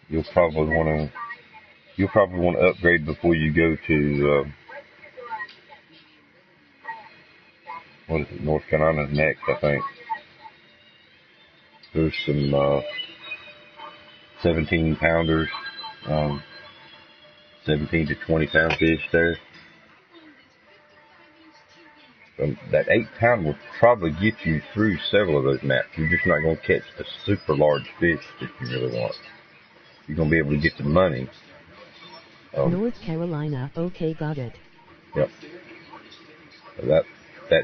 You'll probably want to upgrade before you go to what is it? North Carolina's next, I think. There's some 17 pounders, 17 to 20 pound fish there. That 8 pound will probably get you through several of those maps. You're just not going to catch the super large fish that you really want. You're going to be able to get the money. North Carolina, okay, got it. Yep. That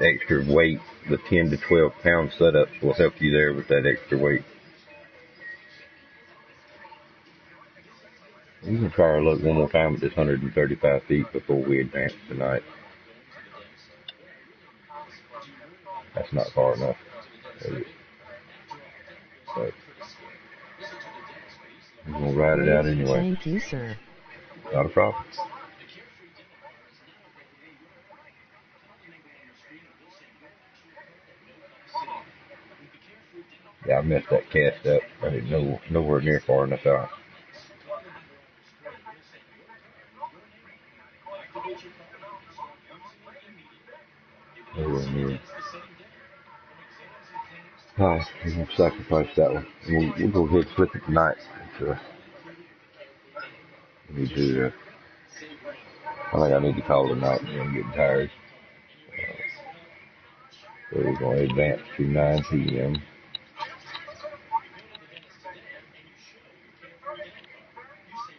extra weight, the 10 to 12 pound setups will help you there with that extra weight. You can try our luck one more time at this 135 feet before we advance tonight. That's not far enough. But I'm going to ride it out anyway. Thank you, sir. Not a problem. Yeah, I messed that cast up. I didn't know nowhere near far enough out. Nowhere near. Alright, we're going to sacrifice that one. We'll go ahead and flip it tonight. We need to, I think I need to call it a night. I'm getting tired. So we're going to advance to 9 p.m.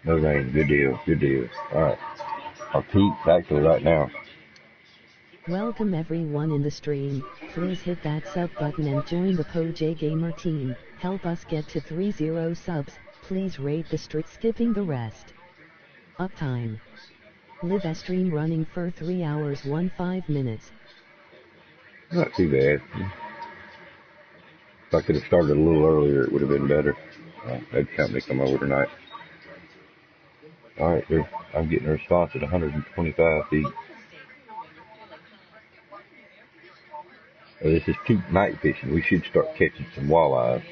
No rain. Good deal. Good deal. Alright. Our peak actually right now. Welcome everyone in the stream. Please hit that sub button and join the PoJ-Gamer team. Help us get to 30 subs. Please rate the stream, skipping the rest. Uptime. Live a stream running for 3 hours 15 minutes. Not too bad. If I could have started a little earlier, it would have been better. Had company come over tonight. Alright, I'm getting a response at 125 feet. This is peak night fishing. We should start catching some walleyes.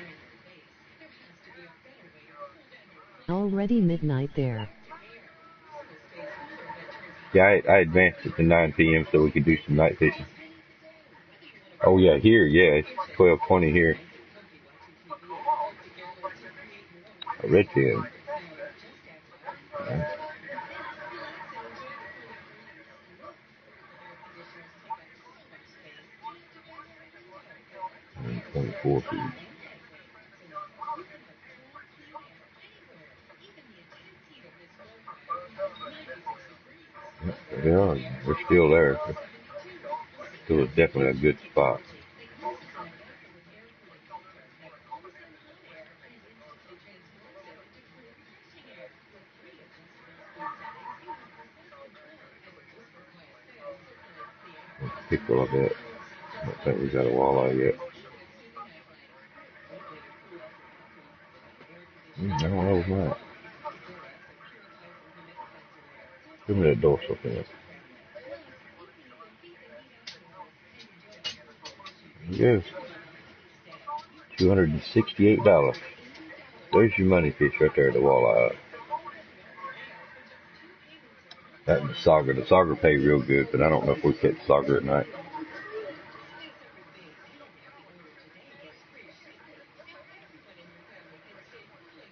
Already midnight there. Yeah, I advanced it to 9 p.m. so we could do some night fishing. Oh yeah, here, yeah, it's 12:20 here. A redfin. Right. 24 feet. Yeah, they're still there. Still definitely a good spot. Pickerel, I bet. I don't think we got a walleye yet. I don't know what. Give me that dorsal fin. Yes. $268. There's your money fish right there, the walleye. That and the sauger. The sauger pay real good, but I don't know if we catch sauger at night.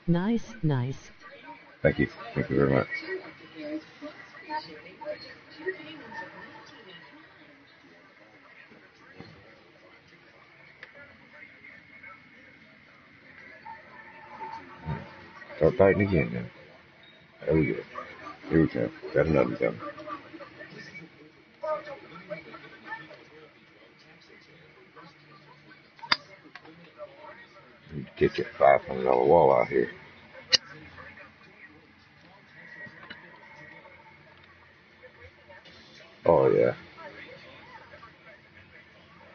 Nice, nice. Thank you. Thank you very much. Start biting again now. There we go. Here we go. Got another coming. Need to catch a $500 walleye here. Oh yeah.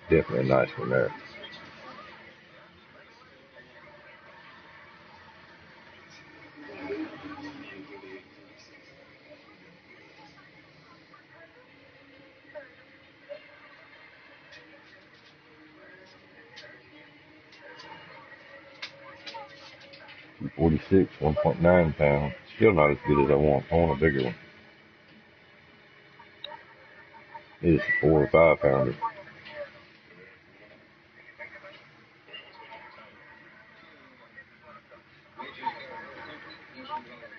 Definitely a nice one there. $246, 1.9 pounds. Still not as good as I want. I want a bigger one. It is a 4 or 5 pounder.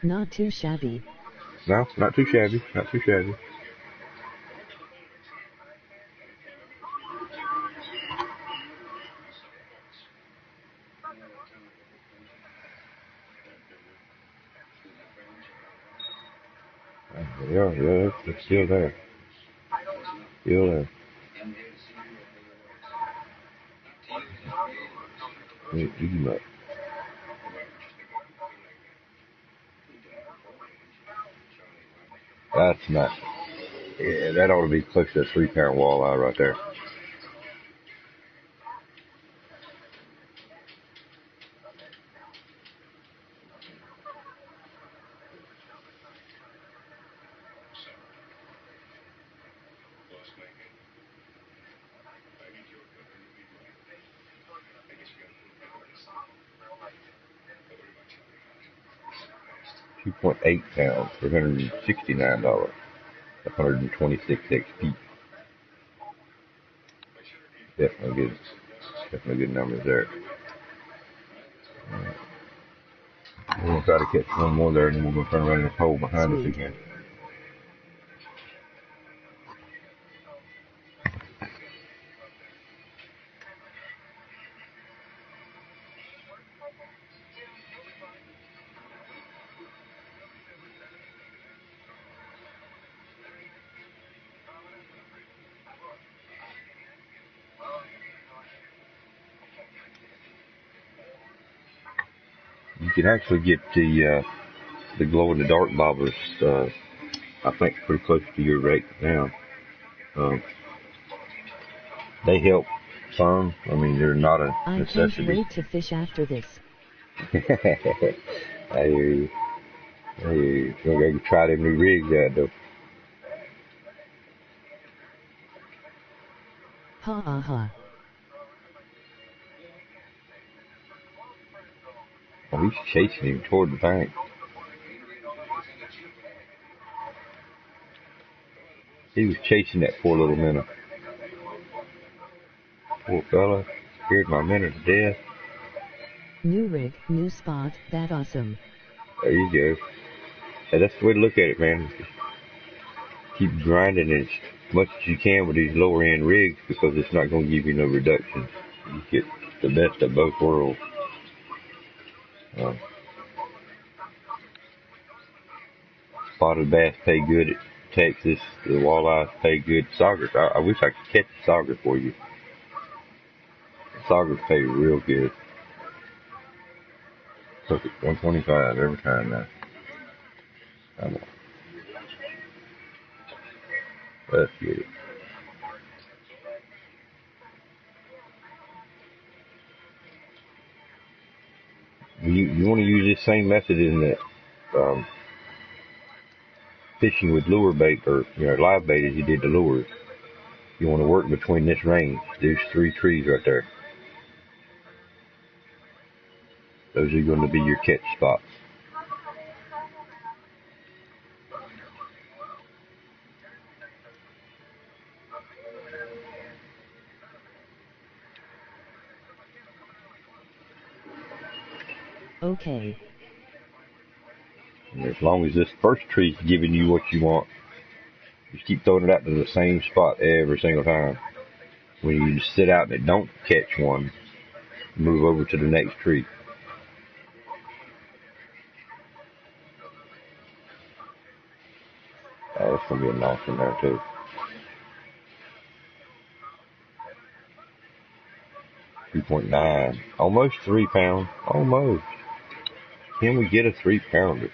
Not too shabby. No, not too shabby. Not too shabby. Yeah, it's still there. Still there. That's not. Yeah, that ought to be close to a 3-pound walleye right there. .8 pounds for $169. 126 XP. Definitely good numbers there. We're gonna try to catch one more there, and then we're gonna turn around and pole behind us again. You can actually get the glow in the dark bobbers, I think, pretty close to your rate now. They help some. I mean, they're not a necessity. I can't wait to fish after this. I hear you. We're going to try them new rigs out, though. Ha ha ha. Oh, he's chasing him toward the bank. He was chasing that poor little minnow. Poor fella. Scared my minnow to death. New rig, new spot, that awesome. There you go. Yeah, that's the way to look at it, man. Keep grinding as much as you can with these lower end rigs, because it's not going to give you no reductions. You get the best of both worlds. Spotted bass pay good at Texas. The walleyes pay good. Saugers. I wish I could catch a sauger for you. Saugers pay real good. Perfect. 125 every time now. Come on. Let's get it. You want to use this same method in that fishing with lure bait, or live bait, as you did the lures. You want to work between this range. There's 3 trees right there. Those are going to be your catch spots. Okay. And as long as this first tree's giving you what you want, just keep throwing it out to the same spot every single time. When you sit out and it don't catch one, move over to the next tree. That's going to be a nice one there too. 2.9. Almost 3 pounds. Almost. Can we get a 3-pounder?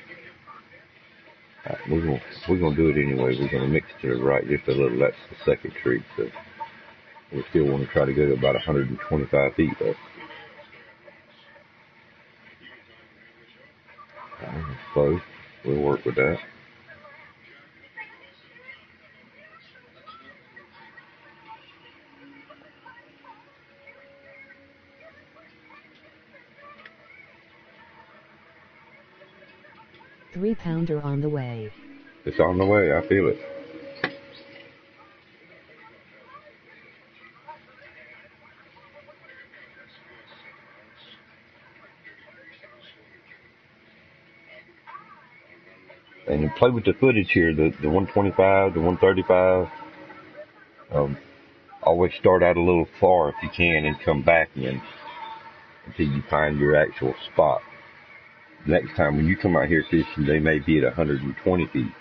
We're gonna do it anyway. We're gonna mix it to the right just a little. That's the second tree, so we still want to try to go to about 125 feet though. Close. We'll work with that. Three-pounder on the way. It's on the way. I feel it. And you play with the footage here. The 125, the 135. Always start out a little far if you can, and come back in until you find your actual spot. Next time when you come out here fishing, they may be at 120 feet,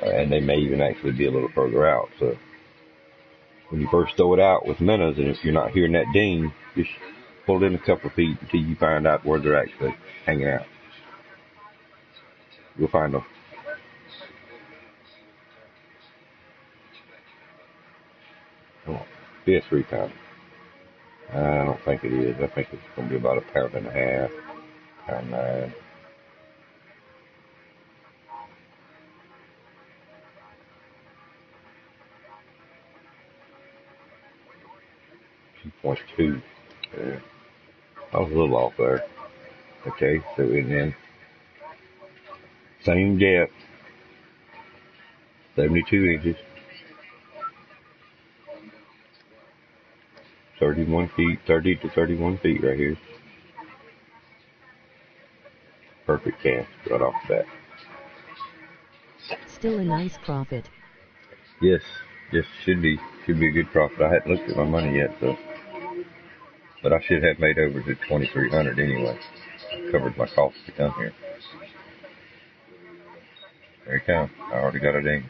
and they may even actually be a little further out. So when you first throw it out with minnows, and if you're not hearing that ding, just pull in a couple of feet until you find out where they're actually hanging out. You'll find them. Come on, be a 3-pounder. I don't think it is. I think it's going to be about 1.5 pounds, 1.9 pounds. .2. Yeah. I was a little off there. Okay, so and then same depth, 72 inches, 31 feet, 30 to 31 feet right here. Perfect cast right off the bat. Still a nice profit. Yes, should be a good profit. I hadn't looked at my money yet, so, but I should have made over to 2,300 anyway. Covered my costs to come here. There it comes. I already got it in.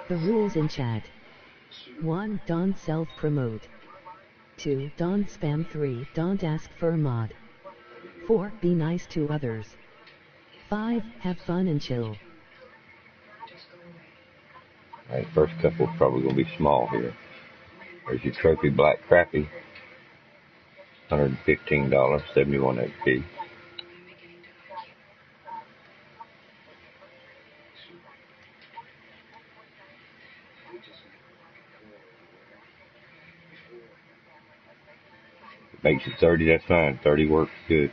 The rules in chat. 1. Don't self-promote. 2. Don't spam. 3. Don't ask for mod. 4. Be nice to others. 5. Have fun and chill. Alright, first couple is probably going to be small here. There's your trophy black crappie. $115, 71 HP. Makes it 30, that's fine. 30 works good.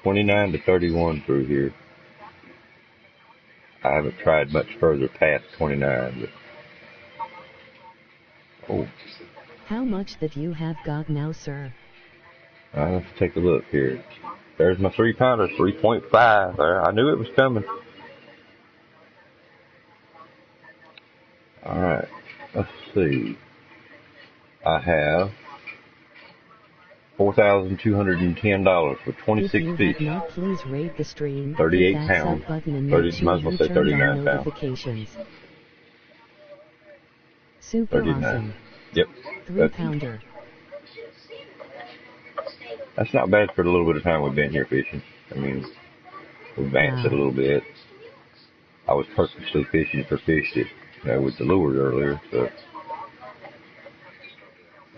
29 to 31 through here. I haven't tried much further past 29, but oh. How much that you have got now, sir? Let's take a look here. There's my 3-pounder, 3.5 there. I knew it was coming. Alright, let's see. I have $4,210 for 26 fish. If you have not, please rate the stream. 38 hit that pounds. sub button and 30, make sure might as well you say turn 39 on pounds. notifications. Super 39. awesome. Yep. 3-pounder. That's not bad for the little bit of time we've been here fishing. I mean, we've advanced it a little bit. I was purposely fishing for fish that, with the lures earlier, so.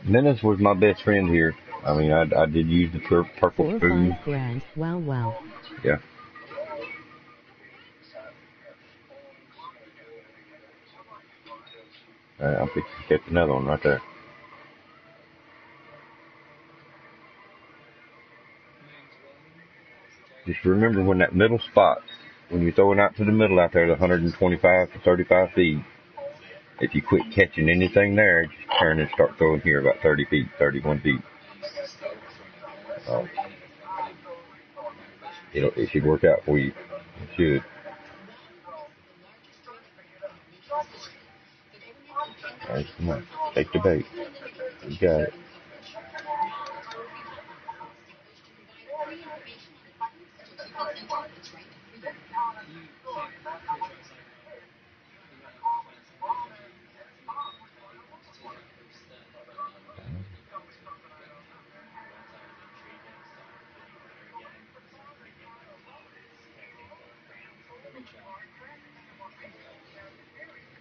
Menace was my best friend here. I mean, I did use the purple 4 or spoon. 5 grand. Wow. Yeah. I'll fix to catch another one right there. Just remember when that middle spot, when you're throwing out to the middle out there, the 125 to 35 feet, if you quit catching anything there, just turn and start throwing here about 30 feet, 31 feet. It should work out for you. It should. All right, come on. Take the bait. You got it.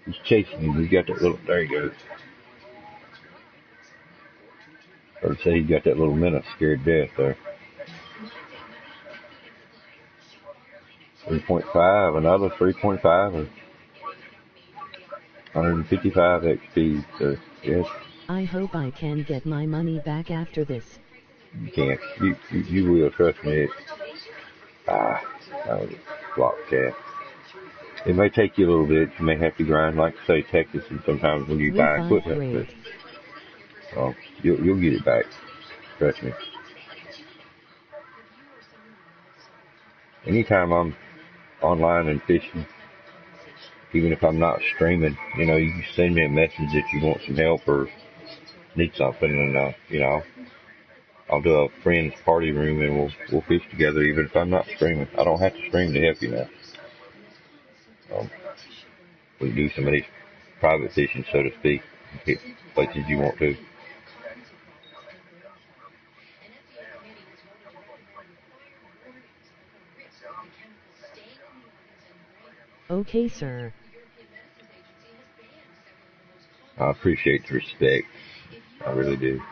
He's chasing you. He's got that little, there he goes. Or say he's got that little minnow scared death there. 3.5, another 3.5, 155 XP. So, yes. I hope I can get my money back after this. You can't. You will, trust me. That was a block cast. It may take you a little bit. You may have to grind, like say Texas, and sometimes when you buy equipment, but you'll get it back. Trust me. Anytime I'm online and fishing, even if I'm not streaming, you can send me a message that you want some help or need something, and I'll do a friend's party room and we'll fish together, even if I'm not streaming. I don't have to stream to help you now. We can do some of these private fishing, so to speak, hit places you want to. Okay, sir. I appreciate the respect. I really do.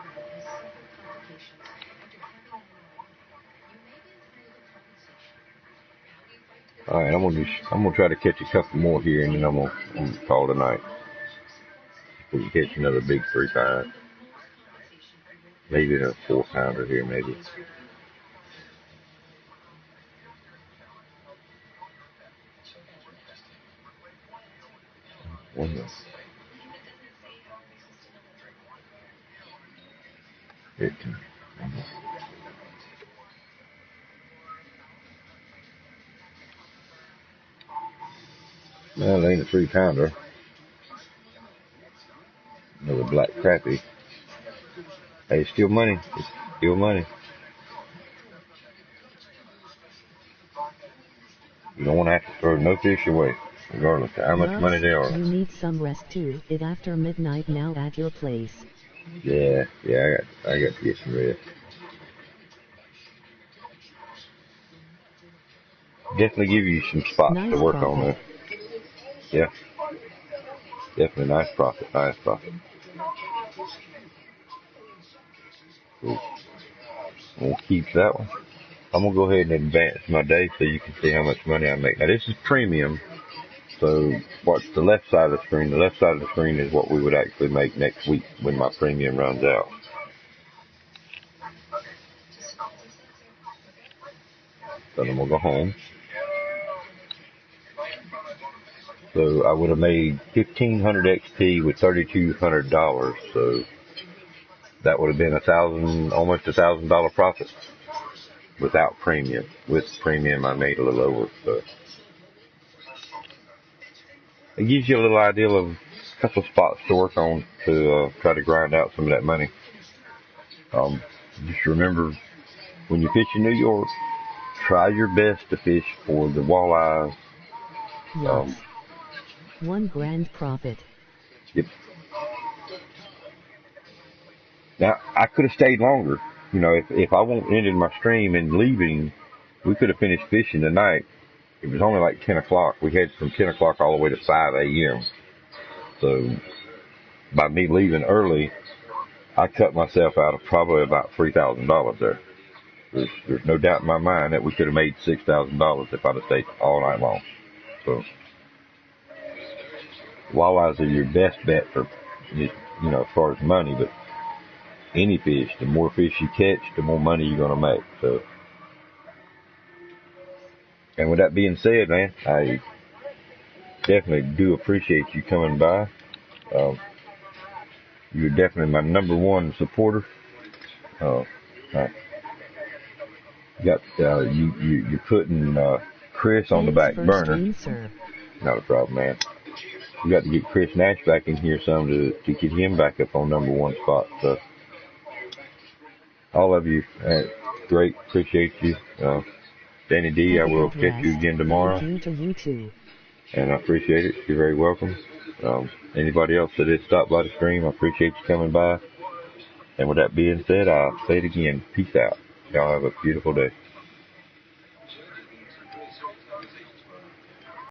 All right, I'm gonna try to catch a couple more here, and then I'm gonna call tonight. We can catch another big 3-5. Maybe a 4-pounder here, maybe. One more. Well, it ain't a 3-pounder. Another black crappie. Hey, it's still money. It's still money. You don't want to have to throw no fish away, regardless of how much money they are. You need some rest too. It's after midnight now at your place. Yeah, I got to get some rest. Definitely give you some spots Nice to work profit. on there. Yeah. Definitely nice profit, Cool. We'll keep that one. I'm going to go ahead and advance my day so you can see how much money I make. Now, this is premium, so watch the left side of the screen. The left side of the screen is what we would actually make next week when my premium runs out. So then we'll go home. So I would have made $1,500 XP with $3,200, so that would have been almost $1,000 profit without premium. With premium, I made a little over. So it gives you a little idea of a couple of spots to work on to try to grind out some of that money. Just remember, when you fish in New York, try your best to fish for the walleyes. Yes. $1,000 profit. Yep. Now, I could have stayed longer. You know, if I won't ended my stream and leaving, we could have finished fishing tonight. It was only like 10 o'clock. We had from 10 o'clock all the way to 5 a.m. So by me leaving early, I cut myself out of probably about $3,000 there. There's no doubt in my mind that we could have made $6,000 if I'd have stayed all night long. So walleyes are your best bet for, you know, as far as money, but any fish, the more fish you catch, the more money you're going to make. So, and with that being said, man, I definitely do appreciate you coming by. You're definitely my number one supporter. You're putting Chris on the back burner. Sir. Not a problem, man. We got to get Chris Nash back in here some to get him back up on number one spot. So, all of you, great, appreciate you. Danny D, I will catch you again tomorrow. Thank you to you too. And I appreciate it. You're very welcome. Anybody else that did stop by the stream, I appreciate you coming by. And with that being said, I'll say it again. Peace out. Y'all have a beautiful day.